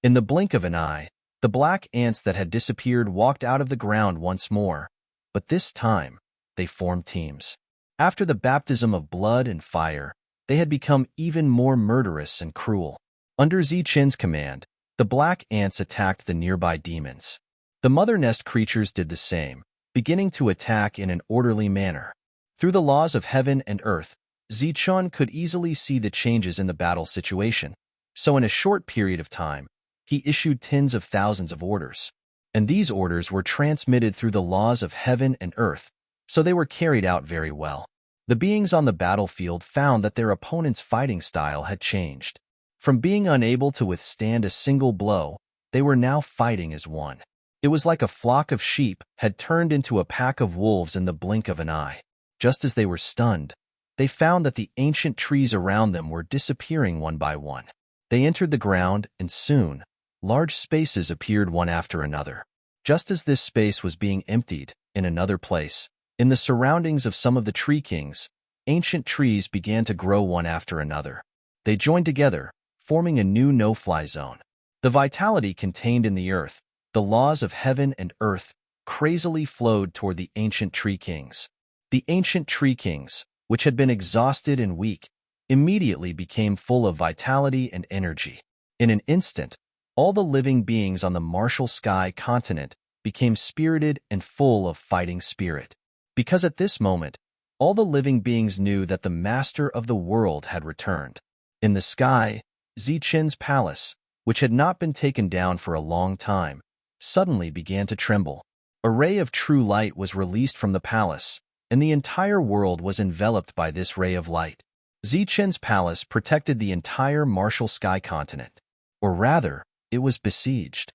In the blink of an eye, the black ants that had disappeared walked out of the ground once more, but this time, they formed teams. After the baptism of blood and fire, they had become even more murderous and cruel. Under Zichun's command, the black ants attacked the nearby demons. The mother nest creatures did the same, beginning to attack in an orderly manner. Through the laws of heaven and earth, Zichun could easily see the changes in the battle situation, so in a short period of time, he issued tens of thousands of orders. And these orders were transmitted through the laws of heaven and earth, so they were carried out very well. The beings on the battlefield found that their opponent's fighting style had changed. From being unable to withstand a single blow, they were now fighting as one. It was like a flock of sheep had turned into a pack of wolves in the blink of an eye. Just as they were stunned, they found that the ancient trees around them were disappearing one by one. They entered the ground, and soon, large spaces appeared one after another. Just as this space was being emptied, in another place, in the surroundings of some of the tree kings, ancient trees began to grow one after another. They joined together, forming a new no-fly zone. The vitality contained in the earth, the laws of heaven and earth, crazily flowed toward the ancient tree kings. The ancient tree kings, which had been exhausted and weak, immediately became full of vitality and energy. In an instant, all the living beings on the Martial Sky continent became spirited and full of fighting spirit. Because at this moment, all the living beings knew that the master of the world had returned. In the sky, Zichun's palace, which had not been taken down for a long time, suddenly began to tremble. A ray of true light was released from the palace, and the entire world was enveloped by this ray of light. Zichen's palace protected the entire martial sky continent. Or rather, it was besieged.